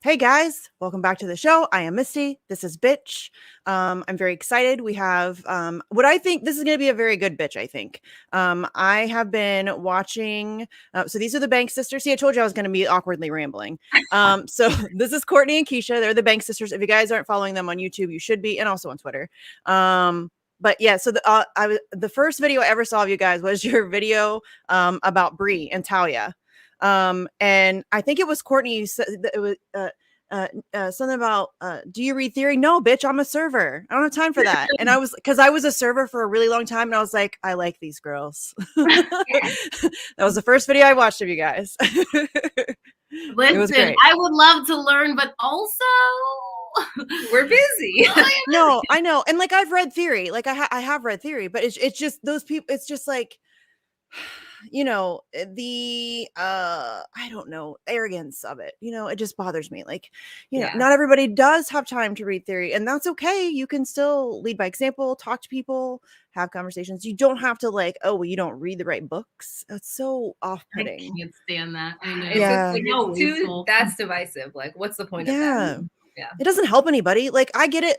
Hey guys, welcome back to the show. I am Misty. This is Bitch. I'm very excited. We have what I think this is going to be a very good bitch. I think I have been watching. So these are the Bank sisters. See, I told you I was going to be awkwardly rambling. So this is Courtney and Keisha. They're the Bank sisters. If you guys aren't following them on YouTube, you should be, and also on Twitter. But yeah, so the first video I ever saw of you guys was your video about Bree and Talia. And I think it was Courtney said it was something about do you read theory? No, bitch, I'm a server. I don't have time for that. And I was because I was a server for a really long time, and I was like, I like these girls. That was the first video I watched of you guys. Listen, I would love to learn, but also we're busy. No, I know, and like I've read theory, like I have read theory, but it's just those people. It's just like, you know, the I don't know, arrogance of it, you know, it just bothers me. Like, you know, not everybody does have time to read theory, and that's okay. You can still lead by example, talk to people, have conversations. You don't have to like, oh well, you don't read the right books. That's so off-putting. I can't stand that. I know. Yeah. That's divisive. Like, what's the point of that? Yeah, it doesn't help anybody. Like, I get it.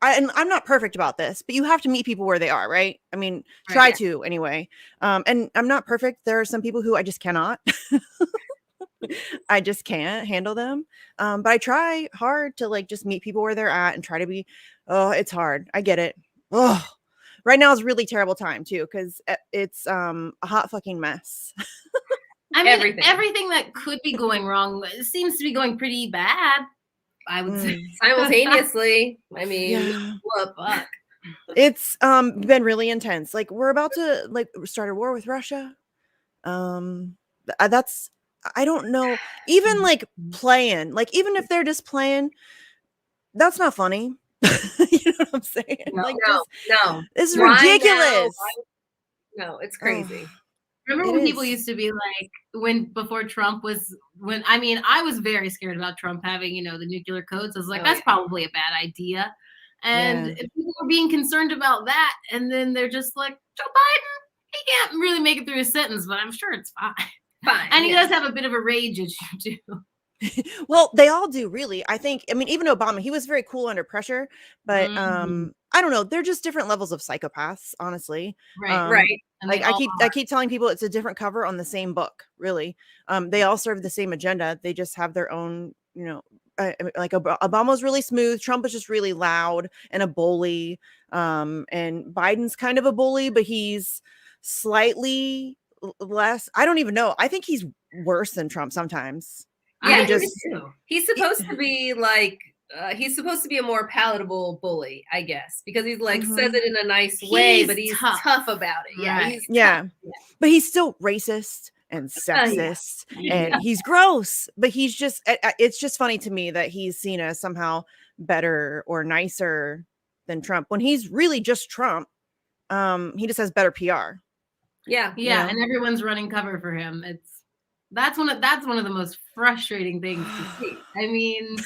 And I'm not perfect about this, but you have to meet people where they are, right? I mean, try to anyway. And I'm not perfect. There are some people who I just cannot. I just can't handle them. But I try hard to like just meet people where they're at and try to be. Oh, it's hard. I get it. Oh, right now is a really terrible time too, because it's a hot fucking mess. I mean, everything that could be going wrong seems to be going pretty bad. I would say simultaneously. I mean, what fuck? It's been really intense. Like, we're about to like start a war with Russia. That's, I don't know. Even like playing, like even if they're just playing, that's not funny. You know what I'm saying? No, it's ridiculous. No, it's crazy. Remember when people used to be like, before Trump was, I mean, I was very scared about Trump having, you know, the nuclear codes. I was like, that's probably a bad idea. And people were being concerned about that. And then they're just like, Joe Biden, he can't really make it through his sentence, but I'm sure it's fine. And he does have a bit of a rage issue too. Well, they all do, really. I think, I mean, even Obama, he was very cool under pressure, but I don't know. They're just different levels of psychopaths, honestly. Right. And like I keep telling people it's a different cover on the same book, really. They all serve the same agenda. They just have their own, you know, like Obama's really smooth. Trump is just really loud and a bully. And Biden's kind of a bully, but he's slightly less. I don't even know. I think he's worse than Trump sometimes. Yeah, he's supposed to be like, he's supposed to be a more palatable bully, I guess, because he's like says it in a nice way, but he's tough about it. Yeah, but he's still racist and sexist, and he's gross. But he's just, it's just funny to me that he's seen as somehow better or nicer than Trump when he's really just Trump. He just has better PR. Yeah, you know? And everyone's running cover for him. That's one of the most frustrating things to see. I mean,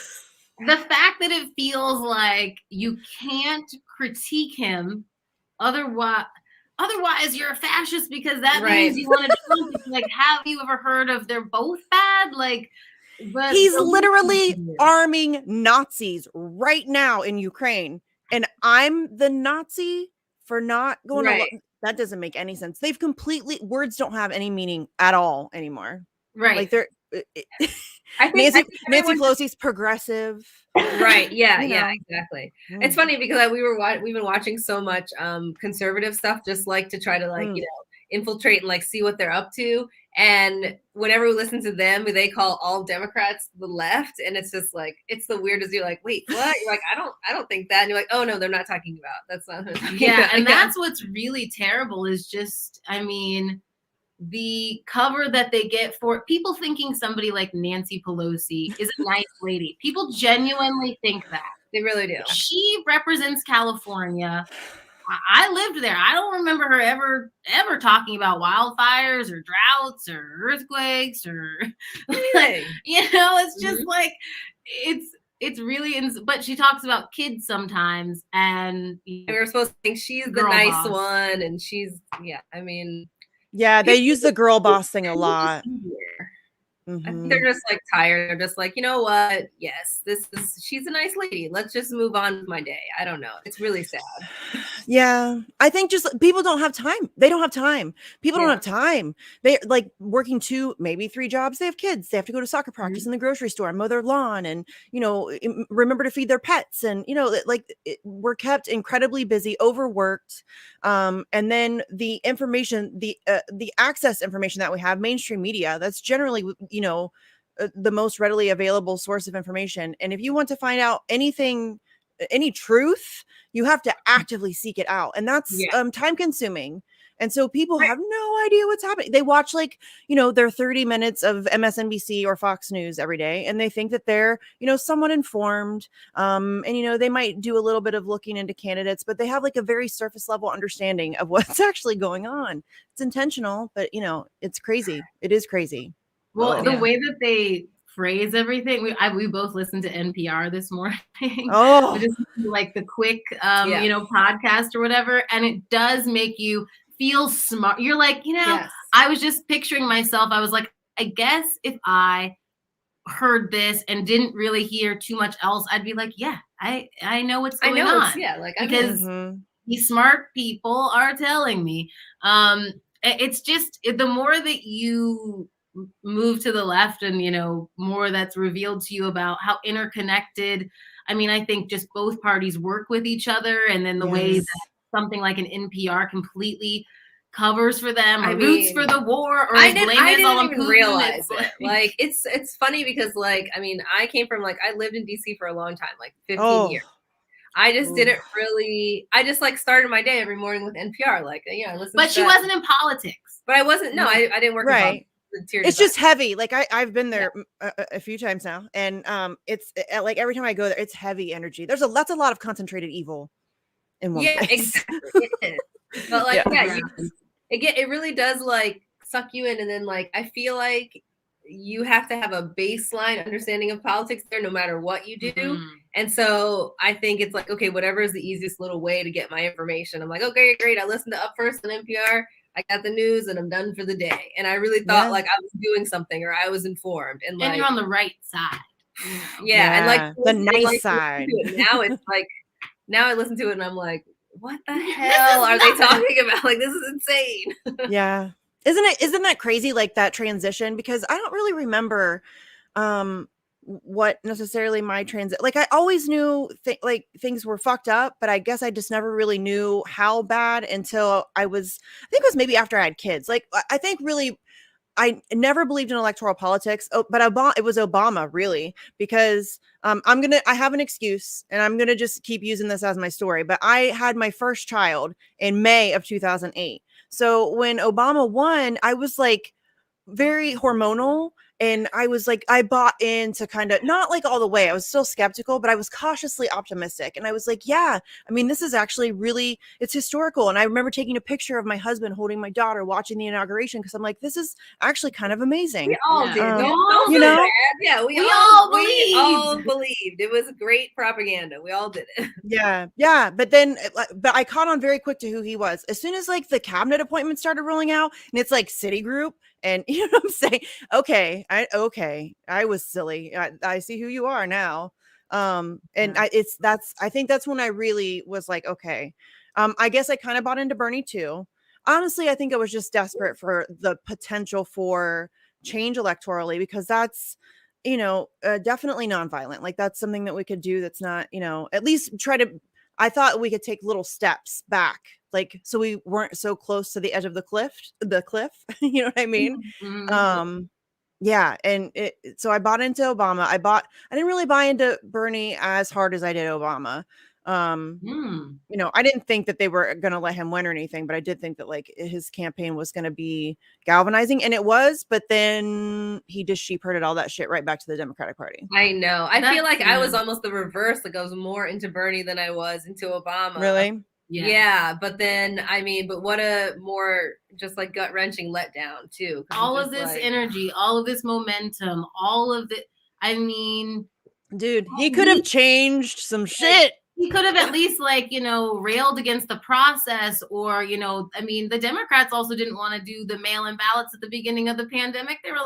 the fact that it feels like you can't critique him, otherwise you're a fascist because that means you want to Trump. Like, have you ever heard of they're both bad? Like, but he's literally arming Nazis right now in Ukraine, and I'm the Nazi for not going along. That doesn't make any sense. They've completely, words don't have any meaning at all anymore. Right. Like they're I think Nancy Pelosi's progressive. Right. Yeah. Yeah, exactly. It's funny because we've been watching so much conservative stuff, just like to try to like, you know, infiltrate and like see what they're up to. And whenever we listen to them, they call all Democrats the left. And it's just like, it's the weirdest. You're like, wait, what? You're like, I don't think that. And you're like, oh no, they're not talking about. That's not what I'm about. And that's what's really terrible is just, I mean, the cover that they get for people thinking somebody like Nancy Pelosi is a nice lady. People genuinely think that. They really do. She represents California. I lived there. I don't remember her ever talking about wildfires or droughts or earthquakes or you know, it's just like it's really but she talks about kids sometimes, and we're supposed to think she's the nice one, and she's I mean, yeah, they use the girl boss thing a lot. I think they're just like tired. They're just like, you know what? Yes, she's a nice lady. Let's just move on with my day. I don't know. It's really sad. Yeah. I think just people don't have time. They don't have time. People don't have time. They're like working 2, maybe 3 jobs. They have kids. They have to go to soccer practice in the grocery store and mow their lawn and, remember to feed their pets. And, we're kept incredibly busy, overworked. And then the information, the access information that we have, mainstream media, that's generally, the most readily available source of information. And if you want to find out any truth, you have to actively seek it out. And that's time consuming. And so people have no idea what's happening. They watch their 30 minutes of MSNBC or Fox News every day. And they think that they're, somewhat informed. And, they might do a little bit of looking into candidates, but they have like a very surface level understanding of what's actually going on. It's intentional, but it's crazy. It is crazy. Well, the way that they phrase everything, we both listened to NPR this morning. Just like the quick podcast or whatever, and it does make you feel smart. You're like, I was just picturing myself. I was like, I guess if I heard this and didn't really hear too much else, I'd be like, yeah, I know what's going on. Because these smart people are telling me. It's just the more that you move to the left and more that's revealed to you about how interconnected, I think just both parties work with each other, and then the way that something like an NPR completely covers for them or roots for the war, or I didn't even realize it. Like it's funny because I came from I lived in DC for a long time, 15 years. I just didn't really. I just started my day every morning with NPR. I listened. But she wasn't in politics. But I wasn't. No, I didn't work in politics. It's just heavy. I've been there a few times now, and it's every time I go there, it's heavy energy. There's a lot of concentrated evil in one place. Exactly. It is. But it really does suck you in, and then I feel like you have to have a baseline understanding of politics there, no matter what you do. And so I think it's okay, whatever is the easiest little way to get my information. I'm like, okay, great. I listened to Up First on NPR. I got the news and I'm done for the day. And I really thought I was doing something, or I was informed. And you're on the right side. And the nice side. Now it's now I listen to it and I'm like, what the hell are they talking about? This is insane. Yeah. Isn't that crazy? That transition, because I don't really remember what necessarily my transit, I always knew things were fucked up, but I guess I just never really knew how bad until I think it was maybe after I had kids. I think really I never believed in electoral politics, but it was Obama, really, because I have an excuse, and I'm going to just keep using this as my story, but I had my first child in May of 2008. So when Obama won, I was very hormonal. And I was I bought into kind of not all the way. I was still skeptical, but I was cautiously optimistic. And I was yeah, this is actually really, it's historical. And I remember taking a picture of my husband holding my daughter watching the inauguration, because I'm this is actually kind of amazing. We all did. Yeah, we all believed. It was great propaganda. We all did it. Yeah. But I caught on very quick to who he was. As soon as the cabinet appointments started rolling out, and it's Citigroup, and you know what I'm saying? I was silly. I see who you are now. I think that's when I really was okay. I guess I kind of bought into Bernie too. Honestly, I think I was just desperate for the potential for change electorally, because that's, definitely nonviolent. That's something that we could do. That's not, at least I thought we could take little steps back, so we weren't so close to the edge of the cliff, you know what I mean? Yeah. And so I bought into Obama. I didn't really buy into Bernie as hard as I did Obama. I didn't think that they were going to let him win or anything, but I did think that his campaign was going to be galvanizing, and it was, but then he just sheep-herded all that shit right back to the Democratic Party. I know. I feel I was almost the reverse. I was more into Bernie than I was into Obama. Really? Yeah. But then, but what a more just gut-wrenching letdown too. All of this energy, all of this momentum, all of the, dude, he could have changed some shit. He could have at least railed against the process, or, the Democrats also didn't want to do the mail-in ballots at the beginning of the pandemic. They were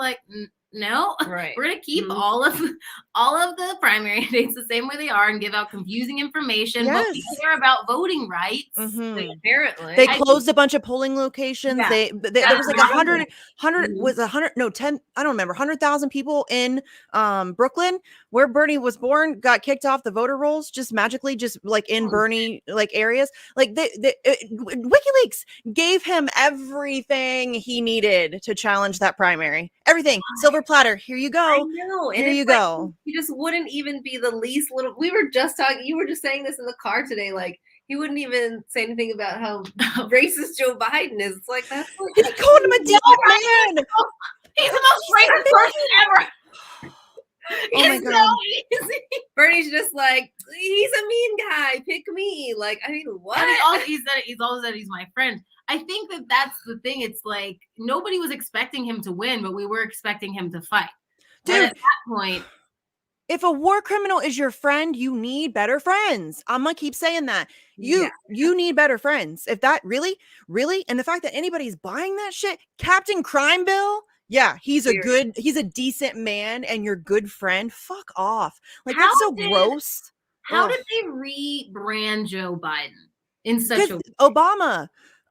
no, right. We're gonna keep all of the primary dates the same way they are and give out confusing information. But we care about voting rights. Apparently, they closed a bunch of polling locations. There was like 100 was 100 no 10 I don't remember 100,000 people in Brooklyn where Bernie was born got kicked off the voter rolls just magically, just like in Bernie like areas. Like WikiLeaks gave him everything he needed to challenge that primary. Everything. Silver platter. Here you go. I know. Here you go. He just wouldn't even be the least little. We were just talking. You were just saying this in the car today. Like he wouldn't even say anything about how racist Joe Biden is. It's like that's. He called him a decent man. He's the most racist person ever. Oh my God. Bernie's just like, he's a mean guy. Pick me. Like, I mean, what? And he's always said he's my friend. I think that's the thing. It's like nobody was expecting him to win, but we were expecting him to fight. Dude, and at that point, if a war criminal is your friend, you need better friends. I'm gonna keep saying that. You need better friends. If that really, and the fact that anybody's buying that shit, Captain Crime Bill. Yeah, he's a decent man and your good friend. Fuck off. Like that's so gross. How did they rebrand Joe Biden in such a way?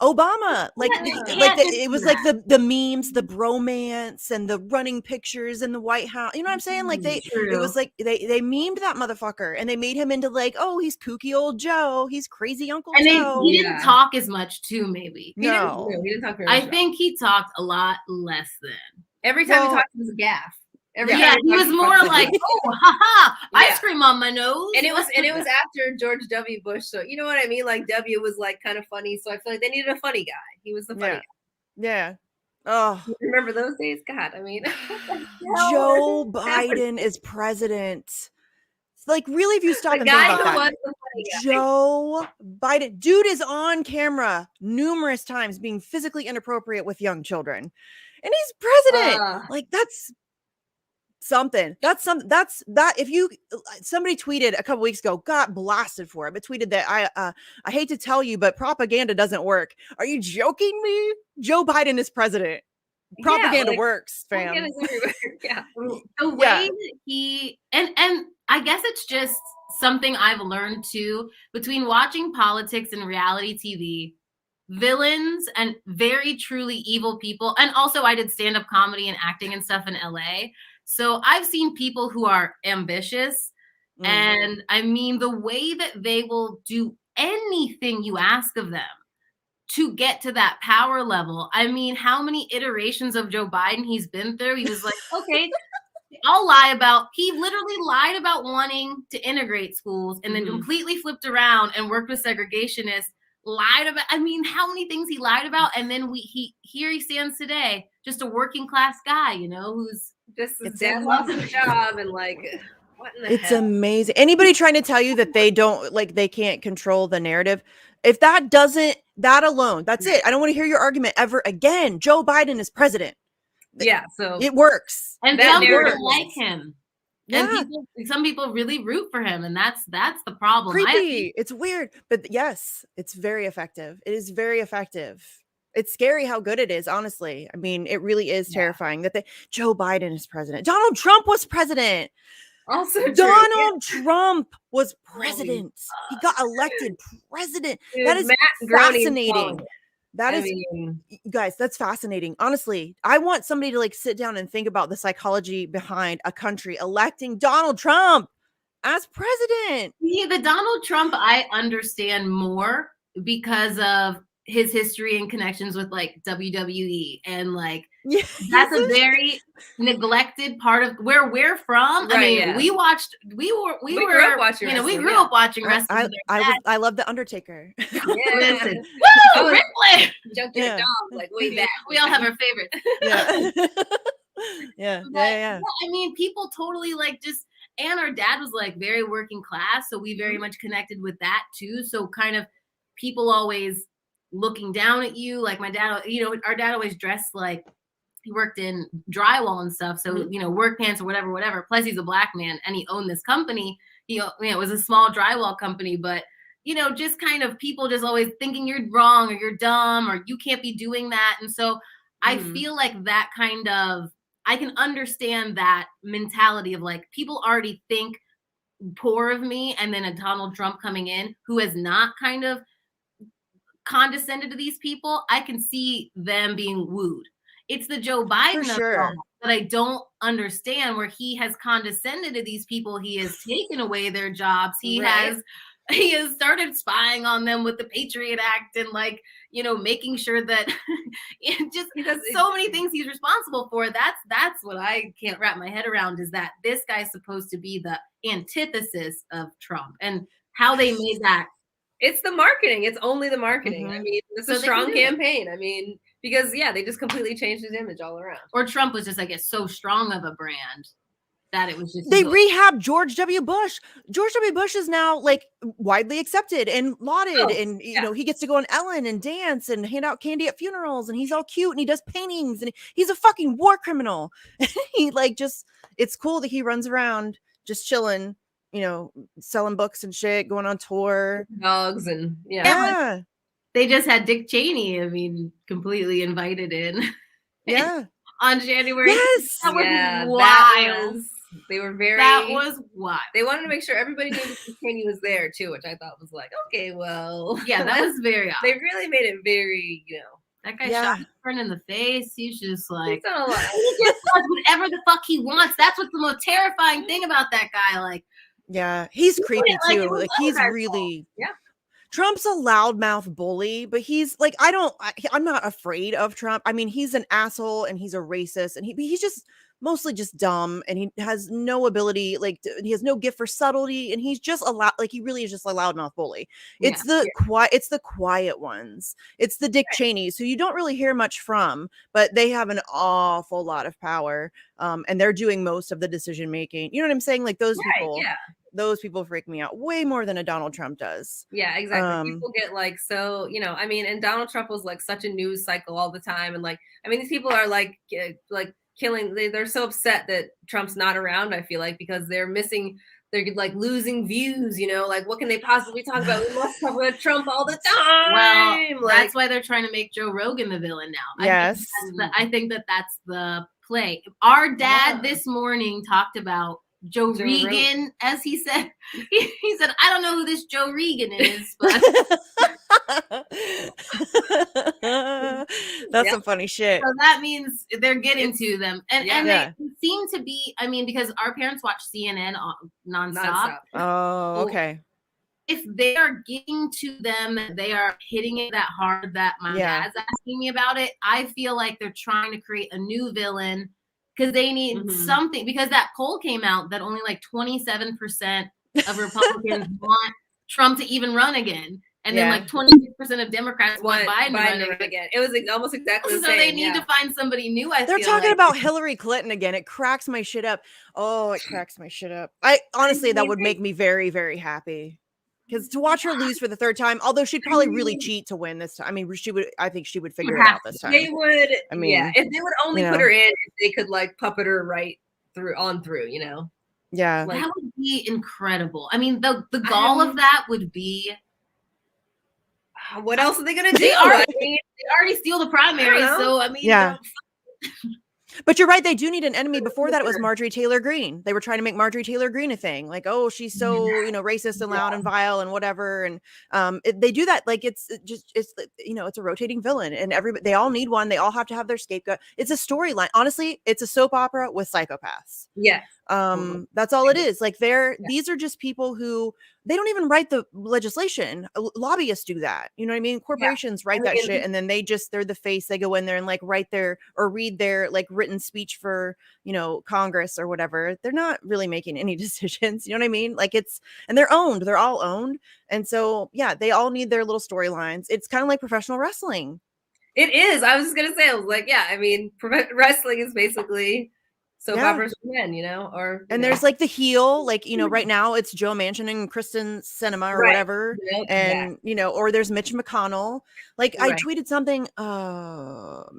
Obama, like it was like the memes, the bromance, and the running pictures in the White House. You know what I'm saying? Like it was like they memed that motherfucker, and they made him into like, oh, he's kooky old Joe, he's crazy Uncle Joe. He didn't talk as much too. Maybe he didn't talk very much. I think he talked a lot less than every time he talked. It was a gaffe. He was more like, oh, haha, ice cream on my nose. And it was after George W. Bush. So you know what I mean? Like W was like kind of funny. So I feel like they needed a funny guy. He was the funny guy. Yeah. Oh, remember those days? God, I mean, Joe Biden is president. Like, really, if you stop and think about that, Joe Biden, dude is on camera numerous times being physically inappropriate with young children, and he's president. Like, that's something. If somebody tweeted a couple weeks ago, got blasted for it, but tweeted that I hate to tell you, but propaganda doesn't work. Are you joking me? Joe Biden is president. Propaganda works, fam. The way that he and I guess it's just something I've learned too, between watching politics and reality TV, villains and very truly evil people. And also I did stand-up comedy and acting and stuff in LA. So I've seen people who are ambitious, and I mean, the way that they will do anything you ask of them to get to that power level. I mean, how many iterations of Joe Biden he's been through? He was like, okay, he literally lied about wanting to integrate schools and then completely flipped around and worked with segregationists, I mean, how many things he lied about. And then here he stands today, just a working class guy, who's just his dad lost his job and like, what in the it's hell? Amazing. Anybody trying to tell you that they can't control the narrative, if that alone, that's it. I don't want to hear your argument ever again. Joe Biden is president. Yeah, so it works. And some people like him. Yeah. And some people really root for him, and that's the problem. Creepy. It's weird, but yes, it's very effective. It is very effective. It's scary how good it is, honestly. I mean, it really is terrifying that Joe Biden is president. Donald Trump was president. Also Donald Trump was president. He got elected president. Dude, that is fascinating. Guys, that's fascinating. Honestly, I want somebody to sit down and think about the psychology behind a country electing Donald Trump as president. Yeah, the Donald Trump I understand more because of his history and connections with WWE and that's a very neglected part of where we're from. Right, I mean, we grew up watching wrestling. We grew up watching wrestling. I love the Undertaker. Yeah. Listen. Woo! Ripley! Junkyard Dog, way back. We all have our favorites. Yeah. Yeah. I mean, people totally and our dad was very working class, so we very much connected with that too. So kind of people always looking down at you, like my dad, our dad always dressed like he worked in drywall and stuff. So, work pants or whatever. Plus he's a black man and he owned this company. It was a small drywall company, but just kind of people just always thinking you're wrong or you're dumb or you can't be doing that. And so I feel like that kind of I can understand that mentality of like, people already think poor of me, and then a Donald Trump coming in who has not kind of condescended to these people, I can see them being wooed. It's the Joe Biden that I don't understand, where he has condescended to these people. He has taken away their jobs. He has started spying on them with the Patriot Act and like, you know, making sure that he does so many things he's responsible for. That's what I can't wrap my head around, is that this guy's supposed to be the antithesis of Trump, and how they made that. It's the marketing. It's only the marketing. I mean, it's a strong campaign. I mean, because they just completely changed his image all around. Or Trump was just, I guess, so strong of a brand that it was just. They rehabbed George W. Bush. George W. Bush is now like widely accepted and lauded, and you know, he gets to go on Ellen and dance and hand out candy at funerals, and he's all cute and he does paintings, and he's a fucking war criminal. He like just, it's cool that he runs around just chilling, you know, selling books and shit, going on tour, dogs, and they just had Dick Cheney, I mean, completely invited in. On January. Yes. That was wild. They were very. That was wild. They wanted to make sure everybody knew Dick Cheney was there too, which I thought was like, okay, well, yeah, that was very odd. They really made it very, you know. That guy shot his friend in the face. He's just like, he's done a lot. He just does whatever the fuck he wants. That's what's the most terrifying thing about that guy. Like, he's creepy too. Like he's really Trump's a loudmouth bully, but he's like, I'm not afraid of Trump. I mean, he's an asshole and he's a racist, and he's just mostly just dumb, and he has no ability, like he has no gift for subtlety, and he's just he really is just a loudmouth bully. It's the quiet ones. It's the Dick Cheneys, who you don't really hear much from, but they have an awful lot of power, and they're doing most of the decision making. You know what I'm saying? Like those people. Those people freak me out way more than a Donald Trump does. Yeah, exactly. People get like, so, you know, I mean, and Donald Trump was like such a news cycle all the time. And like, I mean, these people are like killing, they're so upset that Trump's not around, I feel like, because they're like losing views, you know, like what can they possibly talk about? We must talk about Trump all the time. Well, that's why they're trying to make Joe Rogan the villain now. Yes. I think that's the play. Our dad this morning talked about Joe Regan, as he said. He said, I don't know who this Joe Regan is, but that's some funny shit. So that means they're getting to them. And they seem to be, I mean, because our parents watch CNN nonstop. Oh, okay. If they are getting to them, they are hitting it that hard that my dad's asking me about it, I feel like they're trying to create a new villain. Because they need something, because that poll came out that only like 27% of Republicans want Trump to even run again. And then like 26% of Democrats want Biden to run again. It was almost exactly the same. So they need to find somebody new, They're talking about Hillary Clinton again. It cracks my shit up. Oh, it cracks my shit up. Honestly, that would make me very, very happy. Because to watch her lose for the third time, although she'd probably really cheat to win this time. I mean, I think she would figure it out this time. They would. I mean, if they would only put her in, they could like puppet her right through, you know? Yeah. Like, that would be incredible. I mean, the gall of that would be. What else are they going to do? They already steal the primary. So, I mean, but you're right. They do need an enemy. Before that, it was Marjorie Taylor Greene. They were trying to make Marjorie Taylor Greene a thing. Like, oh, she's so, you know, racist and loud and vile and whatever. And they do that. Like, it's you know, it's a rotating villain, and they all need one. They all have to have their scapegoat. It's a storyline. Honestly, it's a soap opera with psychopaths. Yeah. That's all it is. Like these are just people who they don't even write the legislation. Lobbyists do that. You know what I mean? Corporations write that shit, and then they're the face. They go in there and like write their or read their like written speech for, you know, Congress or whatever. They're not really making any decisions. You know what I mean? Like and they're owned. They're all owned. And so, they all need their little storylines. It's kind of like professional wrestling. It is. I was just going to say, I was like, I mean, wrestling is basically soap operas for men, you know, there's like the heel, like, you know, right now it's Joe Manchin and Kristen Sinema or whatever. And, you know, or there's Mitch McConnell. Like I tweeted something,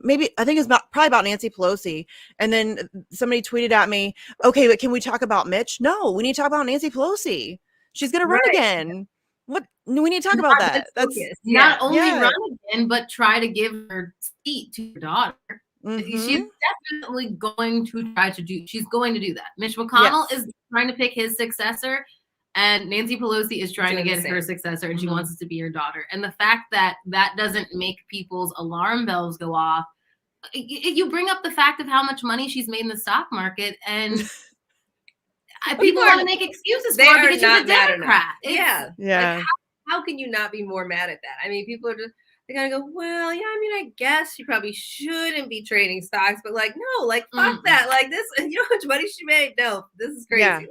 maybe I think it's probably about Nancy Pelosi. And then somebody tweeted at me, okay, but can we talk about Mitch? No, we need to talk about Nancy Pelosi. She's going to run again. What? We need to talk about that. That's not only run again, but try to give her seat to her daughter. She's definitely going to try to do. She's going to do that. Mitch McConnell is trying to pick his successor, and Nancy Pelosi is trying to get her successor, and she wants it to be her daughter. And the fact that that doesn't make people's alarm bells go off. You bring up the fact of how much money she's made in the stock market, and people want to make excuses for her because she's a Democrat. Yeah. Like, how can you not be more mad at that? I mean, people are just, they're going to go, well, yeah, I mean, I guess she probably shouldn't be trading stocks, but like, no, like, fuck that. Like this, you know how much money she made? No, this is crazy.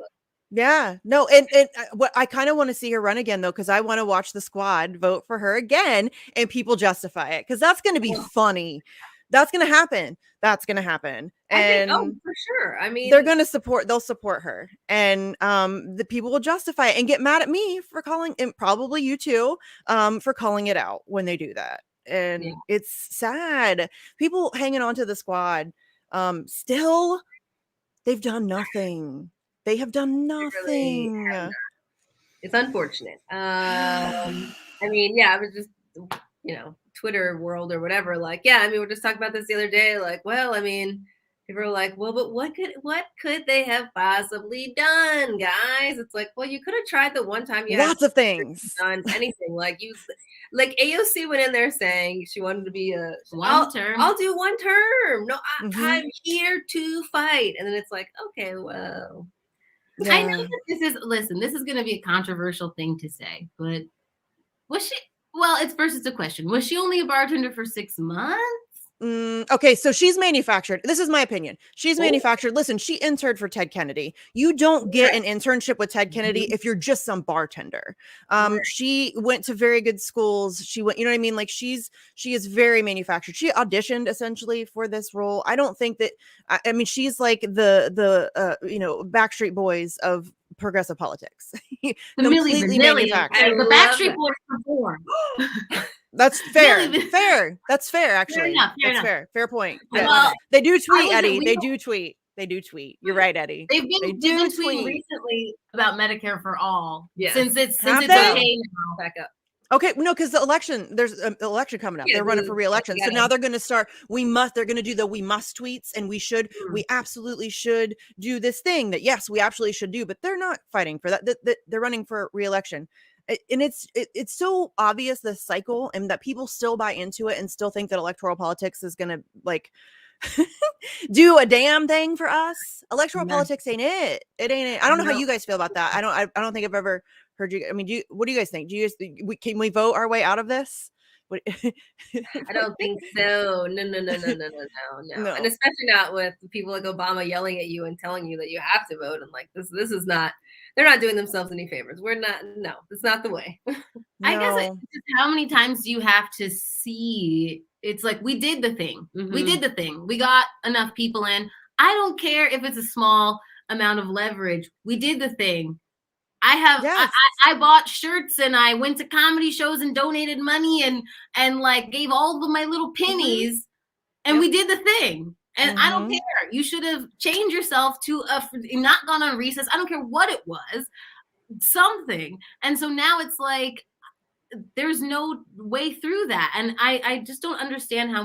Yeah, no, and what I kind of want to see her run again though, because I want to watch the squad vote for her again, and people justify it because that's going to be funny. That's going to happen. That's going to happen. And I think, for sure. I mean, they'll support her, and the people will justify it and get mad at me for calling, and probably you too, for calling it out when they do that. And it's sad. People hanging on to the squad, still, they've done nothing. They have done nothing. Really it's unfortunate. I mean, yeah, I was just, Twitter world or whatever. Like, yeah, I mean, we're just talking about this the other day. Like, well, I mean, people are like, well, but what could they have possibly done, guys? It's like, well, you could have tried the one time. Lots of things. Done anything like AOC went in there saying she wanted to be one term. I'll do one term. No, I'm here to fight. And then it's like, okay, well. Yeah. I know that this is going to be a controversial thing to say, but was she, well, it's a question. Was she only a bartender for 6 months? Okay, so she's manufactured. This is my opinion. She's manufactured. Listen, she interned for Ted Kennedy. You don't get an internship with Ted Kennedy if you're just some bartender. She went to very good schools. She went, you know what I mean? Like she is very manufactured. She auditioned essentially for this role. I don't think that, I mean, she's like the Backstreet Boys of progressive politics. Completely manufactured. The Backstreet Boys perform. That's fair. Fair. That's fair, actually. Fair point. Yeah. Well, they do tweet, Eddie. They do tweet. You're right, Eddie. They've been tweeting recently about Medicare for all. Yeah. Since it's okay now. Back up. Okay, no, because there's an election coming up. They're running for re-election. So now they're going to start, they're going to do the we must tweets, and we absolutely should do this thing that, yes, we absolutely should do, but they're not fighting for that. They're running for re-election. And it's so obvious, the cycle, and that people still buy into it and still think that electoral politics is going to like do a damn thing for us. Electoral politics ain't it. It ain't it. I don't know how you guys feel about that. I don't think I've ever heard you. I mean, what do you guys think? Can we vote our way out of this? I don't think so. No. And especially not with people like Obama yelling at you and telling you that you have to vote. And like this is not. They're not doing themselves any favors. We're not. No, it's not the way. No. I guess it's just how many times do you have to see? It's like we did the thing. We did the thing. We got enough people in. I don't care if it's a small amount of leverage. We did the thing. I bought shirts and I went to comedy shows and donated money and like gave all of my little pennies and we did the thing. And I don't care. You should have changed yourself to not gone on recess. I don't care what it was, something. And so now it's like, there's no way through that. And I just don't understand how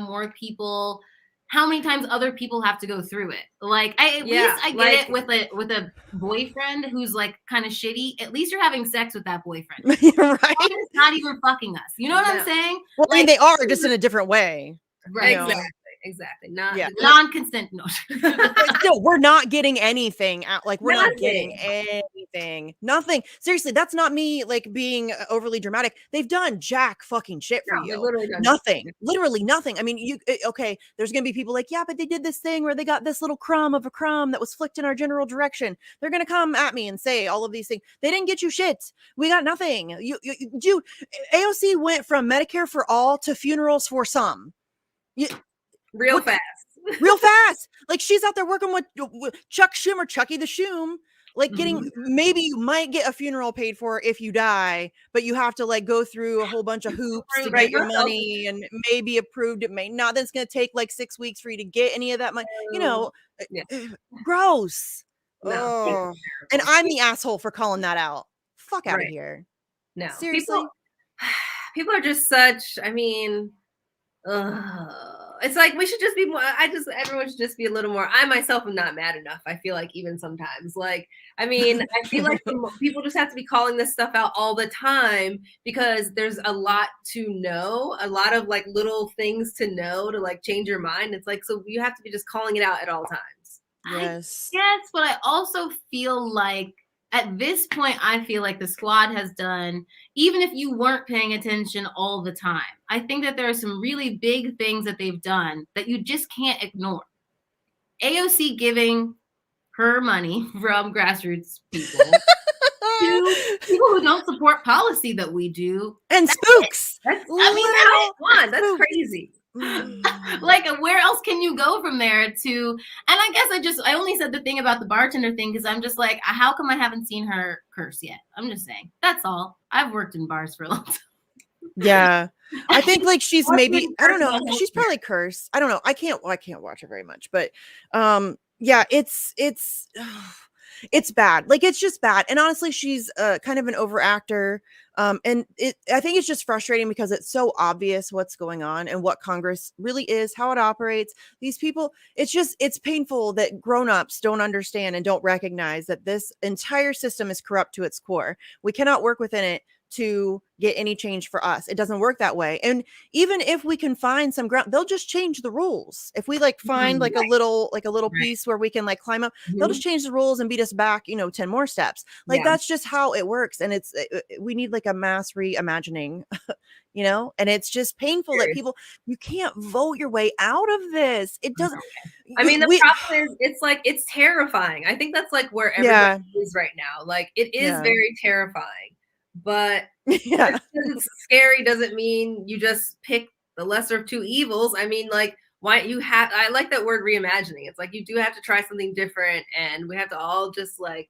many times other people have to go through it. Like at least I get it with a boyfriend who's like kind of shitty. At least you're having sex with that boyfriend. Right. It's not even fucking us. You know what I'm saying? Well, I mean, they are just in a different way. Right. Exactly. Non-consent. No. Still, we're not getting anything out. Like we're not getting anything. Nothing. Seriously, that's not me like being overly dramatic. They've done jack fucking shit for you. Nothing. Literally nothing. I mean, there's gonna be people like, yeah, but they did this thing where they got this little crumb of a crumb that was flicked in our general direction. They're gonna come at me and say all of these things. They didn't get you shit. We got nothing. Dude, AOC went from Medicare for all to funerals for some. Real fast. Like she's out there working with Chuck Schumer, Chucky the Shoom, like getting, maybe you might get a funeral paid for if you die, but you have to like go through a whole bunch of hoops to get your money and maybe approved. It may not. Then it's going to take like 6 weeks for you to get any of that money. Gross. No, and I'm the asshole for calling that out. Fuck out of here. No, seriously. People are just such, I mean, It's like we should just be more. Everyone should just be a little more. I myself am not mad enough. I feel like even sometimes, like, I mean, I feel like people just have to be calling this stuff out all the time because there's a lot to know, a lot of like little things to know to like change your mind. It's like, so you have to be just calling it out at all times. Yes. Yes, but I also feel like at this point, I feel like the squad has done, even if you weren't paying attention all the time, I think that there are some really big things that they've done that you just can't ignore. AOC giving her money from grassroots people to people who don't support policy that we do. And spooks. That's crazy. Like, where else can you go from there to, and I guess I only said the thing about the bartender thing because I'm just like, how come I haven't seen her curse yet? I'm just saying, that's all. I've worked in bars for a long time. Yeah. I think like she's maybe, I don't know, she's probably cursed. I don't know. I can't watch her very much, but yeah, it's bad. Like, it's just bad. And honestly, she's kind of an overactor. And I think it's just frustrating because it's so obvious what's going on and what Congress really is, how it operates. These people, it's painful that grownups don't understand and don't recognize that this entire system is corrupt to its core. We cannot work within it to get any change for us. It doesn't work that way. And even if we can find some ground, they'll just change the rules. If we like find like a little piece where we can like climb up, they'll just change the rules and beat us back, 10 more steps. Like, that's just how it works. And we need like a mass reimagining, and it's just painful that you can't vote your way out of this. It doesn't. I mean, the problem is it's terrifying. I think that's like where everybody is right now. Like, it is very terrifying. But just it's scary doesn't mean you just pick the lesser of two evils. I mean, like, I like that word reimagining. It's like you do have to try something different, and we have to all just like,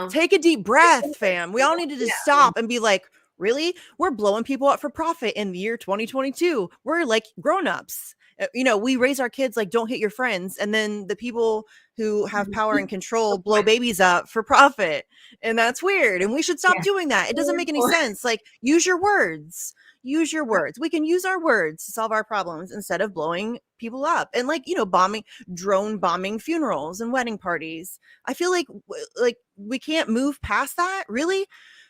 take a deep breath, fam. We all needed to stop and be like, really? We're blowing people up for profit in the year 2022. We're like grown-ups. We raise our kids like, don't hit your friends. And then the people who have power and control blow babies up for profit. And that's weird. And we should stop doing that. It doesn't make any sense. Like, use your words. Use your words. We can use our words to solve our problems instead of blowing people up and like, drone bombing funerals and wedding parties. I feel like we can't move past that. Really?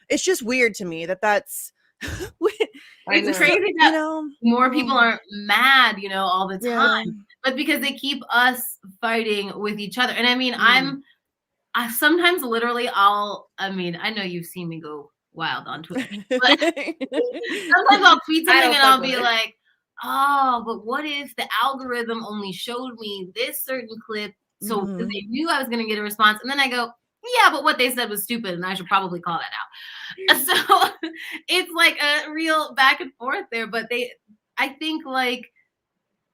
It's just weird to me that's it's crazy that more people aren't mad, all the time, but because they keep us fighting with each other. And I mean, I sometimes literally I know you've seen me go wild on Twitter, but sometimes I'll tweet something and I'll be like, oh, but what if the algorithm only showed me this certain clip? So they knew I was going to get a response. And then I go, yeah, but what they said was stupid and I should probably call that out. So it's like a real back and forth there. But I think like,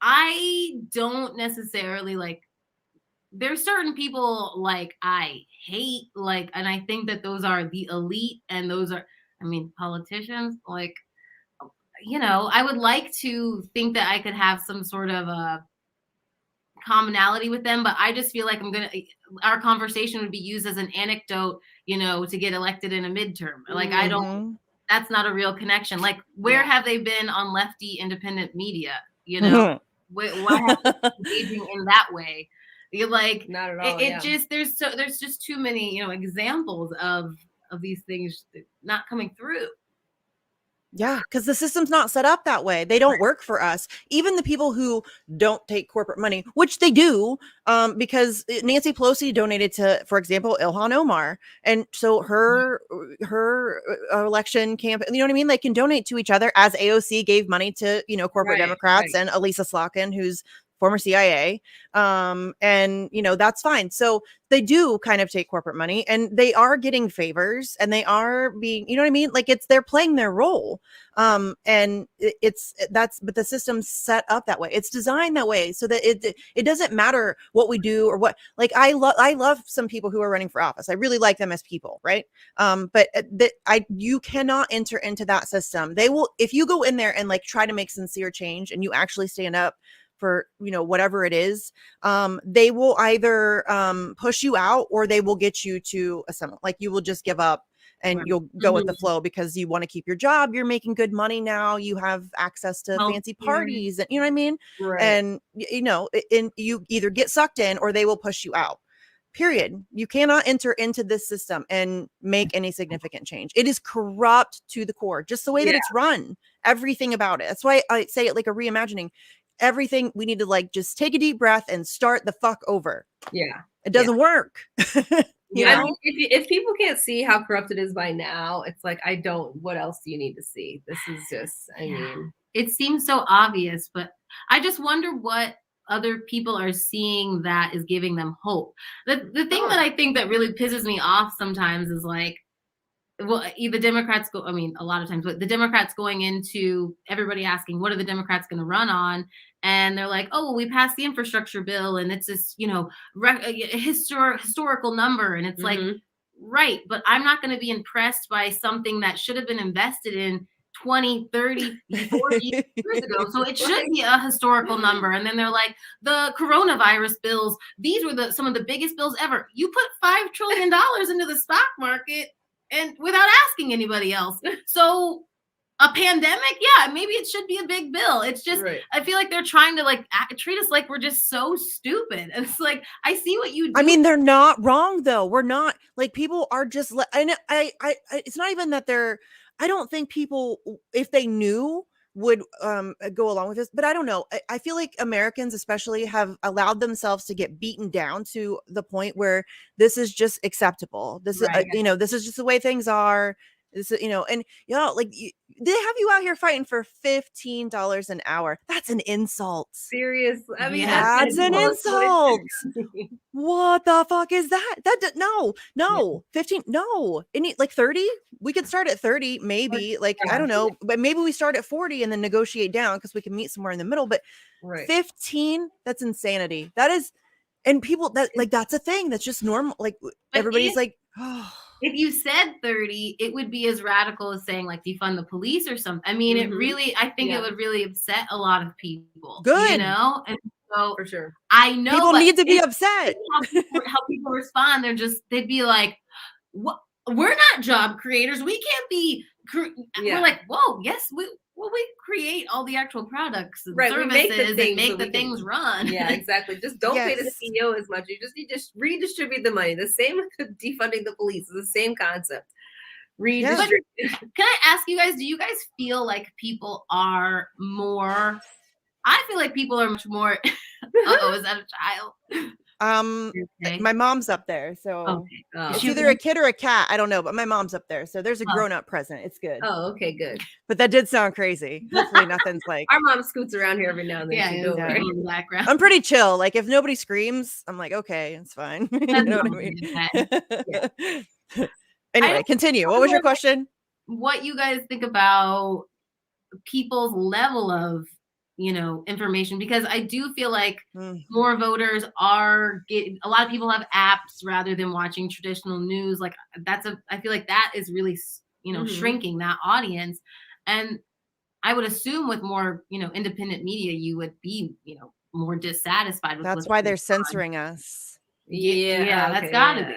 I don't necessarily like, there's certain people like I hate, like, and I think that those are the elite and those are, politicians, like, I would like to think that I could have some sort of a commonality with them, but I just feel like our conversation would be used as an anecdote, to get elected in a midterm. Like, that's not a real connection. Like, where have they been on lefty independent media? Why have they engaging in that way? You're like, not at all. Just there's just too many, examples of these things not coming through. Yeah, because the system's not set up that way. They don't work for us. Even the people who don't take corporate money, which they do, because Nancy Pelosi donated to, for example, Ilhan Omar. And so her election campaign, you know what I mean? They can donate to each other, as AOC gave money to, corporate Democrats and Elisa Slotkin, who's former CIA. And that's fine. So they do kind of take corporate money and they are getting favors and they are being, like they're playing their role. And but the system's set up that way. It's designed that way so that it doesn't matter what we do or what, like, I love some people who are running for office. I really like them as people. Right. But you cannot enter into that system. They will, if you go in there and like try to make sincere change and you actually stand up for whatever it is, they will either push you out or they will get you to a summit. Like, you will just give up and you'll go with the flow because you want to keep your job. You're making good money now. You have access to fancy parties, and you know what I mean? Right. And you know, and you either get sucked in or they will push you out. Period. You cannot enter into this system and make any significant change. It is corrupt to the core, just the way that it's run, everything about it. That's why I say it like a reimagining. Everything, we need to like just take a deep breath and start the fuck over. Yeah. It doesn't work. You know? I mean, if people can't see how corrupt it is by now, it's like, what else do you need to see? This is just, I mean. It seems so obvious, but I just wonder what other people are seeing that is giving them hope. The thing that I think that really pisses me off sometimes is like, well, the Democrats a lot of times, but the Democrats going into everybody asking, what are the Democrats going to run on? And they're like, oh, well, we passed the infrastructure bill and it's this, you know, historical number. And it's like, right. But I'm not going to be impressed by something that should have been invested in 20, 30, 40 years ago. So it should be a historical number. And then they're like, the coronavirus bills, these were some of the biggest bills ever. You put $5 trillion into the stock market and without asking anybody else. So a pandemic, maybe it should be a big bill. It's just, I feel like they're trying to like treat us like we're just so stupid. And it's like, I see what you do. I mean, they're not wrong though. We're not, like, people are just, and I it's not even that I don't think people, if they knew, would go along with this, but I don't know. I feel like Americans especially have allowed themselves to get beaten down to the point where this is just acceptable. This is, you know, this is just the way things are. This is, you know, and you know, like they have you out here fighting for $15 an hour. That's an insult. Seriously, I mean, that's an insult. What the fuck is that? No, 15, no. Any like 30? We could start at 30, maybe. Like, I don't know, but maybe we start at 40 and then negotiate down because we can meet somewhere in the middle. But 15, that's insanity. That is, and people that like that's a thing that's just normal. Like everybody's like, oh. If you said 30, it would be as radical as saying like defund the police or something. I mean, it really, I think it would really upset a lot of people. Good. You know? And so for sure. I know people need to be upset. How people respond, they'd be like, what? We're not job creators. We can't be, we're like, whoa, yes, we create all the actual products and services and make the things run. Yeah, exactly. Just don't pay the CEO as much. You just need to redistribute the money. The same with defunding the police. It's the same concept. Redistribute. Can I ask you guys, do you guys feel like people are more, I feel like people are much more, is that a child? My mom's up there, so it's either a kid or a cat. I don't know, but my mom's up there, so there's a grown-up present. It's good. Oh, okay, good. But that did sound crazy. Hopefully, nothing's like our mom scoots around here every now and then. In the background. I'm pretty chill. Like if nobody screams, I'm like, okay, it's fine. You know what I mean? Anyway, continue. What was your question? What you guys think about people's level of, you know, information, because I do feel like more voters are getting, a lot of people have apps rather than watching traditional news. Like I feel like that is really, you know, shrinking that audience. And I would assume with more, you know, independent media, you would be, you know, more dissatisfied with that's why they're censoring us. Yeah, that's gotta be.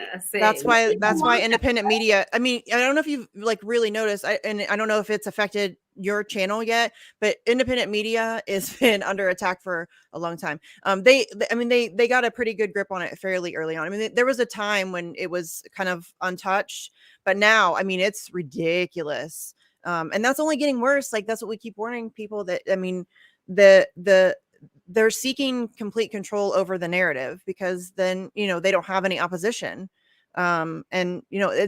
That's why independent media. I mean, I don't know if you've like really noticed, and I don't know if it's affected your channel yet, but independent media has been under attack for a long time. They got a pretty good grip on it fairly early on. I mean, there was a time when it was kind of untouched, but now, I mean, it's ridiculous. And that's only getting worse. Like that's what we keep warning people that, I mean, they're seeking complete control over the narrative because then, you know, they don't have any opposition. And, you know,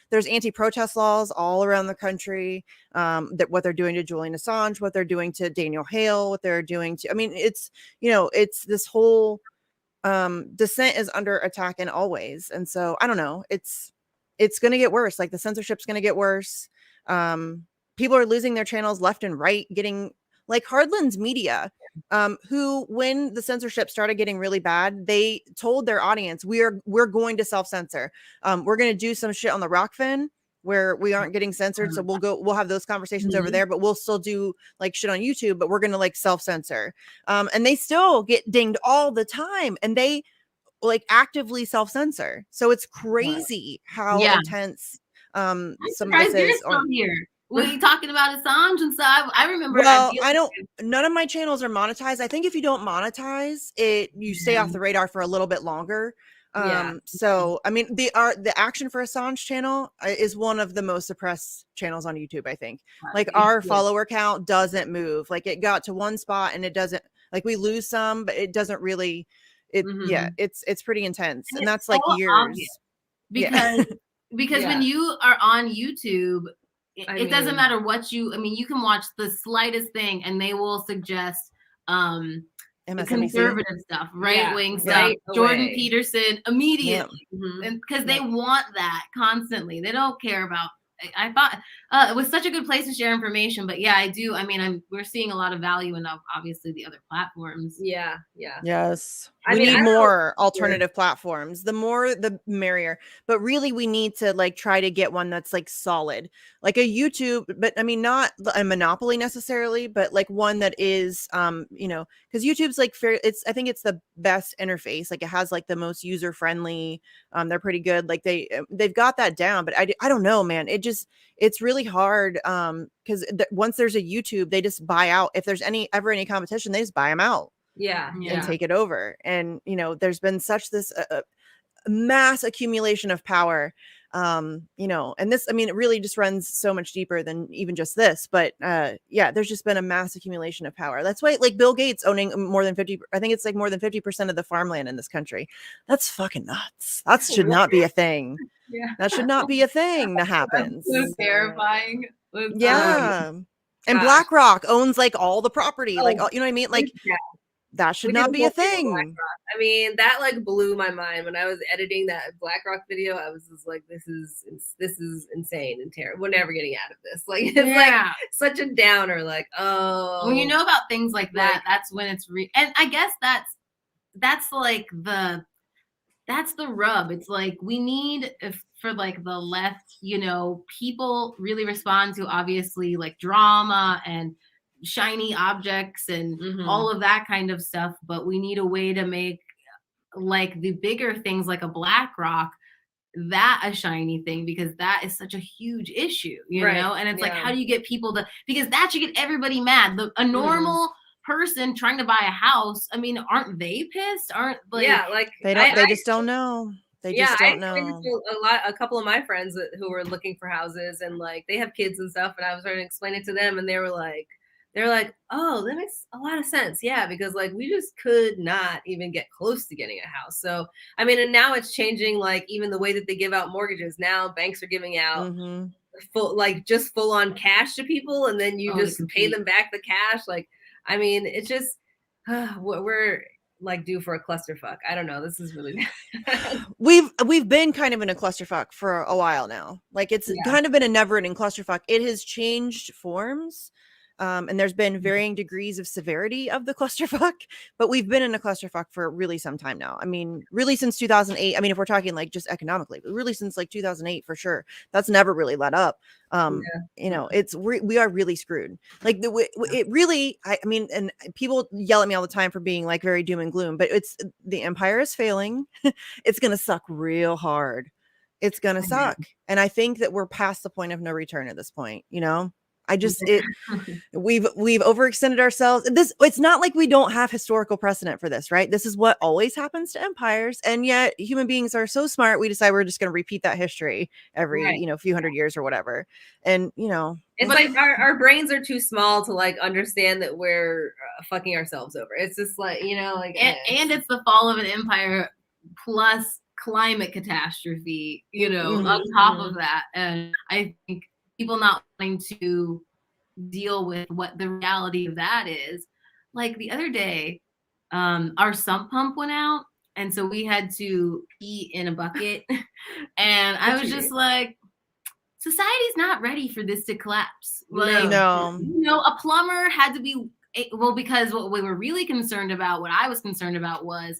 there's anti-protest laws all around the country, that what they're doing to Julian Assange, what they're doing to Daniel Hale, what they're doing to, I mean, it's, you know, it's this whole, dissent is under attack in all ways. And so I don't know, it's going to get worse. Like the censorship's going to get worse. People are losing their channels left and right, getting like Hardlands Media, who, when the censorship started getting really bad, they told their audience, we're going to self-censor. We're going to do some shit on the Rockfin where we aren't getting censored. So we'll have those conversations over there, but we'll still do like shit on YouTube, but we're going to like self-censor. And they still get dinged all the time, and they like actively self-censor. So it's crazy how intense I'm Some of this is on here. We talking about Assange and stuff. I remember. Well, none of my channels are monetized. I think if you don't monetize it, you stay off the radar for a little bit longer. So I mean, the Action for Assange channel is one of the most suppressed channels on YouTube. I think like our follower count doesn't move. Like it got to one spot and it doesn't, like we lose some, but it doesn't really. It's pretty intense, and that's like years. Because when you are on YouTube, it doesn't matter what you can watch the slightest thing and they will suggest conservative stuff, right-wing stuff, Jordan Peterson immediately, and because they want that constantly. They don't care about. I thought it was such a good place to share information, but yeah, I do. I mean, we're seeing a lot of value in obviously the other platforms. Yes. We need more alternative platforms. The more, the merrier. But really, we need to like try to get one that's like solid, like a YouTube. But I mean, not a monopoly necessarily, but like one that is, because YouTube's like fair. I think it's the best interface. Like it has like the most user friendly. They're pretty good. Like they've got that down. But I don't know, man. It's really hard. Because once there's a YouTube, they just buy out. If there's ever any competition, they just buy them out. And take it over. And there's been such this mass accumulation of power, and this, I mean, it really just runs so much deeper than even just this, but there's just been a mass accumulation of power. That's why like Bill Gates owning more than 50% of the farmland in this country. That's fucking nuts. That should not be a thing. That should not be a thing that happens. So terrifying. And BlackRock owns like all the property, like you know what I mean, like that should not be a thing. I mean, that like blew my mind when I was editing that BlackRock video. I was just like, this is insane and terrible. We're never getting out of this. Like, it's like such a downer. Like, when you know about things like that, that's when it's and I guess that's like that's the rub. It's like we need for like the left, people really respond to obviously like drama and shiny objects and all of that kind of stuff, but we need a way to make like the bigger things like a BlackRock that a shiny thing, because that is such a huge issue, know. And it's like, how do you get people to, because that should get everybody mad. A normal person trying to buy a house, I mean, aren't they pissed? Aren't like they just don't know. They just don't know. A couple of my friends who were looking for houses and like they have kids and stuff, and I was trying to explain it to them, and they're like, oh, that makes a lot of sense. Yeah, because like we just could not even get close to getting a house. So, I mean, and now it's changing, like even the way that they give out mortgages. Now banks are giving out full on cash to people, and then you just pay them back the cash. Like, I mean, it's just we're like due for a clusterfuck. I don't know. This is really bad. We've been kind of in a clusterfuck for a while now. Like it's kind of been a never-ending clusterfuck. It has changed forms. And there's been varying degrees of severity of the clusterfuck, but we've been in a clusterfuck for really some time now. I mean, really since 2008. I mean, if we're talking like just economically, but really since like 2008 for sure. That's never really let up. We are really screwed. Like it really. I mean, and people yell at me all the time for being like very doom and gloom, but it's the empire is failing. It's gonna suck real hard. It's gonna suck, and I think that we're past the point of no return at this point. We've overextended ourselves. It's not like we don't have historical precedent for this, right? This is what always happens to empires, and yet human beings are so smart. We decide we're just going to repeat that history every few hundred years or whatever. And it's like our brains are too small to like understand that we're fucking ourselves over. It's just like and it's the fall of an empire plus climate catastrophe, on top of that, and I think people not wanting to deal with what the reality of that is. Like the other day, our sump pump went out, and so we had to pee in a bucket. And I was just like, society's not ready for this to collapse. Like, no. A plumber had to be, because what we were really concerned about, what I was concerned about was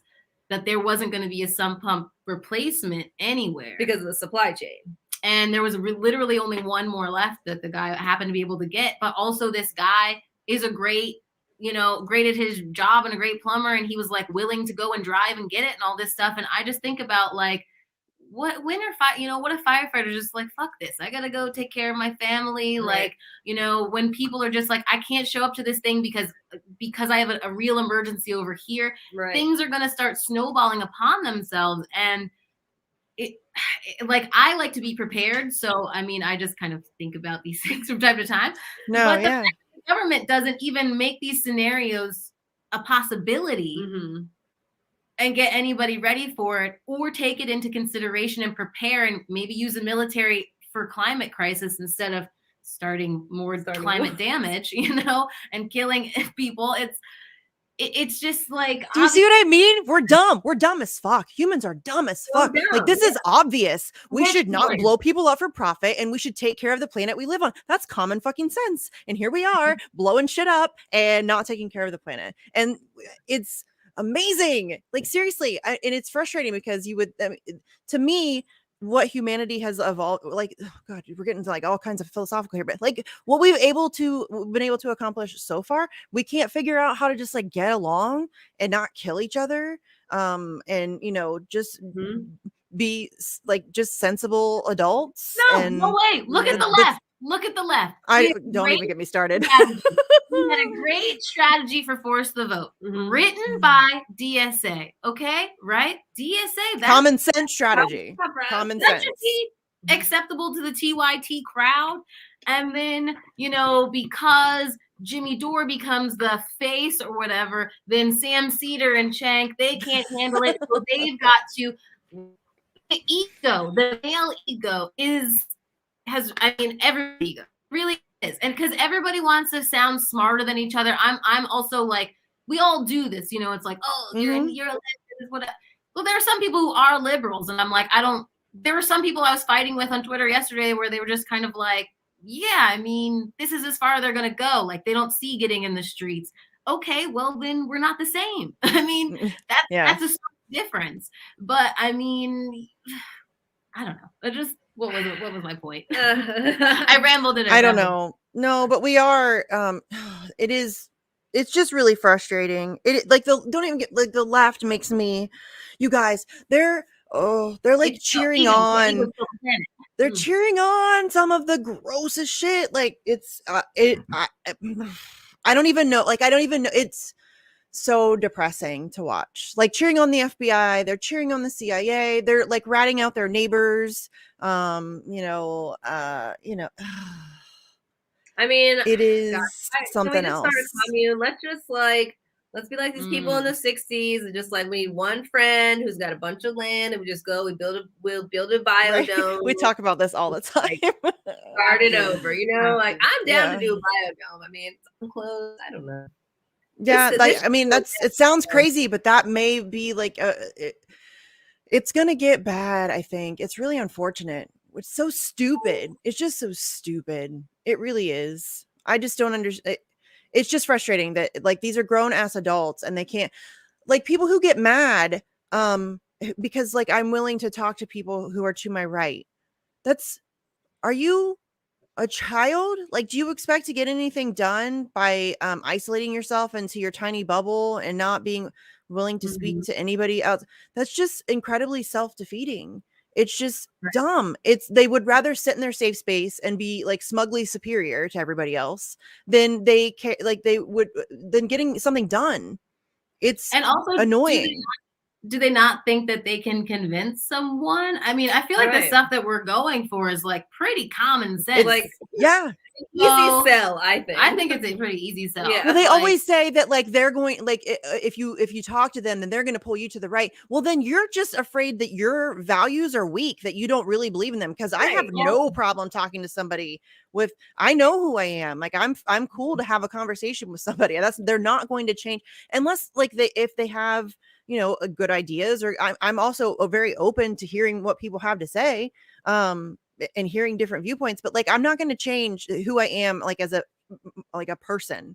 that there wasn't going to be a sump pump replacement anywhere. Because of the supply chain. And there was literally only one more left that the guy happened to be able to get. But also this guy is a great at his job and a great plumber. And he was like willing to go and drive and get it and all this stuff. And I just think about like, what if firefighters just like, fuck this, I gotta go take care of my family, like, when people are just like, I can't show up to this thing because I have a real emergency over here, things are gonna start snowballing upon themselves. And like, I like to be prepared, so I mean, I just kind of think about these things from time to time. But the fact that the government doesn't even make these scenarios a possibility and get anybody ready for it, or take it into consideration and prepare, and maybe use the military for climate crisis instead of starting climate damage, and killing people. It's just like, do you see what I mean? We're dumb. We're dumb as fuck. Humans are dumb as fuck. Like, this is obvious. We should not blow people up for profit, and we should take care of the planet we live on. That's common fucking sense. And here we are blowing shit up and not taking care of the planet. And it's amazing. Like, seriously. And it's frustrating because to me, what humanity has evolved, like, oh God, we're getting to like all kinds of philosophical here, but like what we've been able to accomplish so far, we can't figure out how to just like get along and not kill each other, and just be like just sensible adults. No way. Look at the left. Look at the left. Don't even get me started. We had a great strategy for Force the Vote, written by DSA. Okay, right? DSA. That's common sense strategy. Common sense. Should be acceptable to the TYT crowd. And then, because Jimmy Dore becomes the face or whatever, then Sam Cedar and Shank, they can't handle it. So they've got to. The male ego every ego really is. And because everybody wants to sound smarter than each other, I'm also like, we all do this, it's like, oh, you're a liberal, whatever. Well, there are some people who are liberals, and I'm like, there were some people I was fighting with on Twitter yesterday where they were just kind of like, yeah, I mean, this is as far they're gonna go. Like, they don't see getting in the streets. Okay, well then we're not the same. I mean, that's a difference. But I mean, I don't know. What was my point? I rambled it. I don't know. No, but we are. It's just really frustrating. Don't even get like the left makes me. You guys, they're like cheering on. They're cheering on some of the grossest shit. Like, I don't even know. Like, I don't even know. It's so depressing to watch. Like, cheering on the FBI, they're cheering on the CIA, they're like ratting out their neighbors. I mean, it is something else. Start a commune? Let's be like these people in the 60s, and just like, we need one friend who's got a bunch of land, and we just go, we'll build a biodome. Right? We talk about this all the time. Start it over, like, I'm down to do a biodome. I mean, it's close. I don't know. Yeah, it sounds crazy, but that may be like it's gonna get bad. I think it's really unfortunate. It's so stupid. It's just so stupid. It really is. I just don't understand. It's just frustrating that like these are grown ass adults and they can't, like, people who get mad because like I'm willing to talk to people who are to my right. Are you a child? Like, do you expect to get anything done by isolating yourself into your tiny bubble and not being willing to speak to anybody else? That's just incredibly self-defeating. It's just dumb. They would rather sit in their safe space and be like smugly superior to everybody else than than getting something done. It's and also annoying. Do they not think that they can convince someone? I mean, I feel like the stuff that we're going for is like pretty common sense. Easy sell, I think. I think it's a pretty easy sell. Yeah. Well, they always say that like they're going, like, if you talk to them, then they're going to pull you to the right. Well, then you're just afraid that your values are weak, that you don't really believe in them. Because I have no problem talking to somebody I know who I am. Like, I'm cool to have a conversation with somebody. They're not going to change unless like if they have good ideas, or I'm also very open to hearing what people have to say. And hearing different viewpoints, but like I'm not going to change who I am like as a person,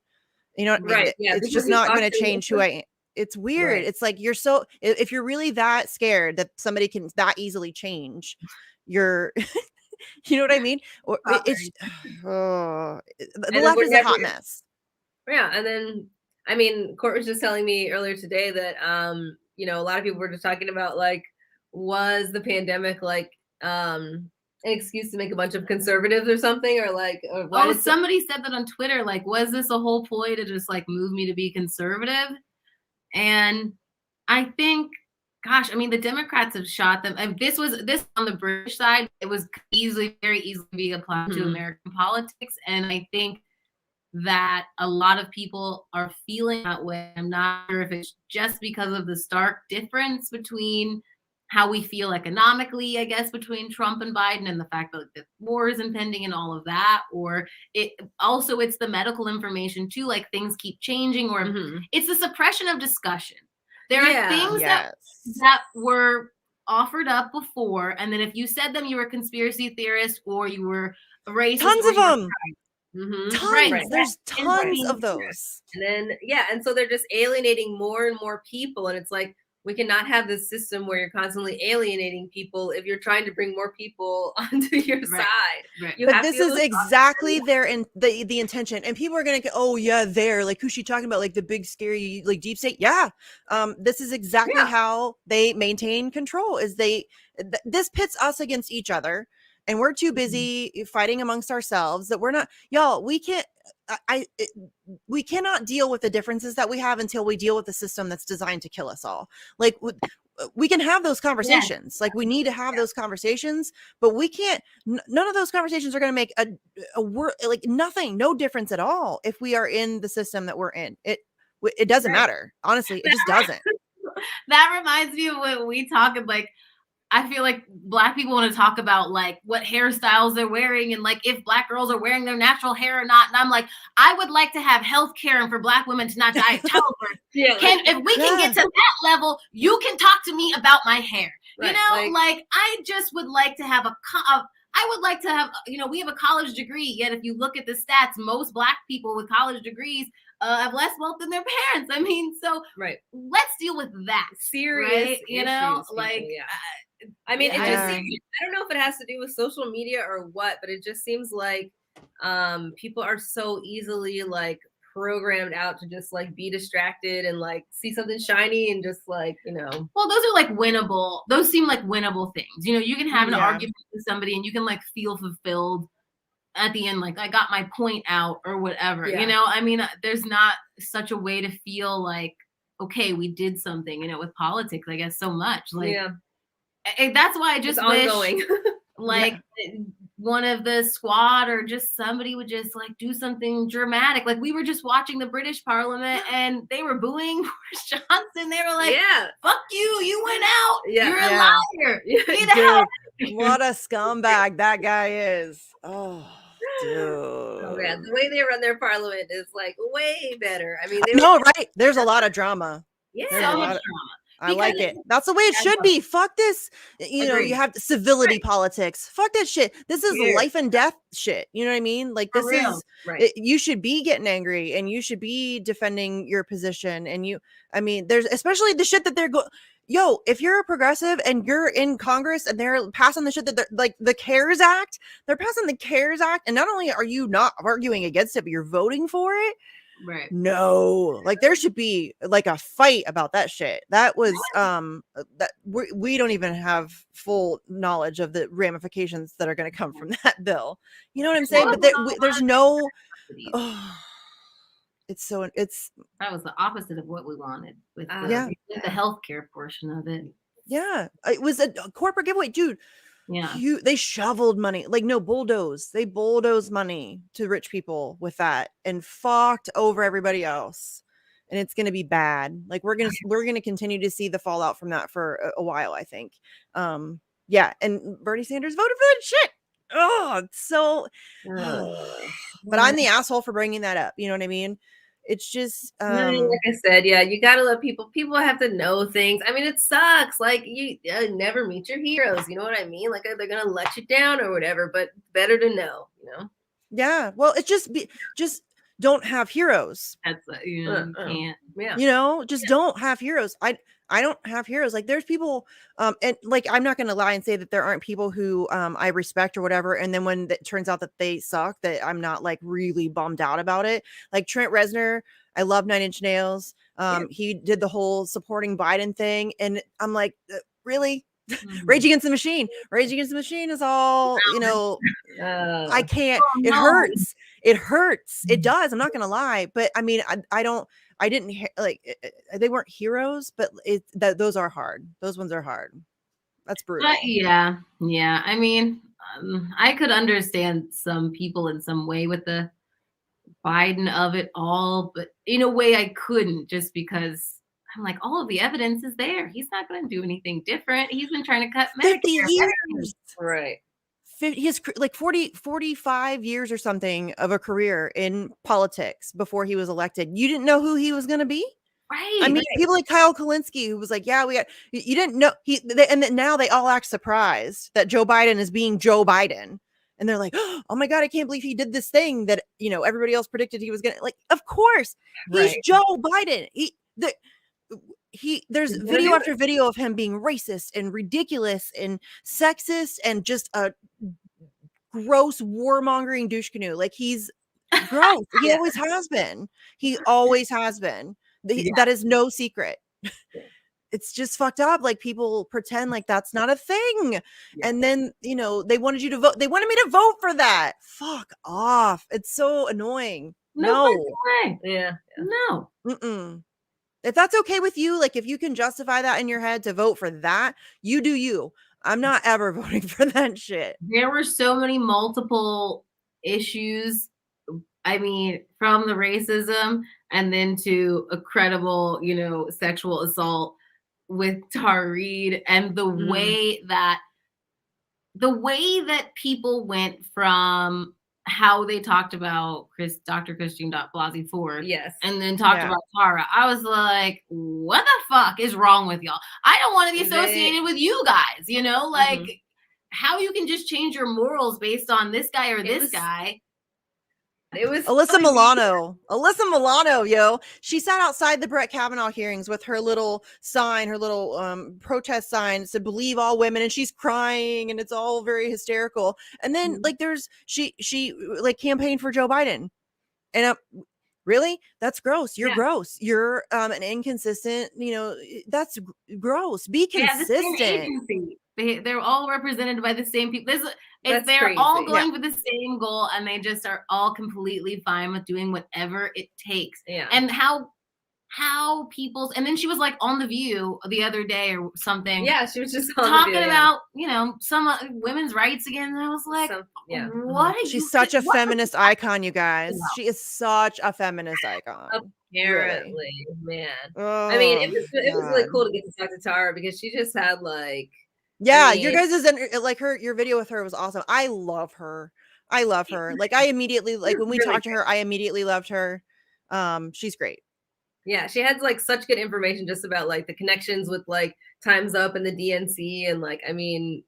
right? Yeah, it's just not going to change who I am. It's weird. Right. It's like if you're really that scared that somebody can that easily change your you know what I mean? Or the left is a hot mess. Yeah, and then I mean, Court was just telling me earlier today that a lot of people were just talking about like, was the pandemic like an excuse to make a bunch of conservatives or something, or like somebody said that on Twitter, like, was this a whole ploy to just like move me to be conservative? And I think, gosh, I mean, the Democrats have shot them. And this on the British side, it was very easily be applied to American politics. And I think that a lot of people are feeling that way. I'm not sure if it's just because of the stark difference between how we feel economically, I guess, between Trump and Biden, and the fact that the war is impending and all of that, or it's the medical information too, like things keep changing, or it's the suppression of discussion. There are things that were offered up before, and then if you said them, you were a conspiracy theorist or you were a racist. Tons of them. Tons. Right. There's tons of those. And then, and so they're just alienating more and more people. And it's like, we cannot have this system where you're constantly alienating people if you're trying to bring more people onto your side. Right. But this is exactly the intention. And people are going to go, oh, yeah, like, who's she talking about? Like the big, scary, like deep state? Yeah. This is exactly how they maintain control, is this pits us against each other. And we're too busy fighting amongst ourselves that we're not, y'all, we cannot deal with the differences that we have until we deal with the system that's designed to kill us all. Like, we can have those conversations. Like, we need to have those conversations, but we can't, none of those conversations are going to make a word, like nothing, no difference at all. If we are in the system that we're in, it doesn't matter. Honestly, it just doesn't. That reminds me of when we talk of like, I feel like Black people want to talk about like what hairstyles they're wearing and like if Black girls are wearing their natural hair or not. And I'm like, I would like to have health care and for Black women to not die of childbirth. If we can get to that level, you can talk to me about my hair. Right, like I just would like to have we have a college degree. Yet if you look at the stats, most Black people with college degrees have less wealth than their parents. I mean, so let's deal with that. Serious issues, I mean, it just seems, I don't know if it has to do with social media or what, but it just seems like people are so easily like programmed out to just like be distracted and like see something shiny and just like, Well, those are like winnable. Those seem like winnable things. You can have an argument with somebody and you can like feel fulfilled at the end, like I got my point out or whatever. I mean, there's not such a way to feel like, okay, we did something, with politics, I guess so much. Like, and that's why I just wish like one of the squad or just somebody would just like do something dramatic. Like we were just watching the British Parliament and they were booing Boris Johnson. They were like, fuck you went out. You're a liar. Get out. What a scumbag that guy is. Oh, dude. Oh, yeah. The way they run their parliament is like way better. I mean, right? There's a lot of drama. Yeah, so much drama. I like it. That's the way it should be. Fuck this. You have civility politics. Fuck that shit. This is life and death shit. You know what I mean? Like this is, you should be getting angry and you should be defending your position. And there's especially the shit that they're going. Yo, if you're a progressive and you're in Congress and they're passing the shit that they're like the CARES Act, they're passing the CARES Act. And not only are you not arguing against it, but you're voting for it. Right. No, like there should be like a fight about that shit. That was that we don't even have full knowledge of the ramifications that are going to come from that bill. You know what I'm saying? But there's no. That was the opposite of what we wanted with the healthcare portion of it. Yeah, it was a corporate giveaway, dude. Yeah, they shoveled money, like they bulldozed money to rich people with that and fucked over everybody else. And it's going to be bad. Like we're going to continue to see the fallout from that for a while, I think. And Bernie Sanders voted for that shit. Oh, it's so, but I'm the asshole for bringing that up. You know what I mean? It's just like I said, you gotta let people have to know things. I mean, it sucks. Like you never meet your heroes, you know what I mean? Like they're gonna let you down or whatever, but better to know, Yeah, well, it's just don't have heroes. That's you can't. Just don't have heroes. I don't have heroes. Like there's people, and like I'm not gonna lie and say that there aren't people who I respect or whatever. And then when it turns out that they suck, that I'm not like really bummed out about it. Like Trent Reznor, I love 9 Inch Nails. He did the whole supporting Biden thing, and I'm like, really? Rage Against the Machine. Rage Against the Machine is all, I can't. It hurts. It hurts. It does. I'm not gonna lie. But I mean, I didn't they weren't heroes, but those are hard. Those ones are hard. That's brutal. Yeah. I mean, I could understand some people in some way with the Biden of it all, but in a way I couldn't, just because I'm like, all of the evidence is there. He's not going to do anything different. He's been trying to cut 50 Medicare. years. Right. He has like 45 years or something of a career in politics before he was elected. You didn't know who he was going to be? Right. I mean, people like Kyle Kalinske, who was like, yeah, you didn't know and then now they all act surprised that Joe Biden is being Joe Biden. And they're like, oh my God, I can't believe he did this thing that, everybody else predicted he was going to, like, of course, he's Joe Biden. There's video after video of him being racist and ridiculous and sexist and just a gross warmongering douche canoe. Like, he's gross. He always has been. He always has been. That is no secret. It's just fucked up. Like, people pretend like that's not a thing. Yeah. And then, they wanted you to vote. They wanted me to vote for that. Fuck off. It's so annoying. No. Yeah. No. Mm-mm. If that's okay with you, like, if you can justify that in your head to vote for that, you do you. I'm not ever voting for that shit. There were so many multiple issues. I mean, from the racism and then to a credible, sexual assault with Tara Reid, and the way that people went from how they talked about Dr. Christine Blasey Ford, and then talked about Tara. I was like, what the fuck is wrong with y'all? I don't want to be associated with you guys, like how you can just change your morals based on this guy or this guy. It was Alyssa Milano, yo. She sat outside the Brett Kavanaugh hearings with her little sign, her little protest sign, said "Believe all women," and she's crying, and it's all very hysterical. And then like she like campaigned for Joe Biden, and really, that's gross. You're gross. You're an inconsistent. That's gross. Be consistent. They're all represented by the same people. They're crazy. All going for the same goal, and they just are all completely fine with doing whatever it takes. Yeah. And how and then she was like on The View the other day or something. Yeah, she was just talking about some women's rights again. And I was like, what? She's such a feminist icon, you guys. She is such a feminist icon. Apparently, man. Oh, I mean, it was really cool to get to talk to Tara, because she just had like. Yeah, your guys' like your video with her was awesome. I love her. Like, I immediately, like, when we talked to her, I immediately loved her. She's great. Yeah, she had like such good information just about like the connections with like Time's Up and the DNC, and like, I mean,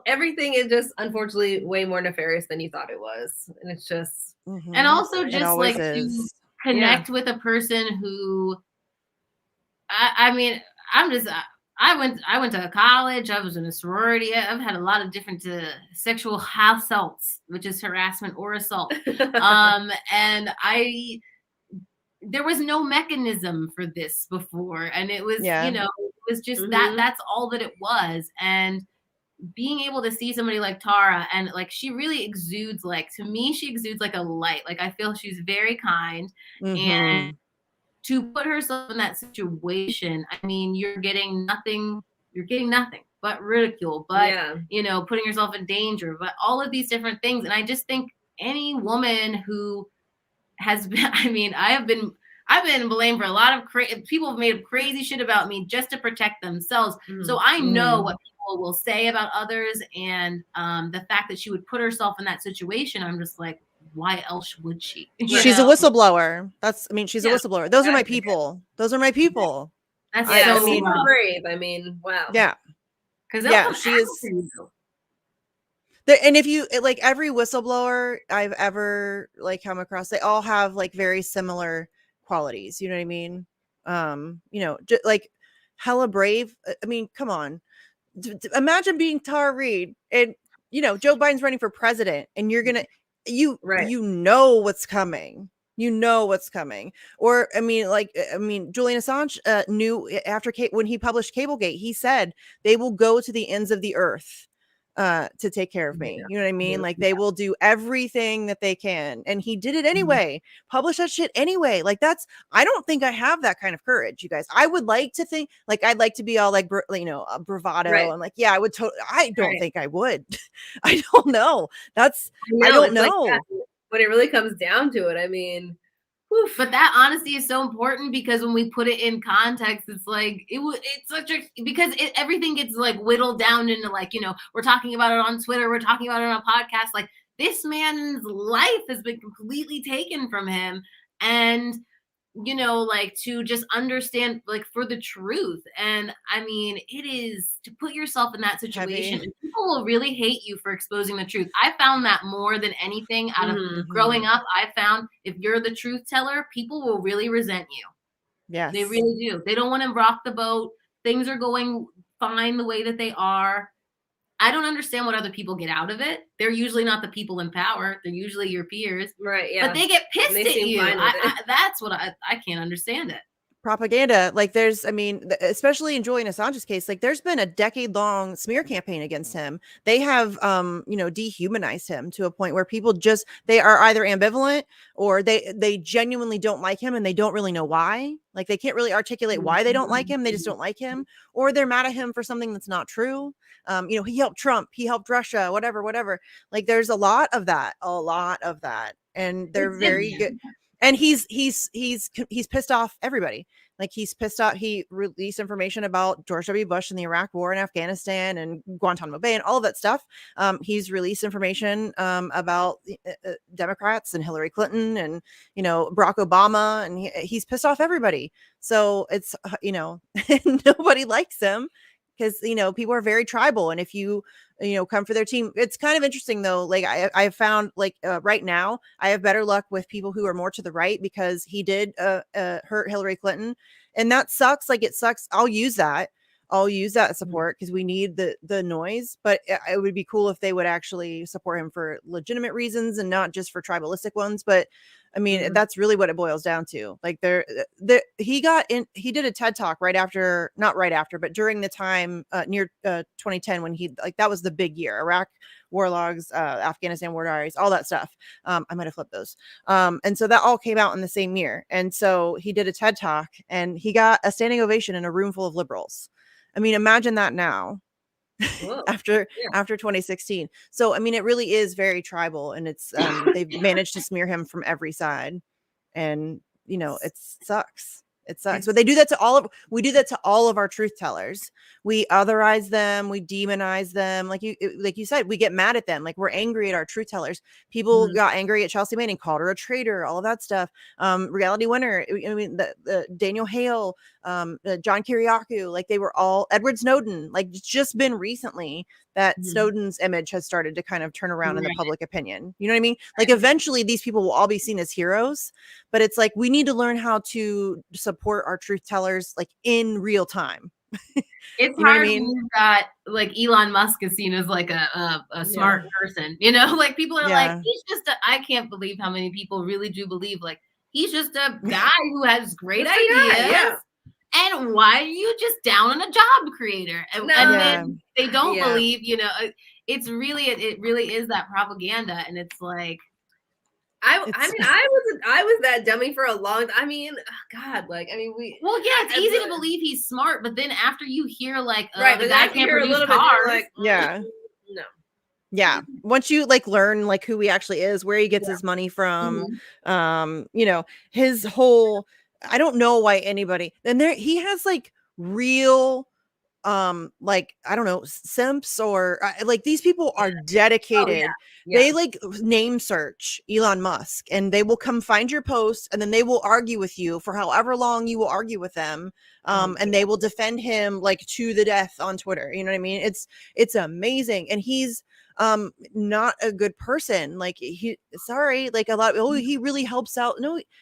everything is just unfortunately way more nefarious than you thought it was, and it's just and also just like to connect with a person who, I mean, I went to college. I was in a sorority. I've had a lot of different sexual assaults, which is harassment or assault. And there was no mechanism for this before. And it was, it was just that's all that it was. And being able to see somebody like Tara, and like, she really exudes, like, to me, she exudes like a light. Like, I feel she's very kind, and to put herself in that situation, I mean, you're getting nothing but ridicule, but, putting yourself in danger, but all of these different things. And I just think any woman who has been, I mean, I've been blamed for a lot of people have made crazy shit about me just to protect themselves. So I know what people will say about others. And the fact that she would put herself in that situation, I'm just like, why else would she? She's a whistleblower. She's a whistleblower. Those are my people. That's so brave. I mean, wow. Yeah. Because she is. And if you like, every whistleblower I've ever like come across, they all have like very similar qualities. You know what I mean? Just like hella brave. I mean, come on. Imagine being Tara Reid, and Joe Biden's running for president, and you're gonna. You know what's coming. You know what's coming. Or Julian Assange knew after when he published Cablegate, he said they will go to the ends of the earth to take care of me. You know what I mean? Like they will do everything that they can. And he did it anyway. Publish that shit anyway. Like I don't think I have that kind of courage, you guys. I would like to think like I'd like to be all like bravado. Right. I'm like, yeah, I would I don't think I would. I don't know. I don't know. Like, when it really comes down to it, I mean, oof. But that honesty is so important because when we put it in context, it's like it's such a because everything gets like whittled down into like, we're talking about it on Twitter, we're talking about it on a podcast. Like this man's life has been completely taken from him, and like to just understand like for the truth. And I mean, it is to put yourself in that situation. And people will really hate you for exposing the truth. I found that more than anything out of growing up. I found if you're the truth teller, people will really resent you. Yes, they really do. They don't want to rock the boat. Things are going fine the way that they are. I don't understand what other people get out of it. They're usually not the people in power. They're usually your peers. Right, yeah. But they get pissed at you. That's what I can't understand it. Propaganda. Like especially in Julian Assange's case, like there's been a decade-long smear campaign against him. They have, dehumanized him to a point where people they are either ambivalent or they genuinely don't like him and they don't really know why. Like they can't really articulate why they don't like him. They just don't like him, or they're mad at him for something that's not true. He helped Trump, he helped Russia, whatever. Like there's a lot of that. And they're very good. And he's pissed off everybody. Like he's pissed off. He released information about George W. Bush and the Iraq War and Afghanistan and Guantanamo Bay and all of that stuff. He's released information about Democrats and Hillary Clinton and Barack Obama, and he's pissed off everybody. So it's nobody likes him because people are very tribal, and if you come for their team. It's kind of interesting though. Like I found like right now I have better luck with people who are more to the right because he did hurt Hillary Clinton, and that sucks. Like it sucks. I'll use that support because we need the noise, but it would be cool if they would actually support him for legitimate reasons and not just for tribalistic ones. But I mean, that's really what it boils down to. Like he did a TED talk not right after, but during the time near 2010 when that was the big year, Iraq war logs, Afghanistan war diaries, all that stuff. I might've flipped those. And so that all came out in the same year. And so he did a TED talk and he got a standing ovation in a room full of liberals. I mean, imagine that now. after 2016. So I mean it really is very tribal, and it's they've managed to smear him from every side, and it sucks. But we do that to all of our truth tellers. We otherize them, we demonize them. Like you said, we get mad at them. Like we're angry at our truth tellers. People got angry at Chelsea Manning, called her a traitor, all of that stuff. Reality Winner, I mean the Daniel Hale, John Kiriakou, like they were all Edward Snowden. Like it's just been recently that Snowden's image has started to kind of turn around in the public opinion. You know what I mean? Like eventually these people will all be seen as heroes, but it's like we need to learn how to support our truth tellers like in real time. It's hard when you've got like Elon Musk is seen as like a smart person, like people are like, he's just I can't believe how many people really do believe like he's just a guy who has great ideas. Yeah. And why are you just down on a job creator? And then they don't believe, it really is that propaganda. And it's like, I was that dummy for a long time. I mean, it's easy to believe he's smart, but then after you hear like, the guy can't produce cars, no. Yeah. Once you like learn like who he actually is, where he gets his money from, his whole, I don't know why anybody, and he has like real, like, I don't know, simps or like these people are dedicated. They like name search Elon Musk and they will come find your post and then they will argue with you for however long you will argue with them. And they will defend him like to the death on Twitter. You know what I mean? It's amazing. And he's not a good person. Like he really helps out.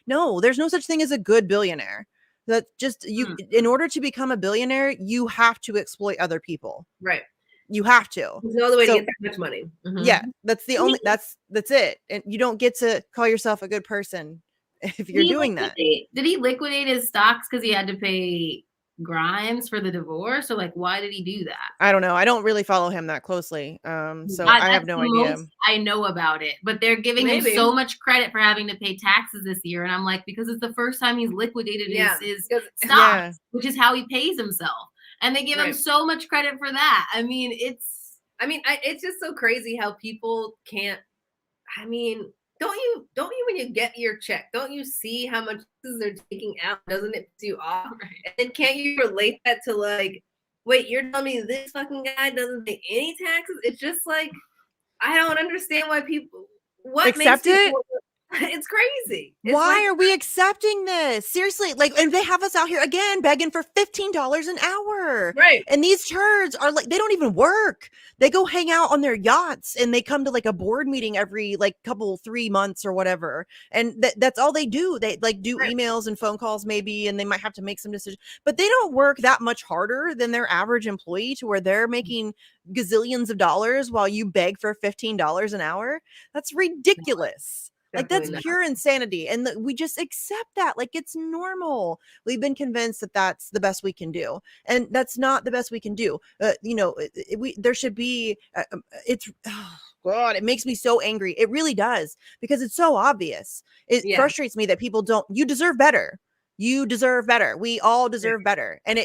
No, there's no such thing as a good billionaire. That just in order to become a billionaire, you have to exploit other people. Right. You have to. There's no other way to get that much money. Yeah. That's the only, that's it. And you don't get to call yourself a good person if you're doing that. Did he liquidate his stocks because he had to pay Grimes for the divorce? Or like, why did he do that? I don't know. I don't really follow him that closely. So I have no idea. I know about it, but they're giving him so much credit for having to pay taxes this year. And I'm like, because it's the first time he's liquidated his stocks, which is how he pays himself. And they give him so much credit for that. I mean, it's just so crazy how people can't, don't you when you get your check, don't you see how much they're taking out? Doesn't it piss you off? Right. And can't you relate that to like, wait, you're telling me this fucking guy doesn't pay any taxes? It's just like, I don't understand why people accept it. It's crazy. Why are we accepting this? Seriously, like, and they have us out here again begging for $15 an hour. Right. And these turds are like, they don't even work. They go hang out on their yachts and they come to like a board meeting every like 3 months or whatever. And that's all they do. They like do emails and phone calls maybe, and they might have to make some decisions, but they don't work that much harder than their average employee to where they're making gazillions of dollars while you beg for $15 an hour. That's ridiculous. Like, that's pure insanity. And we just accept that. Like, it's normal. We've been convinced that that's the best we can do. And that's not the best we can do. There should be, God, it makes me so angry. It really does, because it's so obvious. It frustrates me that people don't, you deserve better. You deserve better. We all deserve better. And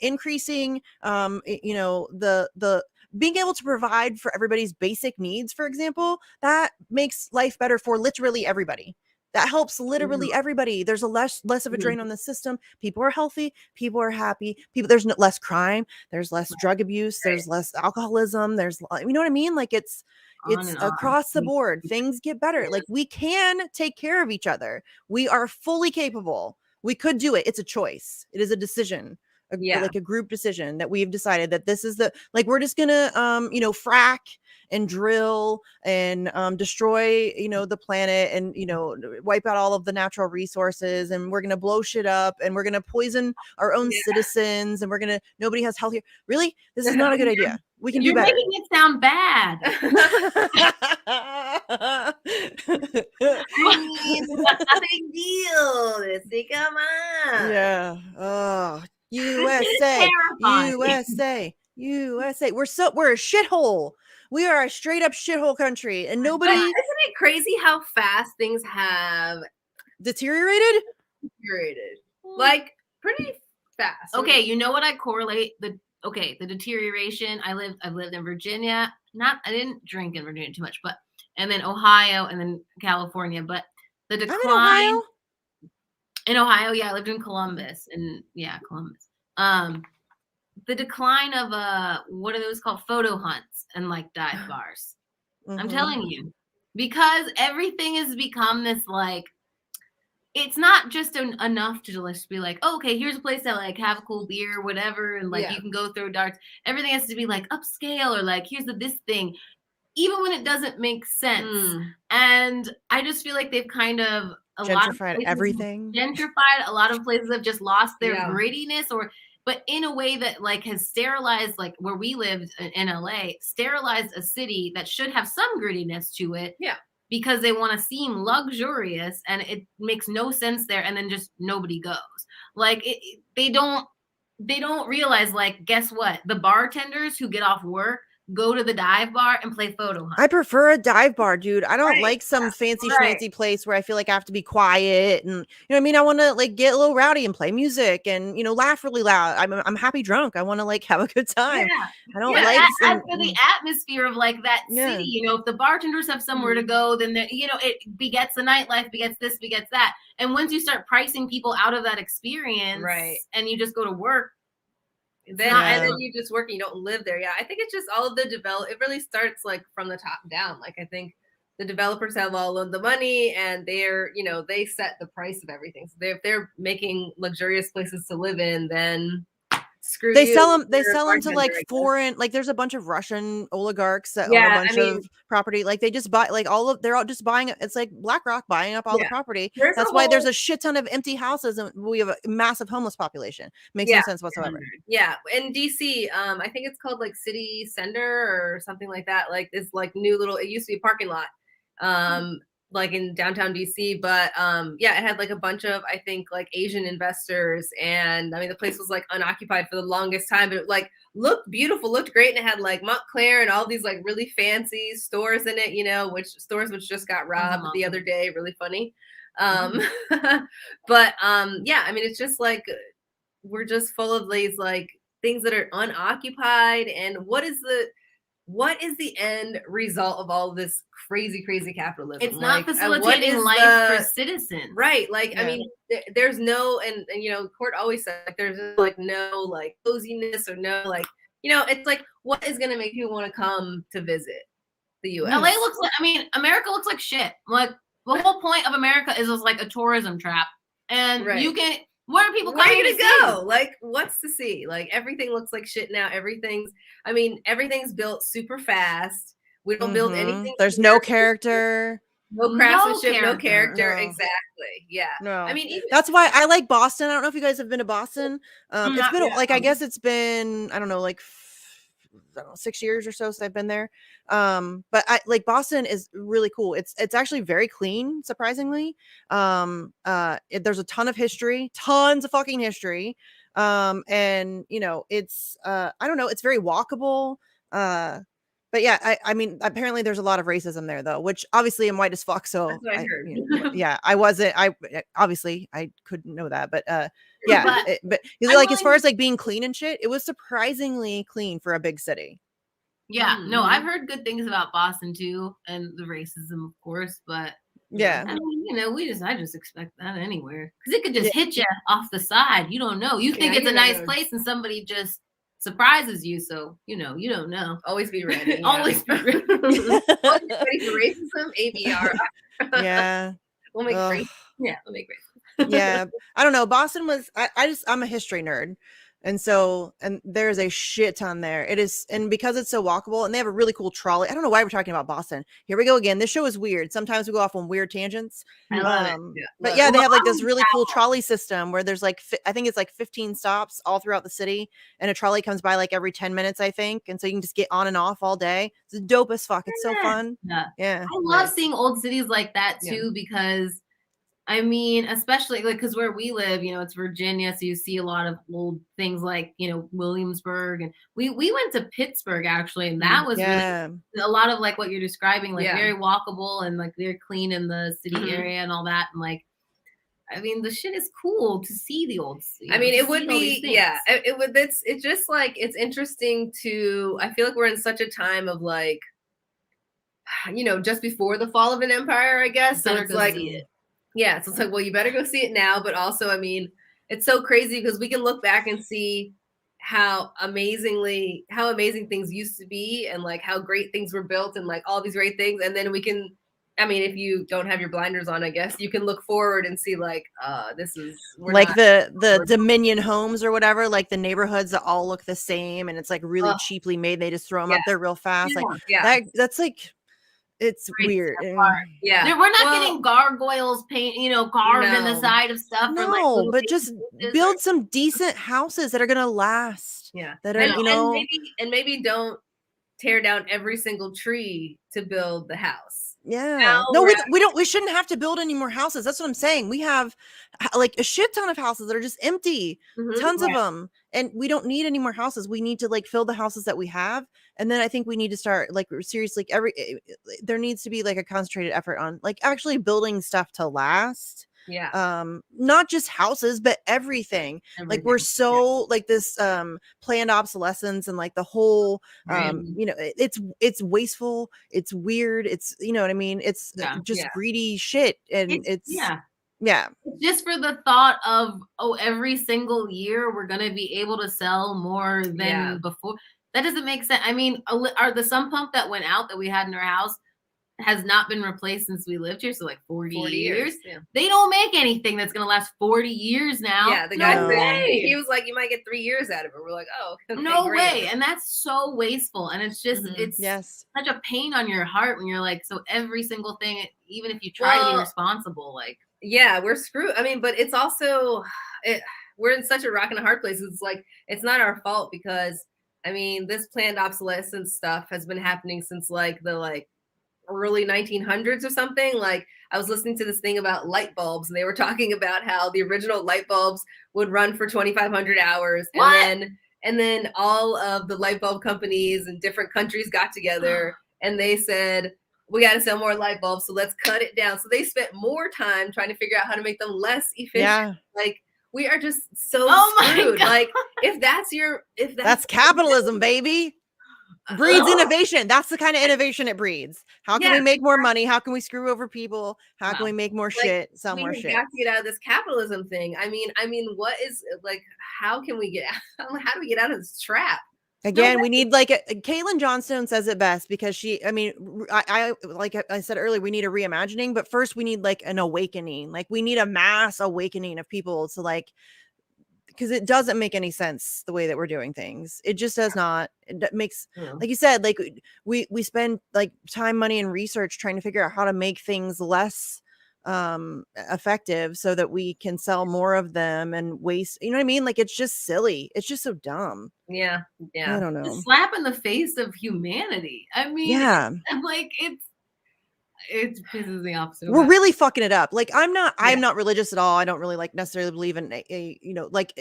increasing, the being able to provide for everybody's basic needs, for example, that makes life better for literally everybody. That helps literally everybody. There's a less of a drain on the system. People are healthy. People are happy. There's less crime. There's less drug abuse. There's less alcoholism. You know what I mean? Like, it's across the board. Things get better. Like, we can take care of each other. We are fully capable. We could do it. It's a choice. It is a decision. Like a group decision that we've decided that this is we're just gonna frack and drill and destroy the planet and wipe out all of the natural resources, and we're gonna blow shit up, and we're gonna poison our own citizens, and nobody has health here. Really, this is not a good idea. We can do better. You're making it sound bad. I mean, what's the big deal? Missy, come on. Yeah. Oh, USA, USA, USA. We're a shithole. We are a straight up shithole country, and nobody. Isn't it crazy how fast things have deteriorated? Like, pretty fast. Okay, you know what I correlate the deterioration. I've lived in Virginia. I didn't drink in Virginia too much, and then Ohio, and then California. But the decline. In Ohio, I lived in Columbus, Columbus. The decline of what are those called? Photo hunts and like dive bars. I'm telling you, because everything has become this like, it's not just enough to just be like, oh, okay, here's a place that like have a cool beer, whatever, and like you can go throw darts. Everything has to be like upscale, or like here's this thing, even when it doesn't make sense. And I just feel like they've kind of gentrified everything. A lot of places have just lost their grittiness, but in a way that like has sterilized, like where we lived in LA, sterilized a city that should have some grittiness to it. Yeah. Because they want to seem luxurious, and it makes no sense there. And then just nobody goes. Like they don't realize, like, guess what? The bartenders who get off work go to the dive bar and play photo hunt. I prefer a dive bar, dude. I don't like some fancy schmancy place where I feel like I have to be quiet, and you know what I mean? I want to like get a little rowdy and play music and laugh really loud. I'm happy drunk. I want to like have a good time. I don't like for the atmosphere of like that city. If the bartenders have somewhere to go, then it begets the nightlife, begets this, begets that. And once you start pricing people out of that experience, and you just go to work, and then you just work and you don't live there. I think it's just all of the it really starts like from the top down. Like, I think the developers have all of the money, and they're they set the price of everything. So if they're making luxurious places to live in, then screw they you. sell them to like foreign, like there's a bunch of Russian oligarchs that own a bunch of property. Like they just buy like they're all just buying. It's like BlackRock buying up all the property. That's why there's a shit ton of empty houses, and we have a massive homeless population. Makes no sense whatsoever. Yeah, in DC, I think it's called like City Center or something like that. Like this like new little, it used to be a parking lot. like in downtown DC, but yeah, it had like a bunch of, I think, like Asian investors, and I mean the place was like unoccupied for the longest time, but it like looked beautiful, looked great, and it had like Montclair and all these like really fancy stores in it, you know, which just got robbed the other day. Really funny. But yeah, I mean it's just like we're just full of these like things that are unoccupied, and what is the end result of all of this crazy capitalism? It's not facilitating life for citizens, right? Like, I mean, there's no, and you know, Court always said like there's like no like coziness or no like, you know, it's like what is gonna make people want to come to visit the U.S.? LA looks like, I mean, America looks like shit. Like the whole point of America is like a tourism trap, and you can. Where are people coming to go? Like, what's to see? Like, everything looks like shit now. Everything's built super fast. We don't build anything. There's no character. No craftsmanship, no character. Exactly. Yeah. No. I mean, that's why I like Boston. I don't know if you guys have been to Boston. It's been like, I guess it's been, I don't know, like 6 years or so since I've been there. But I like Boston is really cool. It's actually very clean, surprisingly. There's a ton of history, tons of fucking history. And you know, it's I don't know, it's very walkable. But yeah, I mean, apparently there's a lot of racism there though, which obviously I'm white as fuck. So that's what I heard. Yeah, I wasn't. Obviously I couldn't know that, but yeah. But like as far as like being clean and shit, it was surprisingly clean for a big city. Yeah, no, I've heard good things about Boston too, and the racism, of course. But yeah, I mean, you know, I just expect that anywhere because it could just hit you off the side. You don't know. You think it's a nice place, and somebody just surprises you, so you know you don't know. Always be ready. Always be ready. Always be ready for racism. ABR. Yeah. We'll make racism. Yeah, we'll make racism. Yeah, I don't know. Boston was. I'm a history nerd, and there's a shit ton there. It is, and because it's so walkable, and they have a really cool trolley. I don't know why we're talking about Boston. Here we go again. This show is weird. Sometimes we go off on weird tangents. I love it. Yeah, but yeah, they have like this really cool trolley system where there's like I think it's like 15 stops all throughout the city, and a trolley comes by like every 10 minutes, I think, and so you can just get on and off all day. It's dope as fuck. It's so fun. Yeah. I love seeing old cities like that too because. I mean, especially like because where we live, you know, it's Virginia, so you see a lot of old things like, you know, Williamsburg, and we went to Pittsburgh actually, and that was really a lot of like what you're describing, like very walkable and like very clean in the city area and all that, and like, I mean, the shit is cool to see the old city. I mean, it would be it would. It's just like it's interesting to. I feel like we're in such a time of like, you know, just before the fall of an empire, I guess. So it's like. Yeah, so it's like, well, you better go see it now. But also, I mean, it's so crazy because we can look back and see how amazing things used to be and like how great things were built and like all these great things. And then we can, I mean, if you don't have your blinders on, I guess you can look forward and see like, this is like the Dominion homes or whatever, like the neighborhoods that all look the same and it's like really cheaply made. They just throw them up there real fast. That's like. It's weird. Yeah. We're not getting gargoyles carved in the side of stuff. No, but just build some decent houses that are gonna last. Yeah. That are, and maybe don't tear down every single tree to build the house. Yeah. We shouldn't have to build any more houses. That's what I'm saying. We have like a shit ton of houses that are just empty, tons of them. And we don't need any more houses. We need to like fill the houses that we have. And then I think we need to start like seriously, there needs to be like a concentrated effort on like actually building stuff to last. Yeah. Not just houses, but everything. Like we're so like this planned obsolescence and like the whole you know, it's wasteful, it's weird, it's, you know what I mean? It's just greedy shit. And it's just for the thought of every single year we're gonna be able to sell more than before. That doesn't make sense. I mean, are the sump pump that went out that we had in our house has not been replaced since we lived here, so like 40 years. Yeah. They don't make anything that's gonna last 40 years now. Yeah, the guy said he was like, you might get 3 years out of it. We're like, oh, okay, no way. And that's so wasteful. And it's just it's such a pain on your heart when you're like, so every single thing, even if you try to be responsible, like we're screwed. I mean, but it's also we're in such a rock and a hard place. It's like it's not our fault because I mean, this planned obsolescence stuff has been happening since like the early 1900s or something. Like, I was listening to this thing about light bulbs, and they were talking about how the original light bulbs would run for 2,500 hours. What? And then all of the light bulb companies in different countries got together and they said, we got to sell more light bulbs, so let's cut it down. So they spent more time trying to figure out how to make them less efficient. Yeah. Like, we are just so my screwed. God. Like, if that's capitalism, baby. Breeds innovation. That's the kind of innovation it breeds. How can we make more money? How can we screw over people? How can we make more shit? Sell more shit. We have to get out of this capitalism thing. I mean, what is, like, how can we get out? How do we get out of this trap? Again, we need, like, Caitlin Johnstone says it best, because she, I mean, I like I said earlier, we need a reimagining, but first we need, like, an awakening. Like, we need a mass awakening of people to, like, because it doesn't make any sense the way that we're doing things. It just does not. It makes, like you said, like, we spend, like, time, money, and research trying to figure out how to make things less effective so that we can sell more of them and waste, you know what I mean? Like, it's just silly. It's just so dumb. Yeah. I don't know. A slap in the face of humanity. I mean, yeah, like, it pisses me off so we're much. really fucking it up. Like, I'm not religious at all. I don't really, like, necessarily believe in a you know, like,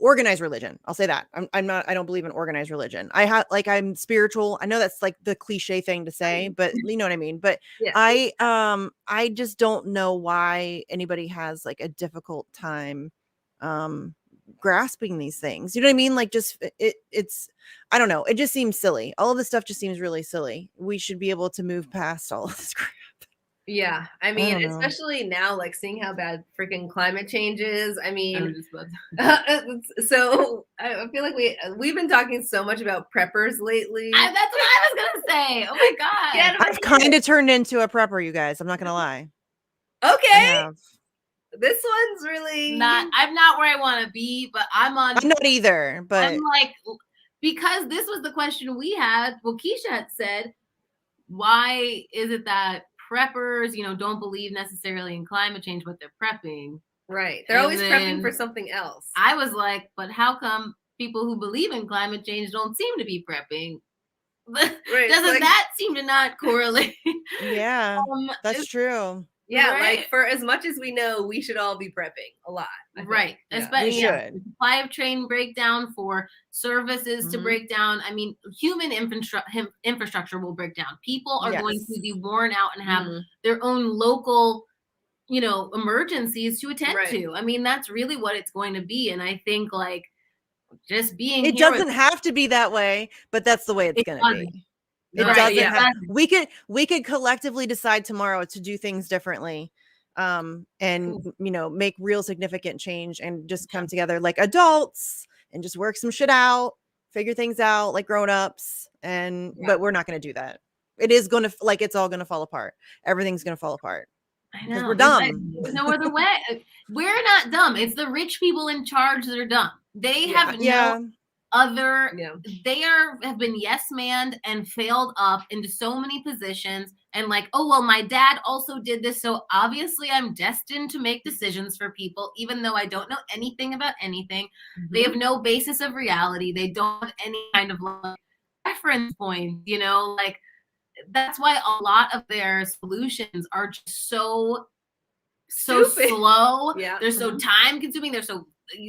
organized religion. I'll say that. I don't believe in organized religion. I'm spiritual. I know that's, like, the cliche thing to say, but you know what I mean? But I just don't know why anybody has, like, a difficult time grasping these things. You know what I mean? Like, just it's I don't know. It just seems silly. All of this stuff just seems really silly. We should be able to move past all of this crap. Yeah, I mean, especially now, like, seeing how bad freaking climate change is. I mean, so I feel like we've been talking so much about preppers lately. That's what I was gonna say. Oh my god, yeah, I've kind of turned into a prepper, you guys. I'm not gonna lie. Okay, this one's really I'm not where I want to be, but I'm not either. But I'm like, because this was the question we had. Well, Keisha had said, why is it that preppers, you know, don't believe necessarily in climate change, but they're prepping? Right. They're always prepping for something else. I was like, but how come people who believe in climate change don't seem to be prepping? Right. Doesn't that seem to not correlate? Yeah, that's true. Yeah, like, for as much as we know, we should all be prepping a lot. Right. Especially supply of train breakdown, for services to break down. I mean, human infrastructure will break down. People are going to be worn out and have their own local, you know, emergencies to attend to. I mean, that's really what it's going to be. And I think, like, just being it doesn't have to be that way, but that's the way it's going to be. It doesn't have, we could collectively decide tomorrow to do things differently, and you know, make real significant change and just come together like adults and just work some shit out, figure things out like grown-ups. And but we're not going to do that. It is going to, like, it's all going to fall apart. Everything's going to fall apart. I know. We're dumb. There's no other way. We're not dumb. It's the rich people in charge that are dumb. They have no other, they have been yes manned and failed up into so many positions, and like, oh well, my dad also did this, so obviously I'm destined to make decisions for people even though I don't know anything about anything. They have no basis of reality. They don't have any kind of, like, reference point, you know, like, that's why a lot of their solutions are just so slow. They're so time consuming.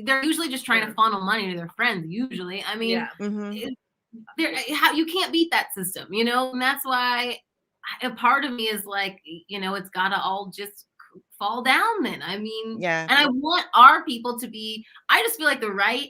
They're usually just trying to funnel money to their friends. Usually, I mean, you can't beat that system, you know. And that's why a part of me is like, you know, it's got to all just fall down. Then, I mean, and I want our people to be. I just feel like the right.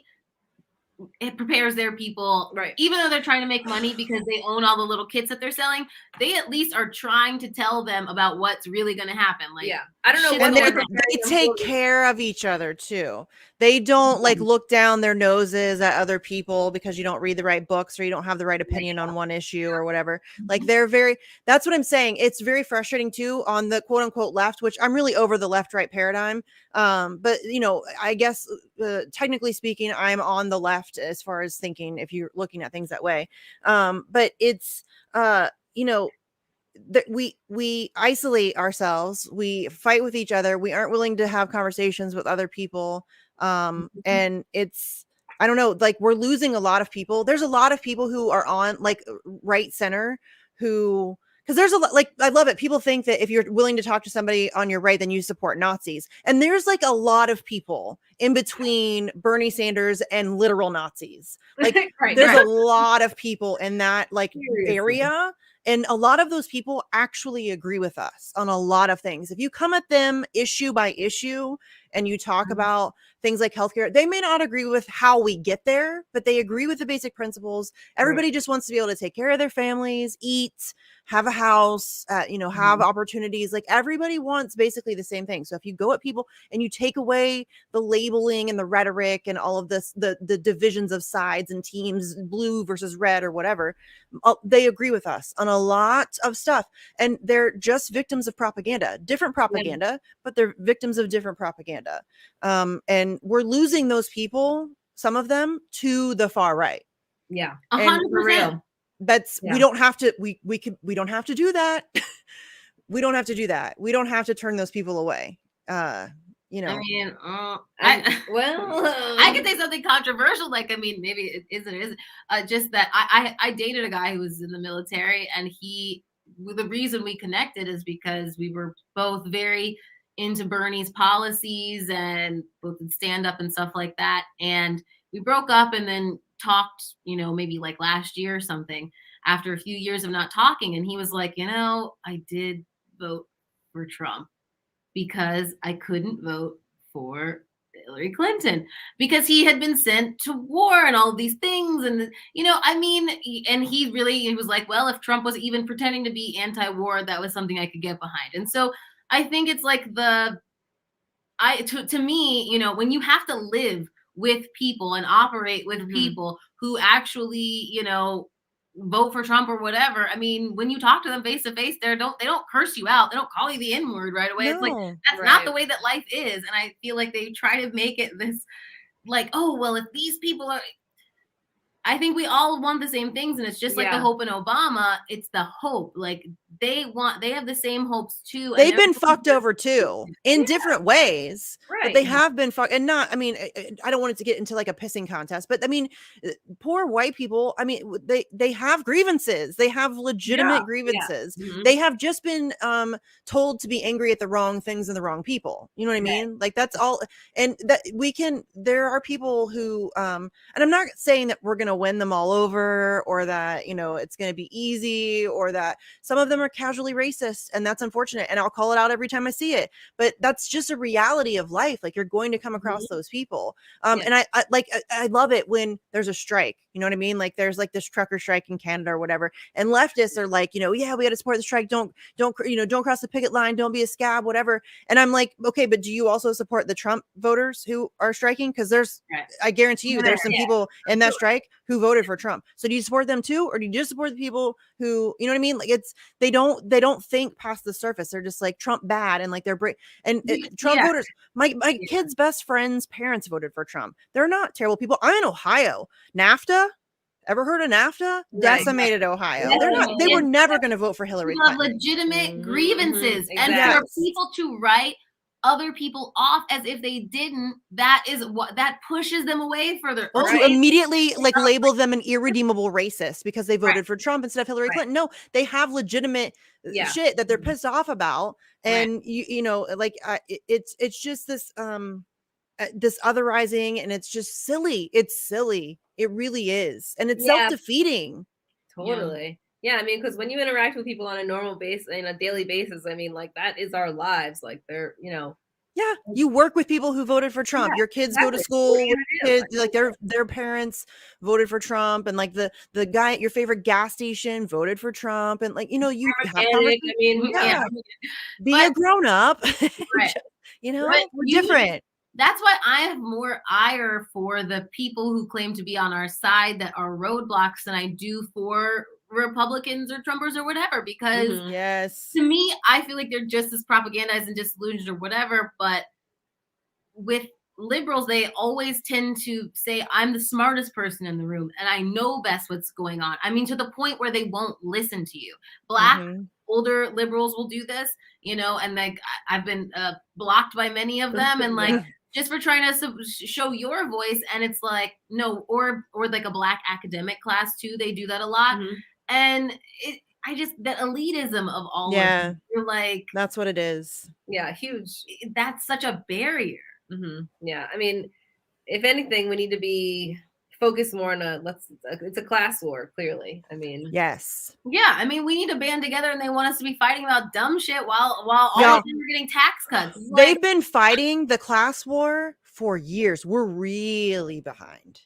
It prepares their people, even though they're trying to make money because they own all the little kits that they're selling. They at least are trying to tell them about what's really going to happen. Like, I don't know. And they take care of each other too. They don't like look down their noses at other people because you don't read the right books or you don't have the right opinion on one issue or whatever. Like, that's what I'm saying. It's very frustrating too on the quote unquote left, which I'm really over the left right paradigm. But you know, I guess technically speaking, I'm on the left as far as thinking, if you're looking at things that way. But it's you know, that we isolate ourselves, we fight with each other, we aren't willing to have conversations with other people, and it's, I don't know, like, we're losing a lot of people. There's a lot of people who are on, like, right center who because there's a lot, like, I love it. People think that if you're willing to talk to somebody on your right, then you support Nazis. And there's like a lot of people in between Bernie Sanders and literal Nazis. Like there's a lot of people in that like area. And a lot of those people actually agree with us on a lot of things. If you come at them issue by issue and you talk about things like healthcare, they may not agree with how we get there, but they agree with the basic principles. Everybody just wants to be able to take care of their families, eat, have a house, have opportunities. Like everybody wants basically the same thing. So if you go at people and you take away the labeling and the rhetoric and all of this, the divisions of sides and teams, blue versus red or whatever, they agree with us on a lot of stuff. And they're just victims of propaganda, different propaganda, but they're victims of different propaganda. And we're losing those people, some of them, to the far right. Yeah. 100%. We don't have to, we don't have to do that. We don't have to do that. We don't have to turn those people away. I mean, I could say something controversial. Like, I mean, maybe it isn't. Just that I dated a guy who was in the military, and the reason we connected is because we were both very into Bernie's policies and both would stand up and stuff like that. And we broke up and then talked, maybe like last year or something after a few years of not talking. And he was like, I did vote for Trump because I couldn't vote for Hillary Clinton because he had been sent to war and all these things. And, and he was like, well, if Trump was even pretending to be anti-war, that was something I could get behind. And so I think it's like to me, when you have to live with people and operate with people who actually, vote for Trump or whatever. I mean, when you talk to them face to face, they don't curse you out. They don't call you the N-word right away. It's like, that's not the way that life is. And I feel like they try to make it this like, oh, well, if these people are, I think we all want the same things. And it's just like the hope in Obama. It's the hope. Like they have the same hopes too. They've been fucked over too in different ways, but they have been fucked. And not, I mean, I don't want it to get into like a pissing contest, but I mean, poor white people, I mean, they have grievances. They have legitimate grievances. They have just been told to be angry at the wrong things and the wrong people. You know what I mean? Like that's all. And that there are people who, and I'm not saying that we're going to win them all over or that, it's going to be easy or that some of them are casually racist, and that's unfortunate, and I'll call it out every time I see it, but that's just a reality of life. Like you're going to come across those people. And I love it when there's a strike, you know what I mean? Like there's like this trucker strike in Canada or whatever, and leftists are like, yeah, we got to support the strike. Don't cross the picket line. Don't be a scab, whatever. And I'm like, okay, but do you also support the Trump voters who are striking? Because I guarantee you there's some people in that strike who voted for Trump. So do you support them too? Or do you just support the people who, you know what I mean? Like they don't think past the surface. They're just like Trump bad. And like they're Trump voters. My kids' best friends' parents voted for Trump. They're not terrible people. I'm in Ohio. NAFTA. Ever heard of NAFTA? Decimated Ohio. They were never going to vote for Hillary Clinton. Legitimate grievances. And for people to write other people off as if they didn't, that pushes them away further. Or to immediately label them an irredeemable racist because they voted for Trump instead of Hillary Clinton. No, they have legitimate shit that they're pissed off about. And it's just this this otherizing, and it's just silly. It's silly. It really is. And it's self-defeating. Totally. Yeah, I mean, because when you interact with people on a normal basis, on a daily basis, I mean, like that is our lives. Like they're, Yeah, you work with people who voted for Trump. Your kids go to school with kids, like their parents voted for Trump, and like the guy at your favorite gas station voted for Trump, and like you have be a grown up. We're different. That's why I have more ire for the people who claim to be on our side that are roadblocks than I do for Republicans or Trumpers or whatever, because to me, I feel like they're just as propagandized and disillusioned or whatever. But with liberals, they always tend to say, I'm the smartest person in the room and I know best what's going on. I mean, to the point where they won't listen to you. Black older liberals will do this, and like I've been blocked by many of them, and like just for trying to show your voice. And it's like, no, or like a Black academic class too. They do that a lot. And that elitism of all of Yeah. them. You're like, that's what it is. Yeah, huge. That's such a barrier. Yeah, I mean, if anything, we need to be focused more on it's a class war, clearly. I mean, yes. Yeah, I mean, we need to band together, and they want us to be fighting about dumb shit while all Yeah. of them are getting tax cuts. They've been fighting the class war for years. We're really behind.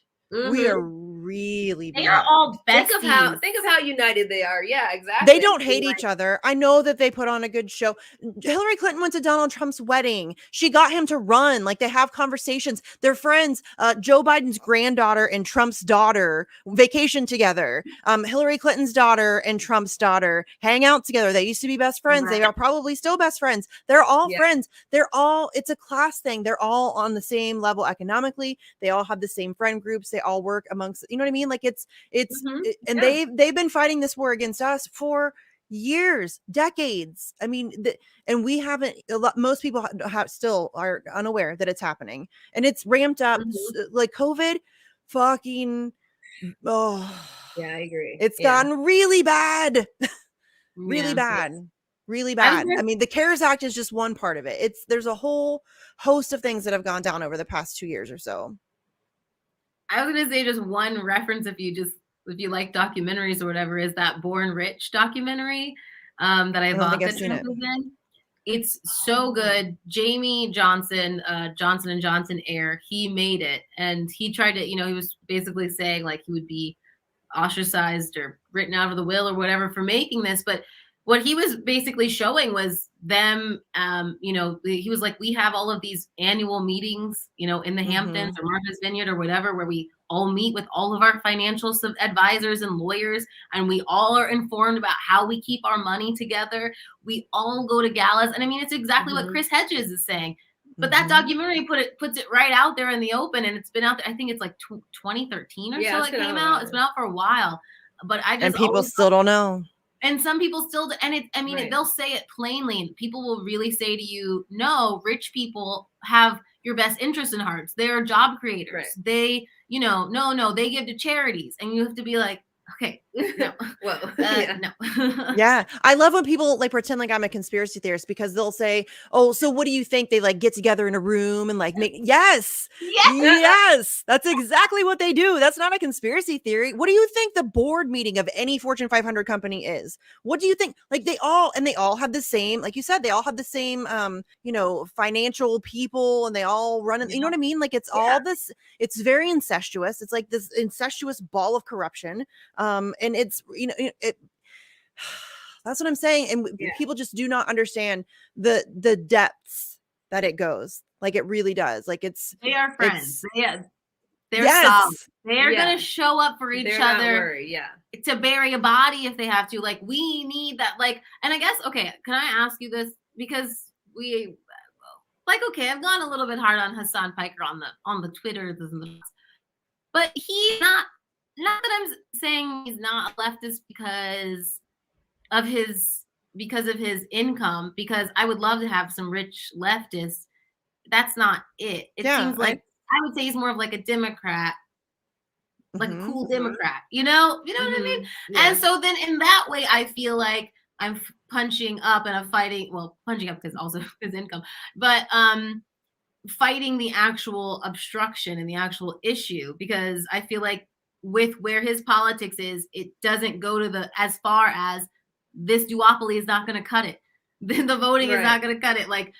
We are really They behind. are all besties. Think of how united they are. Yeah, exactly. They don't hate each other. I know that they put on a good show. Hillary Clinton went to Donald Trump's wedding. She got him to run. Like, they have conversations. They're friends. Joe Biden's granddaughter and Trump's daughter vacation together. Hillary Clinton's daughter and Trump's daughter hang out together. They used to be best friends. They are probably still best friends. They're all friends. It's a class thing. They're all on the same level economically. They all have the same friend groups. They all work amongst, you know what I mean? Like, and they've been fighting this war against us for years, decades. I mean, and we haven't. Most people still are unaware that it's happening, and it's ramped up. Like COVID, fucking. Oh, yeah, I agree. It's gotten really bad, really bad. Really bad. I mean, the CARES Act is just one part of it. There's a whole host of things that have gone down over the past 2 years or so. I was gonna say just one reference if you like documentaries or whatever, is that Born Rich documentary that I bought that Trump was in. It's so good. Jamie Johnson, Johnson & Johnson heir, he made it, and he tried to, he was basically saying like he would be ostracized or written out of the will or whatever for making this, but what he was basically showing was them, he was like, we have all of these annual meetings, in the Hamptons or Martha's Vineyard or whatever, where we all meet with all of our financial advisors and lawyers, and we all are informed about how we keep our money together. We all go to galas. And I mean, it's exactly what Chris Hedges is saying. But that documentary puts it right out there in the open, and it's been out there. I think it's like 2013 or so it came out. It's been out for a while. But and people still don't know. And some people still, and they'll say it plainly, and people will really say to you, no, rich people have your best interest in hearts. They're job creators. Right. They, no, they give to charities. And you have to be like, okay, no. Well, no. Yeah. I love when people like pretend like I'm a conspiracy theorist, because they'll say, oh, so what do you think? They like get together in a room and like make, yes, that's exactly what they do. That's not a conspiracy theory. What do you think the board meeting of any Fortune 500 company is? What do you think? Like, they all have the same, like you said, they all have the same, financial people, and they all run it. You know what I mean? Like, it's all this, it's very incestuous. It's like this incestuous ball of corruption. And it's, that's what I'm saying. And people just do not understand the depths that it goes. Like, it really does. Like, they are friends. They're solid. They are going to show up for each other to bury a body if they have to. Like, we need that. Like, and I guess, okay, can I ask you this? Because I've gone a little bit hard on Hassan Piker on the Twitter, but he's not that I'm saying he's not a leftist because of his income, because I would love to have some rich leftists. That's not it. It seems like I would say he's more of like a Democrat, like a cool Democrat, you know what I mean? Yeah. And so then in that way, I feel like I'm punching up and I'm fighting, punching up because also his income, but fighting the actual obstruction and the actual issue, because I feel like with where his politics is, it doesn't go to as far as this duopoly is not going to cut it. The voting is not going to cut it. Like,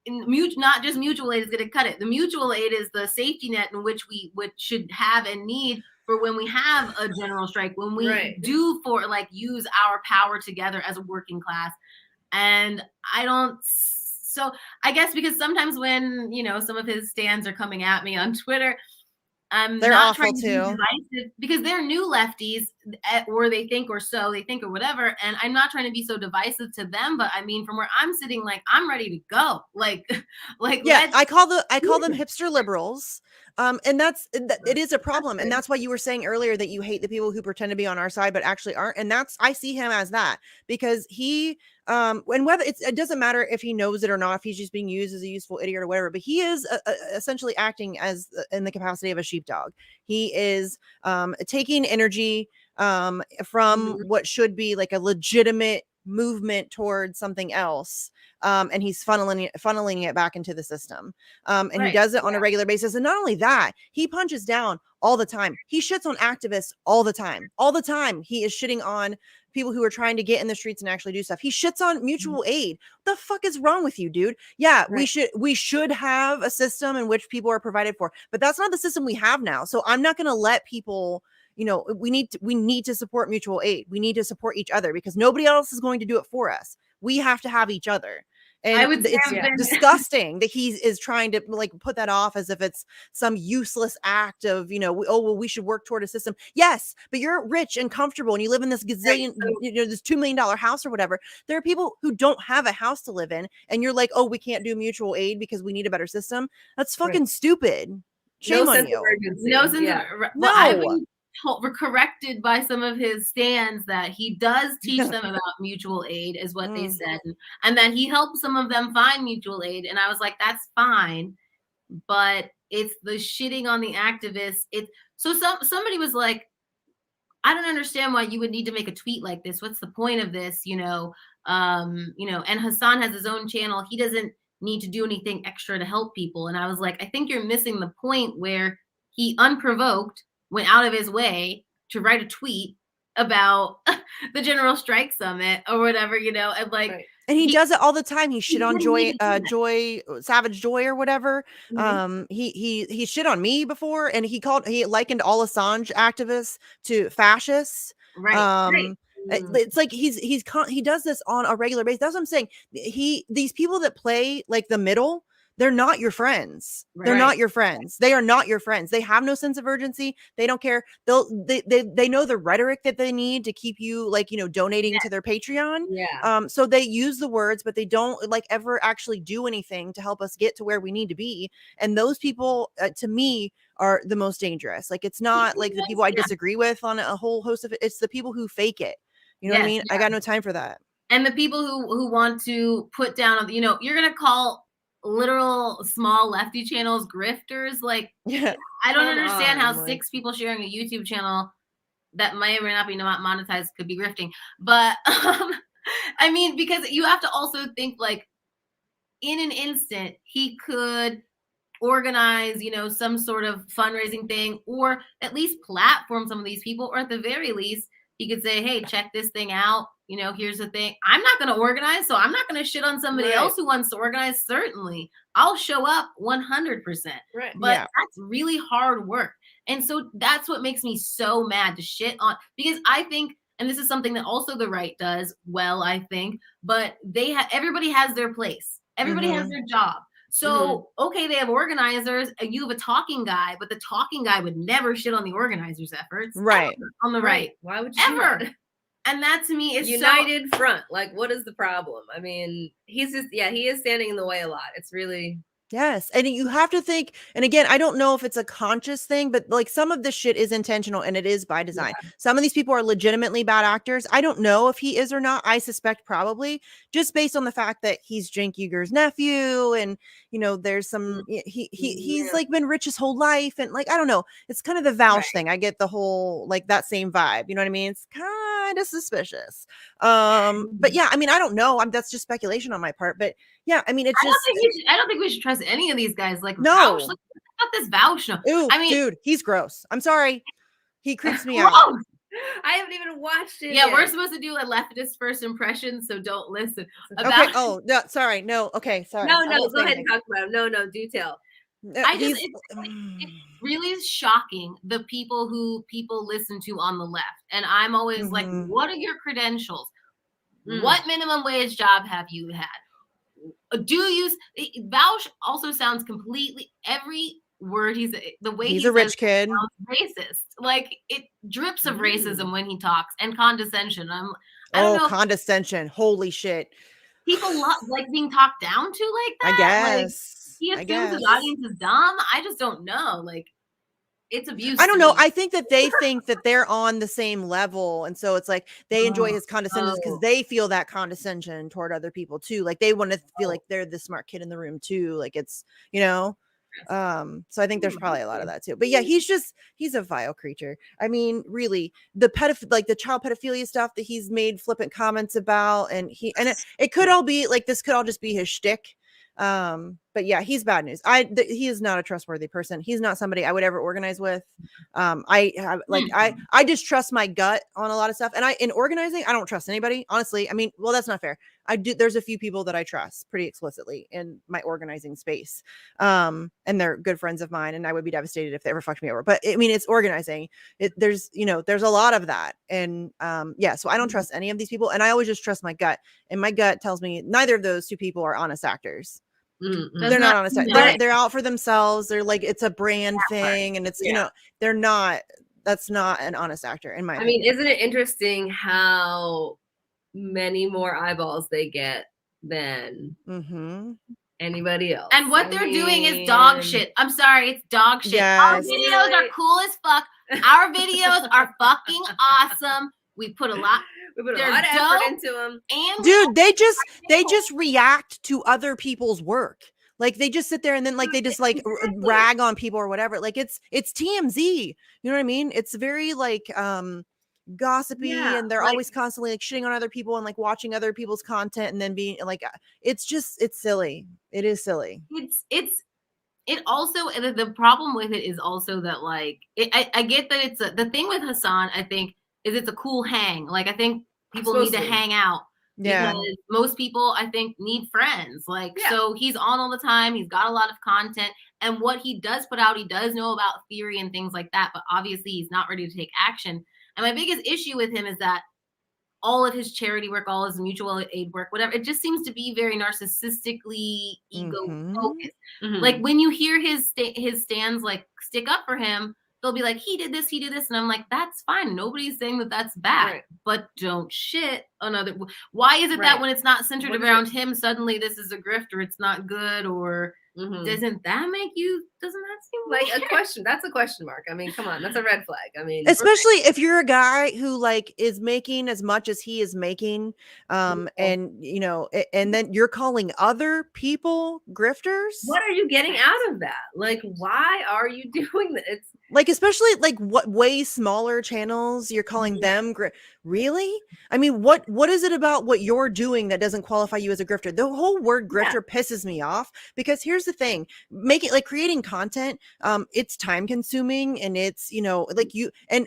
not just mutual aid is going to cut it. The mutual aid is the safety net in which we should have and need for when we have a general strike, when we do use our power together as a working class. And so I guess because sometimes when, some of his stands are coming at me on Twitter, they're not trying to be divisive, because they're new lefties, or they think or whatever. And I'm not trying to be so divisive to them, but I mean, from where I'm sitting, like, I'm ready to go. I call them hipster liberals. And it is a problem. And that's why you were saying earlier that you hate the people who pretend to be on our side, but actually aren't. And I see him as that, because and whether it doesn't matter if he knows it or not, if he's just being used as a useful idiot or whatever, but he is essentially acting as in the capacity of a sheepdog. He is taking energy from what should be like a legitimate movement towards something else, and he's funneling it back into the system, and he does it on a regular basis. And not only that, he punches down all the time. He shits on activists all the time. He is shitting on people who are trying to get in the streets and actually do stuff. He shits on mutual aid. What the fuck is wrong with you, dude? Yeah, we should have a system in which people are provided for, but that's not the system we have now. So I'm not going to let people, we need to support mutual aid. We need to support each other, because nobody else is going to do it for us. We have to have each other. And it's disgusting that he is trying to like put that off as if it's some useless act of, we should work toward a system. Yes, but you're rich and comfortable and you live in this gazillion, this $2 million house or whatever. There are people who don't have a house to live in, and you're like, oh, we can't do mutual aid because we need a better system. That's fucking stupid. Shame on you. No sense of were corrected by some of his stands that he does teach them about mutual aid, is what they said, and that he helped some of them find mutual aid. And I was like, that's fine, but it's the shitting on the activists. Somebody was like, I don't understand why you would need to make a tweet like this. What's the point of this? And Hassan has his own channel. He doesn't need to do anything extra to help people. And I was like, I think you're missing the point where he unprovoked went out of his way to write a tweet about the General Strike Summit or whatever, and like, and he does it all the time. He shit on Savage Joy or whatever. He shit on me before, and he likened all Assange activists to fascists. Right. It's like he does this on a regular basis. That's what I'm saying. These people that play like the middle, they're not your friends. They're not your friends. They are not your friends. They have no sense of urgency. They don't care. They know the rhetoric that they need to keep you like, donating to their Patreon. Yeah. So they use the words, but they don't like ever actually do anything to help us get to where we need to be. And those people, to me, are the most dangerous. Like, it's not like the people I disagree with on a whole host of it. It's the people who fake it. You know what I mean? I got no time for that. And the people who want to put down, you're going to call literal small lefty channels grifters. Like, I don't understand how 6 people sharing a YouTube channel that may or may not be monetized could be grifting. But I mean, because you have to also think like in an instant he could organize, some sort of fundraising thing, or at least platform some of these people, or at the very least he could say, hey, check this thing out. Here's the thing. I'm not going to organize, so I'm not going to shit on somebody else who wants to organize. Certainly, I'll show up 100%. Right. But that's really hard work. And so that's what makes me so mad to shit on, because I think, and this is something that also the right does well, I think, but everybody has their place. Everybody has their job. So, okay, they have organizers, and you have a talking guy, but the talking guy would never shit on the organizers' efforts. Right. On the right. Why would you ever? And that to me is united front. Like, what is the problem? I mean, he's just, he is standing in the way a lot. It's really. Yes. And you have to think, and again, I don't know if it's a conscious thing, but like some of this shit is intentional and it is by design. Some of these people are legitimately bad actors. I don't know if he is or not. I suspect probably, just based on the fact that he's Cenk Uyghur's nephew, and there's some he's like been rich his whole life, and like I don't know. It's kind of the Vouch thing. I get the whole like that same vibe. You know what I mean? It's kind of suspicious. But yeah, I mean, I don't know. That's just speculation on my part. But yeah, I mean, it's just. I don't think we should trust any of these guys. Like, no. Vouch, like, about this Vouch. No. Ooh, I mean, dude, he's gross. I'm sorry. He creeps me out. I haven't even watched it. Yeah, we're supposed to do a leftist first impression, so don't listen. Okay. Oh, no, sorry. No. Okay. Sorry. No. Go ahead and talk about him. No. Do tell. It's really shocking the people who people listen to on the left, and I'm always like, what are your credentials? What minimum wage job have you had? Do you? Vouch also sounds completely every word he's a rich kid, racist. Like it drips of racism when he talks, and condescension. I don't know. Condescension. Holy shit. People like being talked down to like that. I guess. he assumes his audience is dumb. I just don't know. Like, it's abuse. I don't know. I think that they think that they're on the same level. And so it's like they enjoy his condescension because they feel that condescension toward other people too. Like they want to feel like they're the smart kid in the room too. Like it's, you know, so I think there's probably a lot of that too. But yeah, he's a vile creature. I mean, really, the child pedophilia stuff that he's made flippant comments about, and it could all be like, this could all just be his shtick. But yeah, he's bad news. He is not a trustworthy person. He's not somebody I would ever organize with. I distrust my gut on a lot of stuff, and in organizing, I don't trust anybody, honestly. I mean, well, that's not fair. There's a few people that I trust pretty explicitly in my organizing space. And they're good friends of mine, and I would be devastated if they ever fucked me over. But I mean, it's organizing. There's a lot of that. And yeah, so I don't trust any of these people, and I always just trust my gut. And my gut tells me neither of those two people are honest actors. Mm-hmm. They're not honest. They're out for themselves. They're like, it's a brand thing, and it's they're not. That's not an honest actor in my opinion. Isn't it interesting how many more eyeballs they get than anybody else? And what they're doing is dog shit. I'm sorry, it's dog shit. Yes. Our videos are cool as fuck. Our videos are fucking awesome. We put a lot of effort into them. And dude, they just react to other people's work. Like they just sit there and then like they just like rag on people or whatever. Like it's TMZ. You know what I mean? It's very like gossipy, and they're always constantly like shitting on other people and like watching other people's content and then being like, it's silly. It is silly. It also, the problem with it is also that like I get that it's the thing with Hassan, I think, is it's a cool hang. Like I think people need to hang out. Yeah. Because most people, I think, need friends. Like, so he's on all the time. He's got a lot of content. And what he does put out, he does know about theory and things like that. But obviously, he's not ready to take action. And my biggest issue with him is that all of his charity work, all his mutual aid work, whatever, it just seems to be very narcissistically ego-focused. Like, when you hear his stands, like, stick up for him, they'll be like, he did this. And I'm like, that's fine. Nobody's saying that that's bad, but don't shit on other. Why is it that when it's not centered around him, suddenly this is a grift or it's not good, or doesn't that seem like weird? A question? That's a question mark. I mean, come on, that's a red flag. I mean, especially if you're a guy who like is making as much as he is making, and and then you're calling other people grifters. What are you getting out of that? Like, why are you doing that? It's like, especially like what way smaller channels you're calling them really? I mean, what is it about what you're doing that doesn't qualify you as a grifter? The whole word grifter pisses me off, because here's the thing: creating content, it's time consuming, and it's like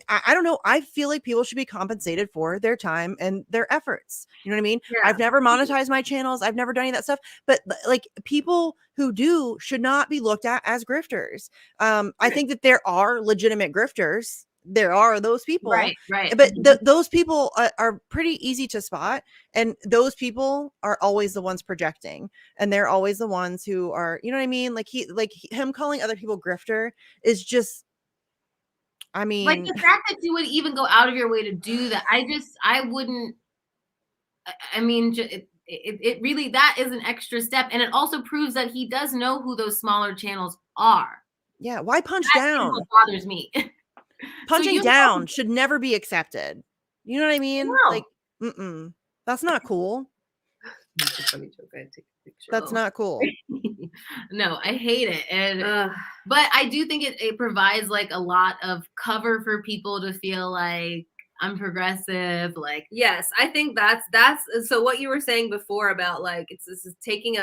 I don't know. I feel like people should be compensated for their time and their efforts. You know what I mean? Yeah. I've never monetized my channels. I've never done any of that stuff, but like people who do should not be looked at as grifters. I think that there are legitimate grifters. There are those people, right? But those people are pretty easy to spot, and those people are always the ones projecting, and they're always the ones who are, you know what I mean? Like him calling other people grifter is just, I mean, like the fact that you would even go out of your way to do that, I wouldn't. I mean, it really, that is an extra step, and it also proves that he does know who those smaller channels are. Yeah, why punch down? What bothers me. Punching down should never be accepted. You know what I mean? No. Like, that's not cool. That's a funny joke. I had to take a picture. That's not cool. No, I hate it. And but I do think it provides like a lot of cover for people to feel like I'm progressive. Like, yes, I think that's so what you were saying before about like this is taking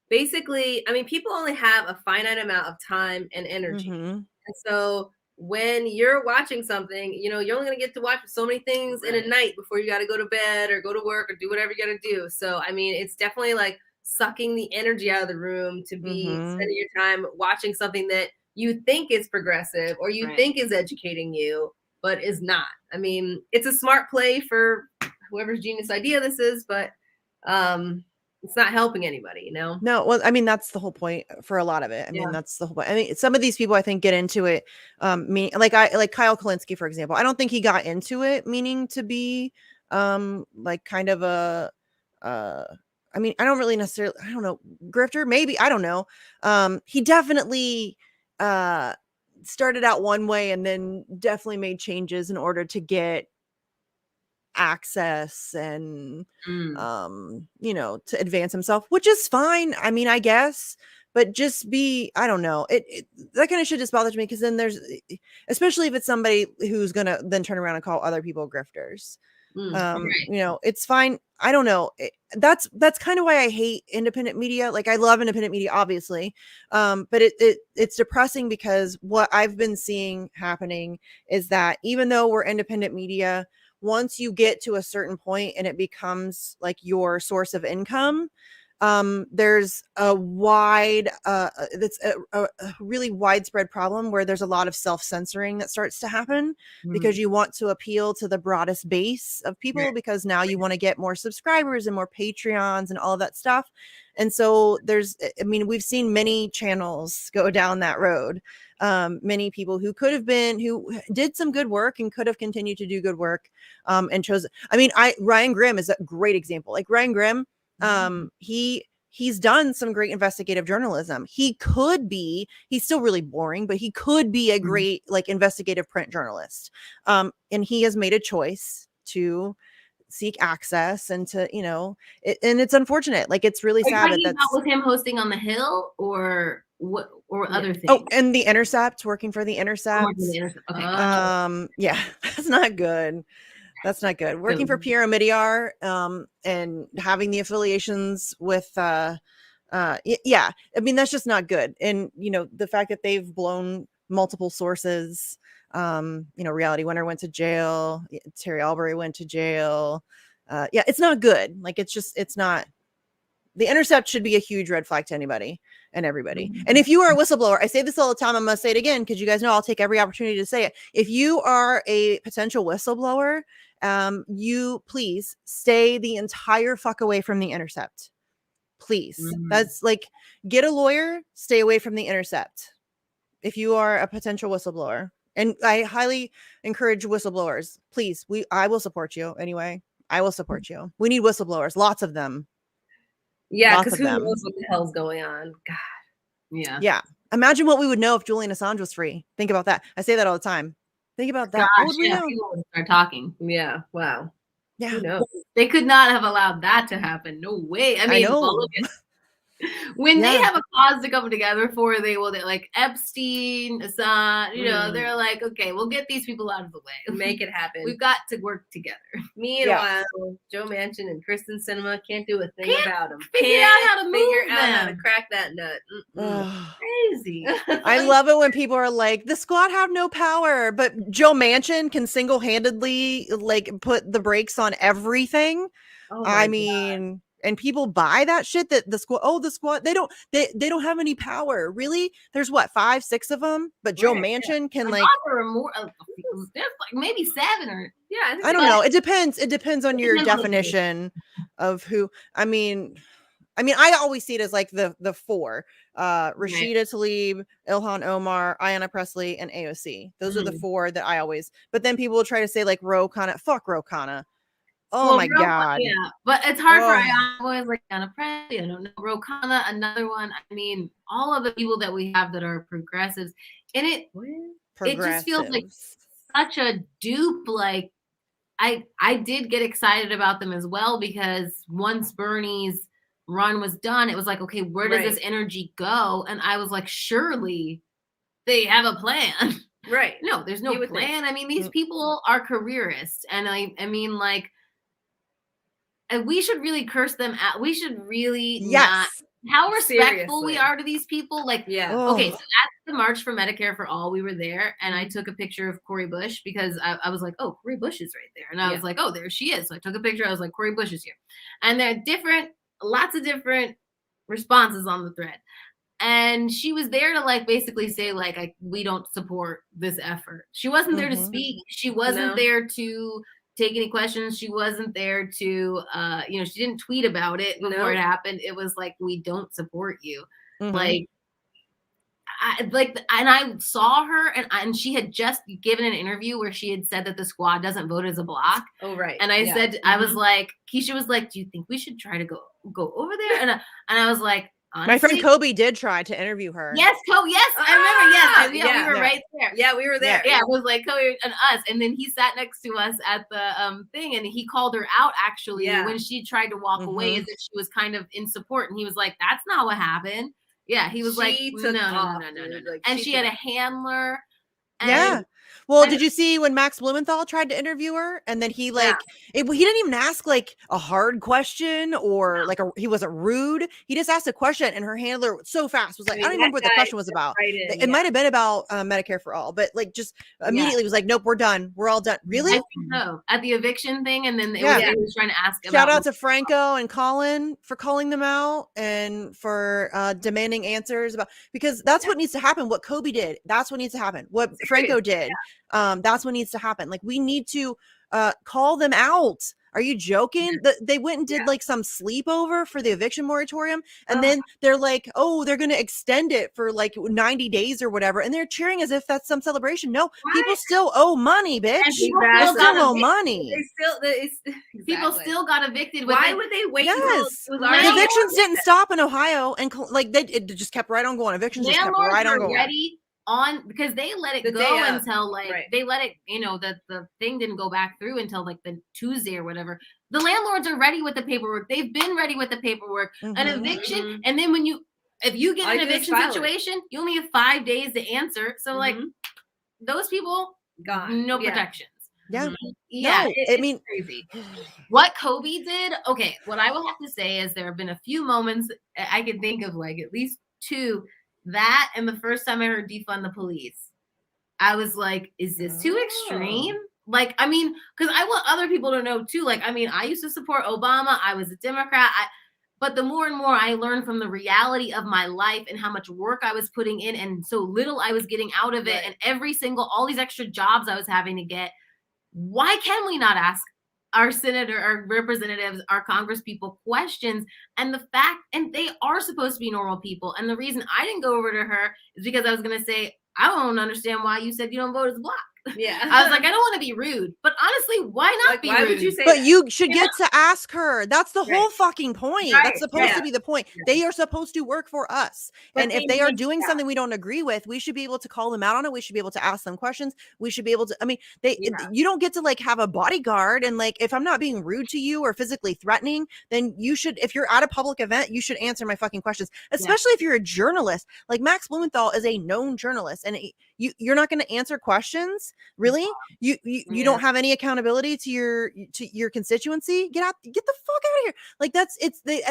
basically, I mean, people only have a finite amount of time and energy. And so when you're watching something, you're only going to get to watch so many things in a night before you got to go to bed or go to work or do whatever you got to do. So, I mean, it's definitely like sucking the energy out of the room to be spending your time watching something that you think is progressive or you think is educating you, but is not. I mean, it's a smart play for whoever's genius idea this is, but it's not helping anybody, No, well, I mean, that's the whole point for a lot of it. I mean, that's the whole point. I mean, some of these people I think get into it, like Kyle Kalinske, for example. I don't think he got into it meaning to be like kind of a I mean, I don't really necessarily, I don't know, grifter, maybe, I don't know. He definitely started out one way and then definitely made changes in order to get access and you know, to advance himself, which is fine. I mean, I guess, but just be, I don't know, it that kind of shit just bothers me, because then there's, especially if it's somebody who's gonna then turn around and call other people grifters. Right. You know, it's fine. I don't know. That's kind of why I hate independent media. Like, I love independent media, obviously. But it's depressing, because what I've been seeing happening is that even though we're independent media, once you get to a certain point and it becomes like your source of income, there's a wide that's a really widespread problem where there's a lot of self-censoring that starts to happen, because you want to appeal to the broadest base of people, because now you want to get more subscribers and more Patreons and all of that stuff. And so there's, I mean, we've seen many channels go down that road. Many people who who did some good work and could have continued to do good work, and chose, I mean, Ryan Grimm is a great example. Like, Ryan Grimm, he's done some great investigative journalism. He's still really boring, but he could be a great like investigative print journalist. And he has made a choice to seek access and to, you know, and it's unfortunate. Like, it's really sad that that's with him hosting on the Hill, or what, or other things. Oh, and the Intercept, working for the Intercept. Okay. Yeah, that's not good. That's not good. Working for Pierre Omidyar, and having the affiliations with, yeah, I mean, that's just not good. And, you know, the fact that they've blown multiple sources, you know, Reality Winner went to jail, Terry Albury went to jail. Yeah, it's not good. Like, it's not. The Intercept should be a huge red flag to anybody and everybody. And if you are a whistleblower, I say this all the time, I'm going to say it again, because you guys know I'll take every opportunity to say it. If you are a potential whistleblower, you please stay the entire fuck away from the Intercept. Please. That's like, get a lawyer, stay away from the Intercept if you are a potential whistleblower. And I highly encourage whistleblowers. Please, I will support you anyway. I will support you. We need whistleblowers, lots of them. Yeah, because who knows what the hell's going on? God. Yeah. Imagine what we would know if Julian Assange was free. Think about that. I say that all the time. Think about that. Gosh, people would start talking. Yeah. Wow. Yeah. Who knows? They could not have allowed that to happen. No way. I mean, know. When they have a cause to come together for, they will, like Epstein, Assange, you know, they're like, okay, we'll get these people out of the way. Make it happen. We've got to work together. Meanwhile, Joe Manchin and Kristen Sinema can't do a thing about them. Figure out how to move them. How to crack that nut. Crazy. I love it when people are like, the squad have no power, but Joe Manchin can single-handedly like put the brakes on everything. I mean, God. And people buy that shit, that the squad, they don't have any power. Really? There's what, 5, 6 of them, but Joe Manchin can like more, there's like maybe 7 or I don't know. It depends on your definition of who. I mean, I always see it as like the 4, Rashida Tlaib, Ilhan Omar, Ayanna Pressley, and AOC. Those are the 4 that I always, but then people will try to say like Ro Khanna. Fuck Ro Khanna. Oh my God. Yeah, but it's hard for Ayanna, always like Ayanna Pressley. I don't know. Ro Khanna, another one. I mean, all of the people that we have that are progressives, and it just feels like such a dupe. Like, I did get excited about them as well, because once Bernie's run was done, it was like, okay, where does this energy go? And I was like, surely they have a plan. Right. No, there's no plan. I mean, these people are careerists. And I mean, like, and we should really curse them out. We should really not. How respectful we are to these people. Like, okay, so at the March for Medicare for All, we were there, and I took a picture of Cori Bush, because I was like, oh, Cori Bush is right there. And I was like, oh, there she is. So I took a picture. I was like, Cori Bush is here. And there are lots of different responses on the thread. And she was there to like basically say like, we don't support this effort. She wasn't there to speak. She wasn't there to take any questions. She wasn't there to, you know, she didn't tweet about it before it happened. It was like, we don't support you. Like, I saw her, and she had just given an interview where she had said that the squad doesn't vote as a block. Oh, right. And I said, I was like, Keisha was like, do you think we should try to go over there? And I was like, honestly, my friend Kobe did try to interview her. Yes, yes, I remember. Yes, we were right there. Yeah, we were there. Yeah, it was like Kobe and us, and then he sat next to us at the thing, and he called her out actually when she tried to walk away, as if she was kind of in support, and he was like, "That's not what happened." Yeah, he was like, "No." Like, and she had a handler. Yeah. Well, did you see when Max Blumenthal tried to interview her, and then he he didn't even ask like a hard question or he wasn't rude. He just asked a question, and her handler so fast was like, I don't even remember what the question was about. It might have been about Medicare for all, but like just immediately was like, nope, we're done. We're all done. Really? I think so. At the eviction thing, and then it was trying to ask. Shout out to Franco and Colin for calling them out and for demanding answers because that's what needs to happen. What Kobe did, that's what needs to happen. What Franco did. That's what needs to happen. Like we need to call them out. Are you joking? They went and did like some sleepover for the eviction moratorium, and then they're like, oh, they're going to extend it for like 90 days or whatever, and they're cheering as if that's some celebration. No, people still owe money, bitch. People still owe money. People still got evicted. Why would they wait? Yes, the evictions didn't stop in Ohio, and like it just kept right on going. Evictions just kept right on going. Ready on because they let it go until they let it, the thing didn't go back through until like the Tuesday or whatever. The landlords are ready with the paperwork. They've been ready with the paperwork. An eviction, and then if you get an eviction situation, you only have 5 days to answer. So like those people got no protections. Yeah. Yeah. It's crazy. What Kobe did. Okay. What I will have to say is there have been a few moments I can think of, like at least two. That and the first time I heard defund the police, I was like, is this too extreme? Like, I mean, because I want other people to know too. Like, I mean, I used to support Obama. I was a Democrat. But the more and more I learned from the reality of my life and how much work I was putting in and so little I was getting out of it, and all these extra jobs I was having to get, why can we not ask our senator, our representatives, our Congress people questions? And they are supposed to be normal people. And the reason I didn't go over to her is because I was going to say, I don't understand why you said you don't vote as Black. Yeah. I was like, I don't want to be rude, but honestly, why not be rude? Would you say but you should get to ask her. That's the whole fucking point. Right. That's supposed to be the point. They are supposed to work for us. But and if they are doing something we don't agree with, we should be able to call them out on it. We should be able to ask them questions. We should be able to, I mean, you don't get to like have a bodyguard. And like, if I'm not being rude to you or physically threatening, then you should, if you're at a public event, you should answer my fucking questions, especially if you're a journalist. Like Max Blumenthal is a known journalist, and you're not going to answer questions. Really? You don't have any accountability to your constituency. Get the fuck out of here. Like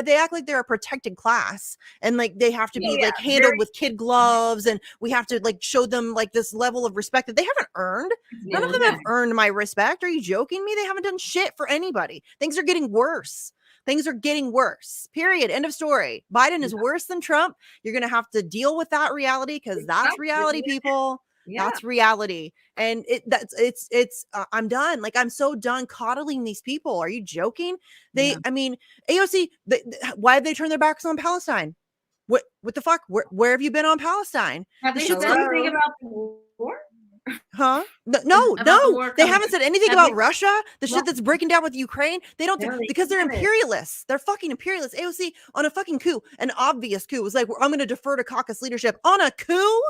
they act like they're a protected class, and like they have to be like handled with kid gloves, and we have to like show them like this level of respect that they haven't earned. None of them have earned my respect. Are you joking me? They haven't done shit for anybody. Things are getting worse. Things are getting worse. Period. End of story. Biden is worse than Trump. You're going to have to deal with that reality, because that's reality, people. That's reality. And I'm done. Like, I'm so done coddling these people. Are you joking? I mean, AOC, why have they turned their backs on Palestine? What the fuck? Where have you been on Palestine? Have they said anything about the war? Huh? No, they haven't said anything about Russia, the shit that's breaking down with Ukraine. They don't because they're imperialists. They're fucking imperialists. AOC on a fucking coup, an obvious coup, was like, I'm going to defer to caucus leadership on a coup.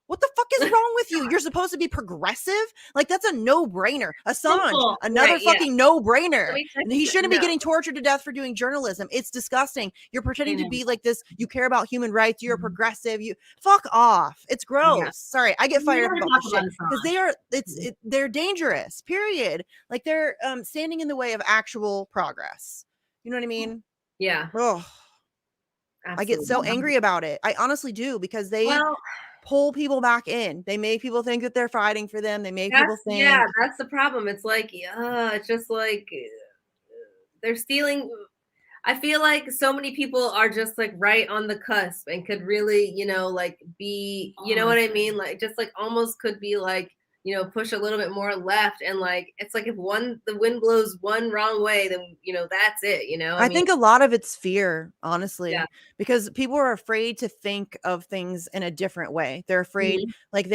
What the fuck is wrong with you? You're supposed to be progressive. Like, that's a no-brainer. Assange, another fucking no-brainer. He shouldn't be getting tortured to death for doing journalism. It's disgusting. You're pretending to be like this. You care about human rights. You're a progressive. You fuck off. It's gross. Yeah. Sorry, I get fired up about this shit because they're dangerous. Period. Like, they're standing in the way of actual progress. You know what I mean? Yeah. Oh, I get so angry about it. I honestly do, because they pull people back in. They make people think that they're fighting for them. They make people think. Yeah, that's the problem. It's like, it's just like they're stealing. I feel like so many people are just like right on the cusp and could really, like be, you know what I mean? Like, just like almost could be like you know, push a little bit more left. And like, it's like if the wind blows one wrong way, then, you know, that's it, you know? I think a lot of it's fear, yeah. honestly, because people are afraid to think of things in a different way. They're afraid, Mhm. like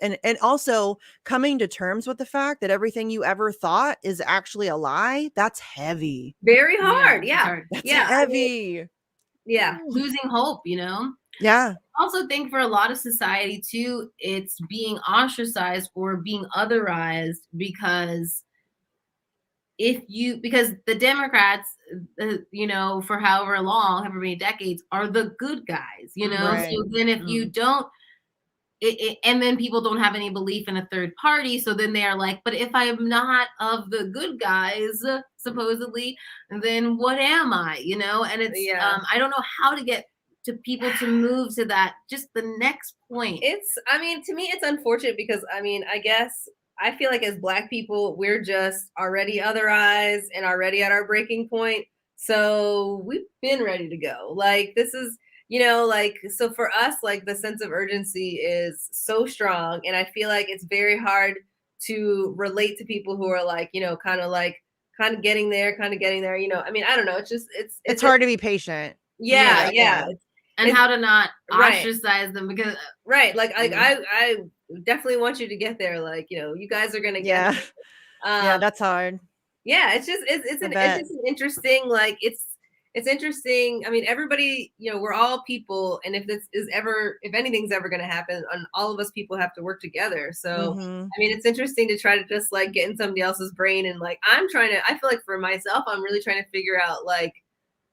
and also coming to terms with the fact that everything you ever thought is actually a lie. That's heavy. Very hard. it's Yeah. hard. That's Yeah. I mean, heavy. yeah. Losing hope, you know? Yeah. I also think for a lot of society too, it's being ostracized or being otherized because because the Democrats, you know, for however many decades, are the good guys, you know? Right. So then if you don't, and then people don't have any belief in a third party. So then they are like, but if I'm not of the good guys, supposedly, then what am I, you know? And it's, I don't know how to get to people to move to that, just the next point. I mean, to me, it's unfortunate because, I mean, I guess I feel like as Black people, we're just already otherized and already at our breaking point. So we've been ready to go. Like, this is, you know, like, so for us, like, the sense of urgency is so strong. And I feel like it's very hard to relate to people who are like, you know, kind of getting there, you know. I mean, I don't know. It's just, It's hard to be patient. yeah. And how to not right. ostracize them because Right. Like I definitely want you to get there. Like, you know, you guys are gonna get it. Yeah, that's hard. Yeah, it's just it's just an interesting, like, it's interesting. I mean, everybody, you know, we're all people, and if anything's ever gonna happen, and all of us people have to work together. So I mean, it's interesting to try to just like get in somebody else's brain, and like I feel like for myself, I'm really trying to figure out like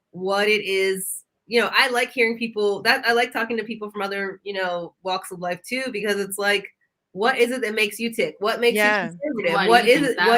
what it is. You know, I like hearing I like talking to people from other, you know, walks of life too, because it's like, what is it that makes you tick? What makes you conservative? What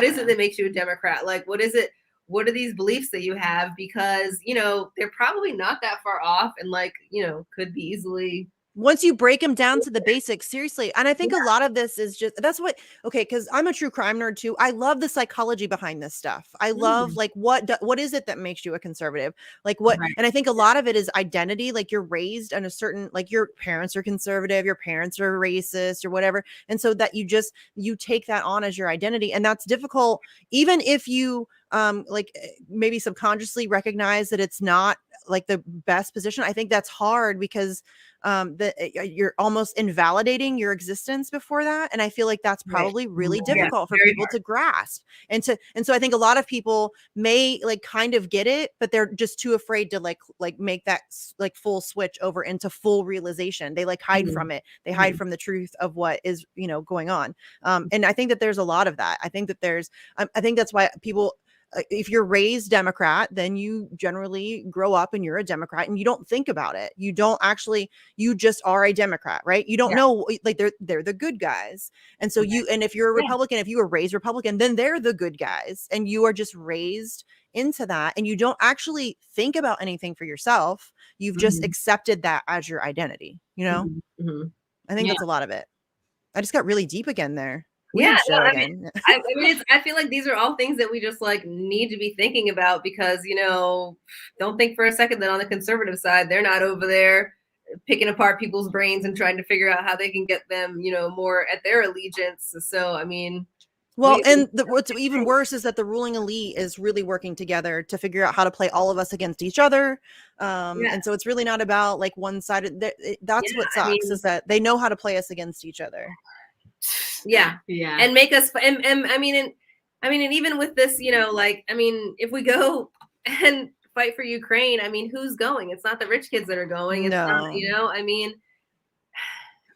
is it that makes you a Democrat? Like, what is it? What are these beliefs that you have? Because, you know, they're probably not that far off, and like, you know, could be easily, once you break them down to the basics, seriously. And I think a lot of this is just, because I'm a true crime nerd too. I love the psychology behind this stuff. I love like, what is it that makes you a conservative? Like what, and I think a lot of it is identity. Like you're raised on a certain, like your parents are conservative, your parents are racist or whatever. And so that you take that on as your identity. And that's difficult, even if you like maybe subconsciously recognize that it's not like the best position. I think that's hard because you're almost invalidating your existence before that, and I feel like that's probably really difficult for people to grasp. And so I think a lot of people may like kind of get it, but they're just too afraid to like make that like full switch over into full realization. They like hide from it. They hide from the truth of what is, you know, going on. And I think that there's a lot of that. I think that's why people, if you're raised Democrat, then you generally grow up and you're a Democrat and you don't think about it. You just are a Democrat, right? You don't know, like they're the good guys. And so and if you're a Republican, if you were raised Republican, then they're the good guys and you are just raised into that. And you don't actually think about anything for yourself. You've just accepted that as your identity, you know? I think that's a lot of it. I just got really deep again there. I feel like these are all things that we just like need to be thinking about because, you know, don't think for a second that on the conservative side, they're not over there picking apart people's brains and trying to figure out how they can get them, you know, more at their allegiance. So, I mean, well, and what's even worse is that the ruling elite is really working together to figure out how to play all of us against each other. And so it's really not about like one sided. That's what sucks, is that they know how to play us against each other. And make us, and I mean, and even with this, you know, like, I mean, if we go and fight for Ukraine, I mean, who's going? It's not the rich kids that are going. It's not, you know, I mean,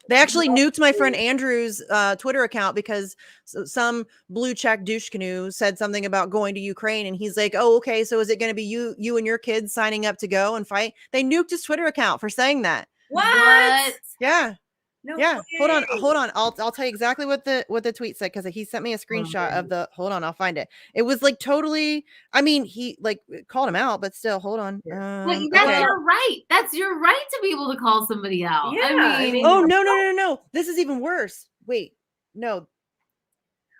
they actually nuked my friend Andrew's Twitter account because some blue check douche canoe said something about going to Ukraine. And he's like, oh, okay. So is it going to be you and your kids signing up to go and fight? They nuked his Twitter account for saying that. What? Yeah. No yeah. way. Hold on. I'll tell you exactly what the tweet said, because he sent me a screenshot of the. Hold on, I'll find it. It was like totally. I mean, he like called him out, but still, hold on. Well, that's your right. That's your right to be able to call somebody out. Yeah, I mean, oh no. This is even worse. Wait, no.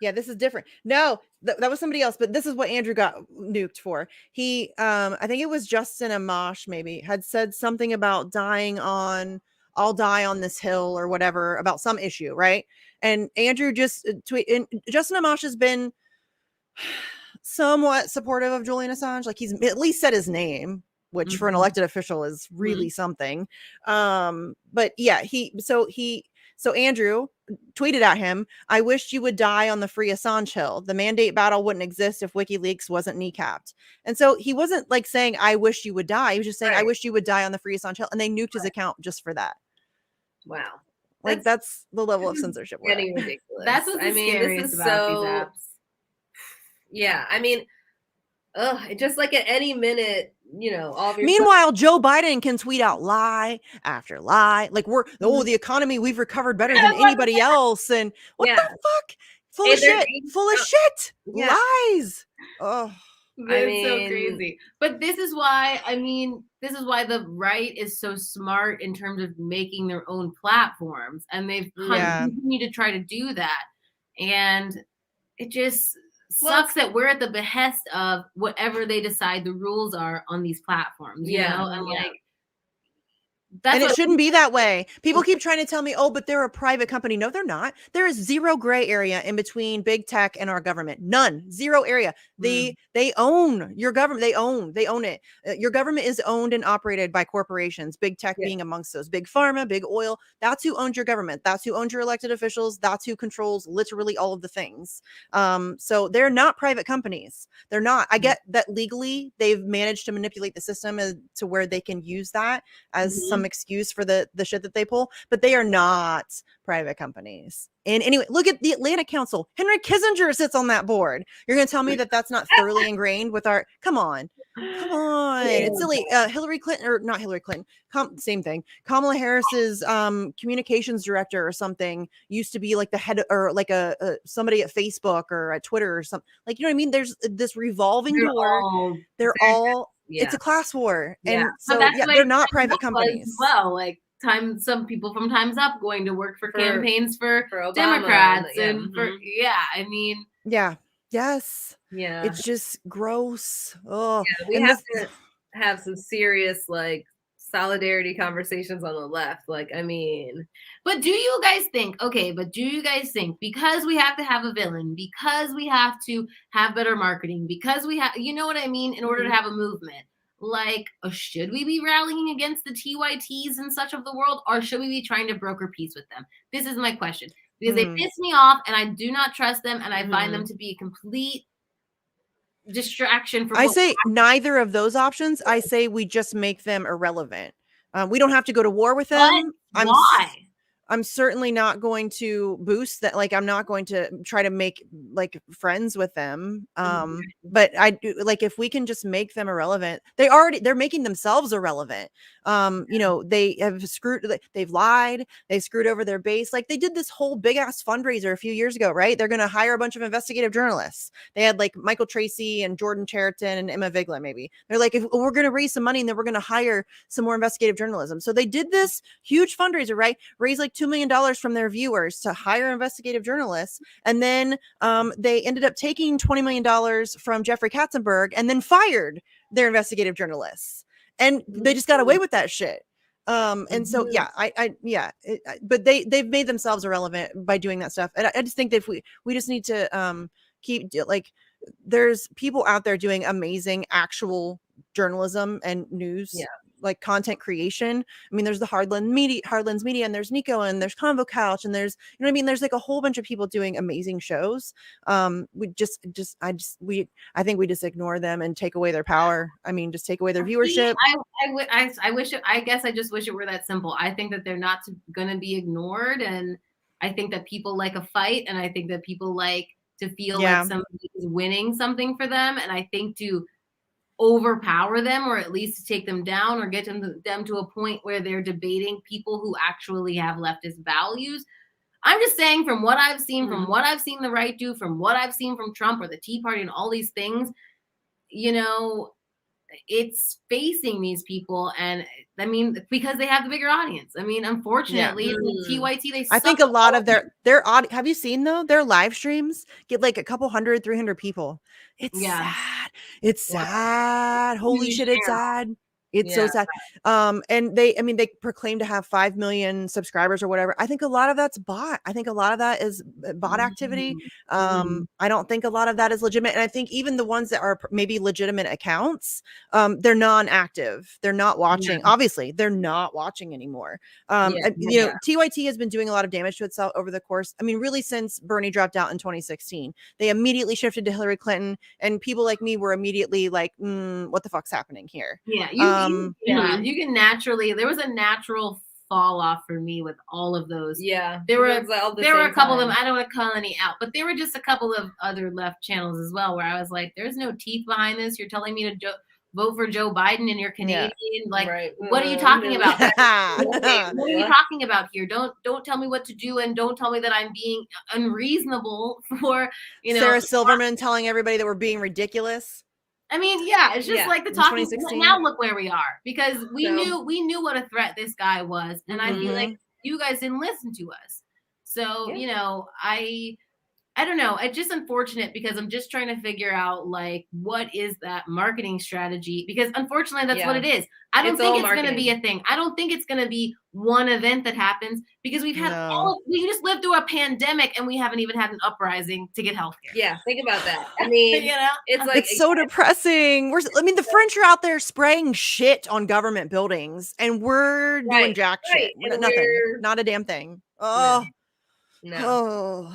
Yeah, this is different. No, that was somebody else, but this is what Andrew got nuked for. He, I think it was Justin Amash maybe, had said something about I'll die on this hill or whatever, about some issue, right? And Andrew just tweeted. Justin Amash has been somewhat supportive of Julian Assange. Like he's at least said his name, which for an elected official is really something. But yeah, so Andrew tweeted at him, "I wished you would die on the free Assange hill. The mandate battle wouldn't exist if WikiLeaks wasn't kneecapped." And so he wasn't like saying, "I wish you would die." He was just saying, "I wish you would die on the free Assange hill." And they nuked his account just for that. Wow. Like that's the level of censorship. Getting ridiculous. That's what's scariest this is about these apps. Yeah, I mean, just like at any minute, all of your Meanwhile, Joe Biden can tweet out lie after lie. Like the economy, we've recovered better than anybody else. And what the fuck? Full of shit. Yeah. Lies. Oh, It's so crazy. But this is why the right is so smart in terms of making their own platforms. And they've continued to try to do that. And it just sucks that we're at the behest of whatever they decide the rules are on these platforms, you know? And like, and it shouldn't be that way. People keep trying to tell me, oh, but they're a private company. No, they're not. There is zero gray area in between big tech and our government. None. Zero area. They own your government. They own it. Your government is owned and operated by corporations, big tech being amongst those. Big pharma, big oil. That's who owns your government. That's who owns your elected officials. That's who controls literally all of the things. So they're not private companies. They're not. I get that legally they've managed to manipulate the system to where they can use that as some excuse for the shit that they pull, but they are not private companies. And anyway, look at the Atlantic Council. Henry Kissinger sits on that board. You're going to tell me that that's not thoroughly ingrained with our, come on. It's silly. Hillary Clinton, or not Hillary Clinton, same thing. Kamala Harris's communications director or something used to be like the head, or like a somebody at Facebook or at Twitter or something. Like, you know what I mean? There's this revolving door. They're all it's a class war. And so they're not private companies. Well, like some people from Time's Up going to work for campaigns for Democrats and for I mean yes. Yeah. It's just gross. Oh, we have to have some serious like solidarity conversations on the left. Like, I mean, but do you guys think, because we have to have a villain, because we have to have better marketing, because we have, you know what I mean, in order to have a movement, like, should we be rallying against the TYTs and such of the world, or should we be trying to broker peace with them? This is my question, because they piss me off and I do not trust them, and I find them to be a complete distraction for. I say neither of those options. I say we just make them irrelevant. We don't have to go to war with them. Why? I'm certainly not going to boost that. Like, I'm not going to try to make like friends with them. But I do, like, if we can just make them irrelevant, they're making themselves irrelevant. You know, they've lied, they screwed over their base. Like, they did this whole big ass fundraiser a few years ago, right? They're going to hire a bunch of investigative journalists. They had like Michael Tracy and Jordan Chariton and Emma Vigla, maybe. They're like, if we're going to raise some money and then we're going to hire some more investigative journalism. So they did this huge fundraiser, right? Raise like $2 million from their viewers to hire investigative journalists. And then they ended up taking $20 million from Jeffrey Katzenberg and then fired their investigative journalists. And they just got away with that shit. And so, but they've made themselves irrelevant by doing that stuff. And I just think that if we just need to keep, like, there's people out there doing amazing actual journalism and news, like content creation. I mean, there's the Hardlands Media, and there's Nico, and there's Convo Couch, and there's, you know what I mean? There's like a whole bunch of people doing amazing shows. I think we just ignore them and take away their power. I mean, just take away their viewership. I guess I just wish it were that simple. I think that they're not going to be ignored. And I think that people like a fight. And I think that people like to feel like somebody is winning something for them. And I think to overpower them, or at least to take them down, or get them to a point where they're debating people who actually have leftist values. I'm just saying, from what I've seen, from what I've seen the right do, from what I've seen from Trump or the Tea Party and all these things, you know, it's facing these people. And I mean, because they have the bigger audience. I mean, unfortunately, TYT, I think a lot of their have you seen though, their live streams get like a couple 300 people. It's sad. It's sad. Holy shit, it's sad. It's so sad. And they proclaim to have 5 million subscribers or whatever. I think a lot of that's bot. I think a lot of that is bot activity. I don't think a lot of that is legitimate. And I think even the ones that are maybe legitimate accounts, they're non-active. They're not watching. Obviously, they're not watching anymore. TYT has been doing a lot of damage to itself over the course. I mean, really since Bernie dropped out in 2016, they immediately shifted to Hillary Clinton, and people like me were immediately like, what the fuck's happening here? Yeah, you can naturally. There was a natural fall off for me with all of those. Yeah, there were a couple of them. I don't want to call any out, but there were just a couple of other left channels as well where I was like, "There's no teeth behind this. You're telling me to vote for Joe Biden and you're Canadian. What are you talking about? What are you talking about here? Don't tell me what to do, and don't tell me that I'm being unreasonable for Sarah Silverman telling everybody that we're being ridiculous." I mean, it's just like the talking. Now look where we are, because we knew what a threat this guy was, and I feel like you guys didn't listen to us. So I don't know. It's just unfortunate because I'm just trying to figure out like what is that marketing strategy, because unfortunately that's what it is. I don't think it's going to be a thing. I don't think it's going to be one event that happens, because we've had we just lived through a pandemic and we haven't even had an uprising to get healthcare. Yeah, think about that. I mean, it's like it's so depressing. The French are out there spraying shit on government buildings, and we're doing jack shit. Nothing, not a damn thing. Oh. No.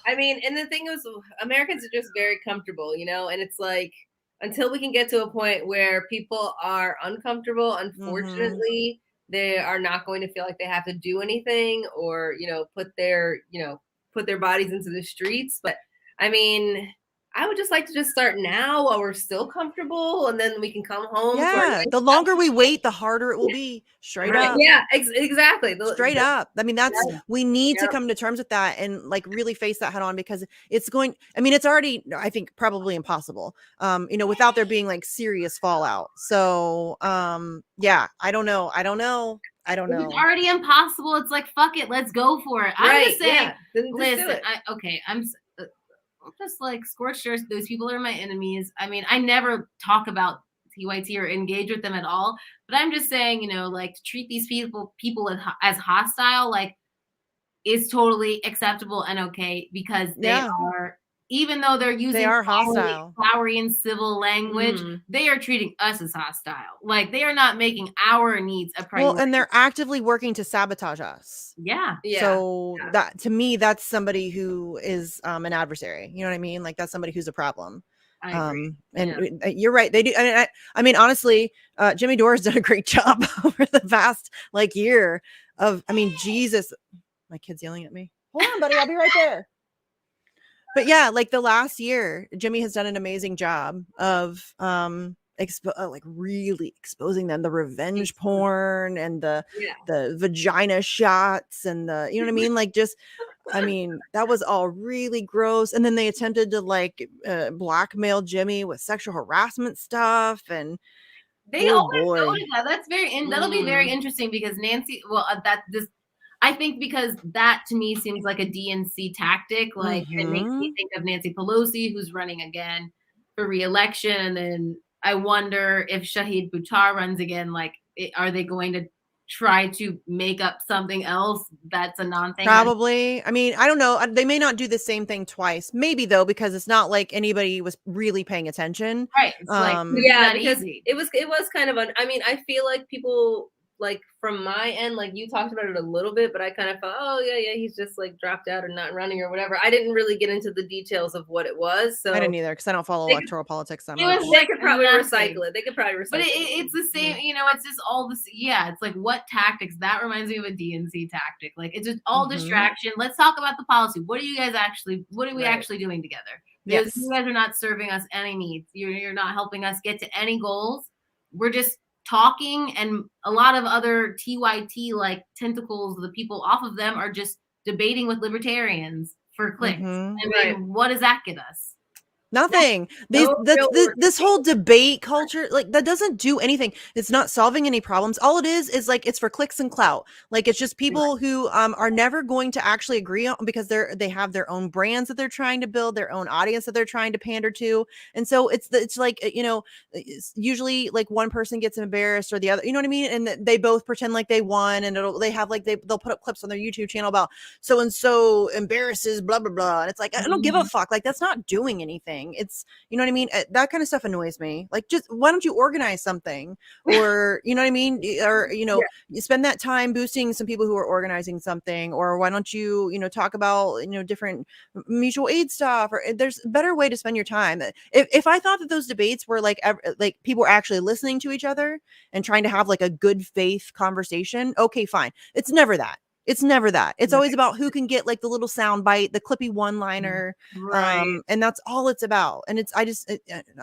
I mean, and the thing is, Americans are just very comfortable, and it's like, until we can get to a point where people are uncomfortable, unfortunately, they are not going to feel like they have to do anything or, put their bodies into the streets. But I mean, I would just like to just start now while we're still comfortable, and then we can come home. Yeah, the longer we wait, the harder it will be. Straight up. Yeah, exactly. Straight up. I mean, we need to come to terms with that and like really face that head on, because it's already, I think, probably impossible, without there being like serious fallout. So, I don't know. It's already impossible. It's like, fuck it. Let's go for it. I'm just saying, listen, I'm just like scorched earth. Those people are my enemies. I mean, I never talk about TYT or engage with them at all, but I'm just saying, like, to treat these people as hostile, like, is totally acceptable and okay, because they are, even though they're using hostile, flowery and civil language, they are treating us as hostile. Like, they are not making our needs a priority. Well, and they're actively working to sabotage us. Yeah. So that, to me, that's somebody who is an adversary. You know what I mean? Like, that's somebody who's a problem. I agree. And you're right. They do. I mean, honestly, Jimmy Dore has done a great job over the past year of, Jesus, my kid's yelling at me. Hold on, buddy. I'll be right there. But yeah, like the last year, Jimmy has done an amazing job of really exposing them, the revenge porn and the vagina shots and the, you know what I mean? Like, just, that was all really gross. And then they attempted to blackmail Jimmy with sexual harassment stuff, and they always go to that. That's that'll be very interesting, because Nancy, I think, because that to me seems like a DNC tactic. Like, it makes me think of Nancy Pelosi, who's running again for re-election. And then I wonder if Shahid Buttar runs again, like, are they going to try to make up something else that's a non-thing? Probably. I mean, I don't know. They may not do the same thing twice. Maybe, though, because it's not like anybody was really paying attention. Right. It's because easy. It was kind of I feel like people, like, from my end, like, you talked about it a little bit, but I kind of felt, he's just like dropped out or not running or whatever. I didn't really get into the details of what it was. So I didn't either, because I don't follow electoral politics that much. They could probably recycle it. But it's the same, it's just all this. Yeah, it's like, what tactics? That reminds me of a DNC tactic. Like, it's just all distraction. Let's talk about the policy. What are we actually doing together? Because you guys are not serving us any needs. You're not helping us get to any goals. We're just talking, and a lot of other TYT like tentacles, the people off of them, are just debating with libertarians for clicks. What does that get us? Nothing. This whole debate culture, like that doesn't do anything. It's not solving any problems. All it is like it's for clicks and clout. Like it's just people who are never going to actually agree on because they have their own brands that they're trying to build, their own audience that they're trying to pander to. And so it's like, it's usually like one person gets embarrassed or the other, you know what I mean? And they both pretend like they won, and they'll put up clips on their YouTube channel about so and so embarrasses blah blah blah. And it's like, I don't give a fuck. Like that's not doing anything. It's, you know what I mean? That kind of stuff annoys me. Like, just why don't you organize something, or you know what I mean, or you spend that time boosting some people who are organizing something, or why don't you talk about different mutual aid stuff, or there's a better way to spend your time. If I thought that those debates were like people were actually listening to each other and trying to have like a good faith conversation, okay, fine. It's never that. It's never that. It's always about who can get like the little sound bite, the clippy one-liner, and that's all it's about. And I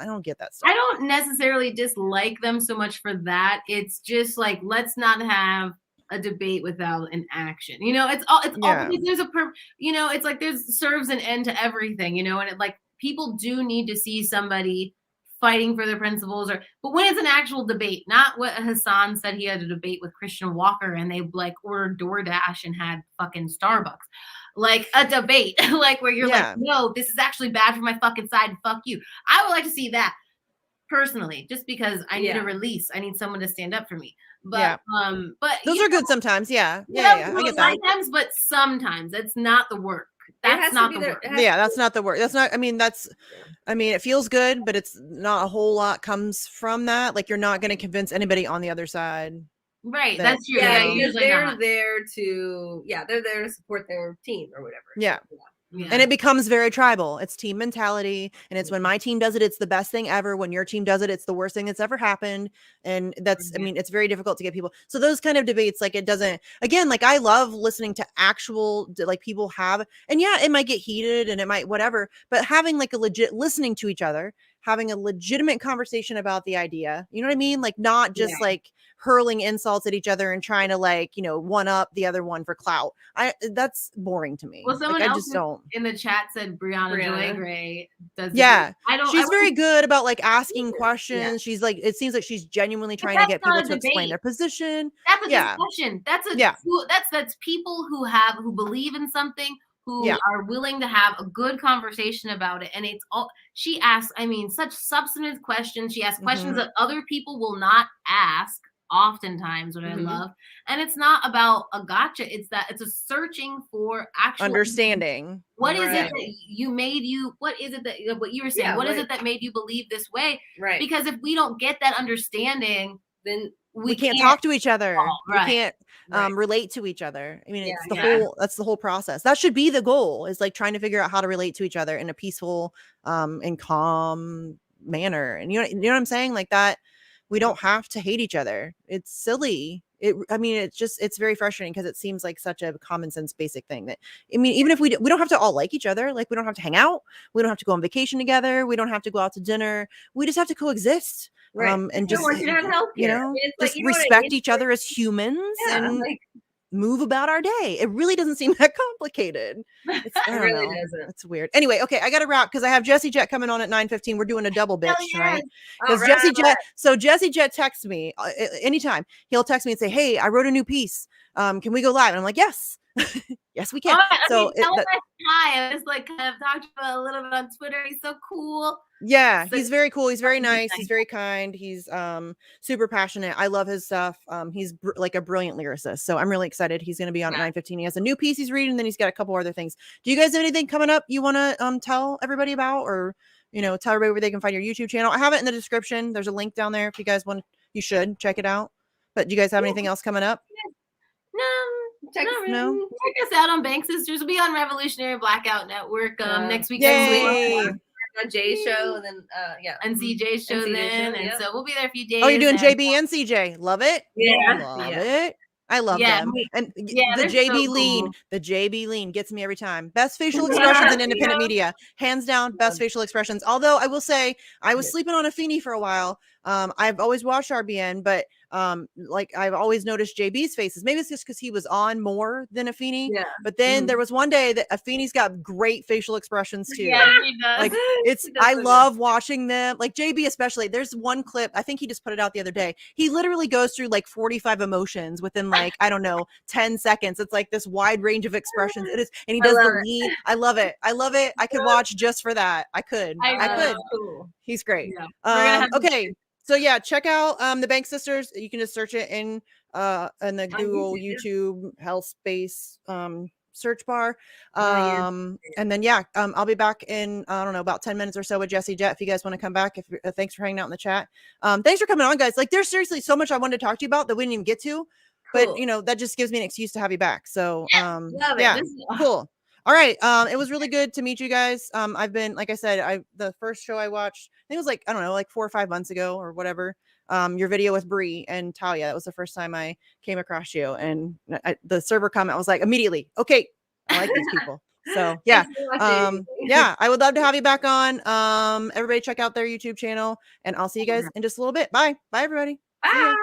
don't get that stuff. I don't necessarily dislike them so much for that. It's just like, let's not have a debate without an action. It's all there's it's like there's serves an end to everything. And it like people do need to see somebody fighting for their principles, but when it's an actual debate, not what Hassan said, he had a debate with Christian Walker and they like ordered DoorDash and had fucking Starbucks, like a debate, like where you're like, no, this is actually bad for my fucking side and fuck you. I would like to see that personally, just because I need a release. I need someone to stand up for me. But but those are good sometimes. I get that. Sometimes, but sometimes it's not the work. That's not the work. That's not the work. That's not, it feels good, but it's not a whole lot comes from that. Like you're not going to convince anybody on the other side. Right. That's true. They're there to support their team or whatever. Yeah. And it becomes very tribal. It's team mentality. And it's when my team does it, it's the best thing ever. When your team does it, it's the worst thing that's ever happened. And that's, it's very difficult to get people. So those kind of debates, like it doesn't, again, like I love listening to actual, like people have, and it might get heated and it might whatever, but having like a legit listening to each other, having a legitimate conversation about the idea, you know what I mean? Like not just like hurling insults at each other and trying to like, one up the other one for clout. That's boring to me. Well, someone like, else I just don't. In the chat said Brianna Joy Gray does. She's very good about like asking questions. She's like, it seems like she's genuinely trying to get people to explain their position. That's a discussion. That's people who believe in something, who are willing to have a good conversation about it. And it's all she asks, such substantive questions. She asks questions that other people will not ask oftentimes, what I love. And it's not about a gotcha. It's a searching for actual understanding. What is it that what is it that what you were saying? What is it that made you believe this way? Right. Because if we don't get that understanding, then we can't talk to each other. We can't relate to each other. It's that's the whole process. That should be the goal, is like trying to figure out how to relate to each other in a peaceful and calm manner. And you know what I'm saying? Like that, we don't have to hate each other. It's silly. It's very frustrating because it seems like such a common sense basic thing that, even if we don't have to all like each other, like we don't have to hang out. We don't have to go on vacation together. We don't have to go out to dinner. We just have to coexist. And just, respect each other as humans and move about our day. It really doesn't seem that complicated. It really doesn't. It's weird. Anyway, okay, I got to wrap because I have Jesse Jet coming on at 9:15. We're doing a double bitch tonight. Because Jesse Jet texts me anytime. He'll text me and say, "Hey, I wrote a new piece. Can we go live?" And I'm like, "Yes." Yes, we can. Tell him hi. I just like kind of talked about a little bit on Twitter. He's so cool. Yeah, he's very cool. He's very nice. He's very kind. He's super passionate. I love his stuff. He's like a brilliant lyricist. So I'm really excited. He's going to be on at 9:15. He has a new piece he's reading, and then he's got a couple other things. Do you guys have anything coming up you want to tell everybody about, or tell everybody where they can find your YouTube channel? I have it in the description. There's a link down there if you guys want. You should check it out. But do you guys have anything else coming up? No. Check us out on Bank Sisters. We'll be on Revolutionary Blackout Network next week. On Jay's show, and then and CJ's show and so we'll be there a few days. Oh, you're doing JB and CJ. Love it. Love it. I love them. And the JB lean, the JB lean gets me every time. Best facial expressions in independent media, hands down. Best facial expressions. Although I will say, I was sleeping on a Feeny for a while. I've always watched RBN, but like I've always noticed JB's faces. Maybe it's just because he was on more than Afeni. Yeah. But then there was one day that Afeni's got great facial expressions too. Yeah, he does. Like I love watching them. Like JB especially. There's one clip, I think he just put it out the other day. He literally goes through like 45 emotions within like, I don't know, 10 seconds. It's like this wide range of expressions. It is, and he does the lead. I love it. I love it. I could watch just for that. I could. Cool. He's great. Yeah. Okay. So yeah, check out the Bank Sisters. You can just search it in the Google, YouTube, health space search bar. And then I'll be back in I don't know, about 10 minutes or so with Jesse Jet if you guys want to come back. If thanks for hanging out in the chat. Thanks for coming on, guys. Like there's seriously so much I wanted to talk to you about that we didn't even get to. Cool. But you know, that just gives me an excuse to have you back. So cool. All right. It was really good to meet you guys. I've been, like I said, the first show I watched, I think it was like, I don't know, like 4 or 5 months ago or whatever. Your video with Bree and Talia. That was the first time I came across you. And the server comment was like immediately, okay, I like these people. So yeah. I would love to have you back on. Everybody check out their YouTube channel and I'll see you guys in just a little bit. Bye. Bye everybody. Bye.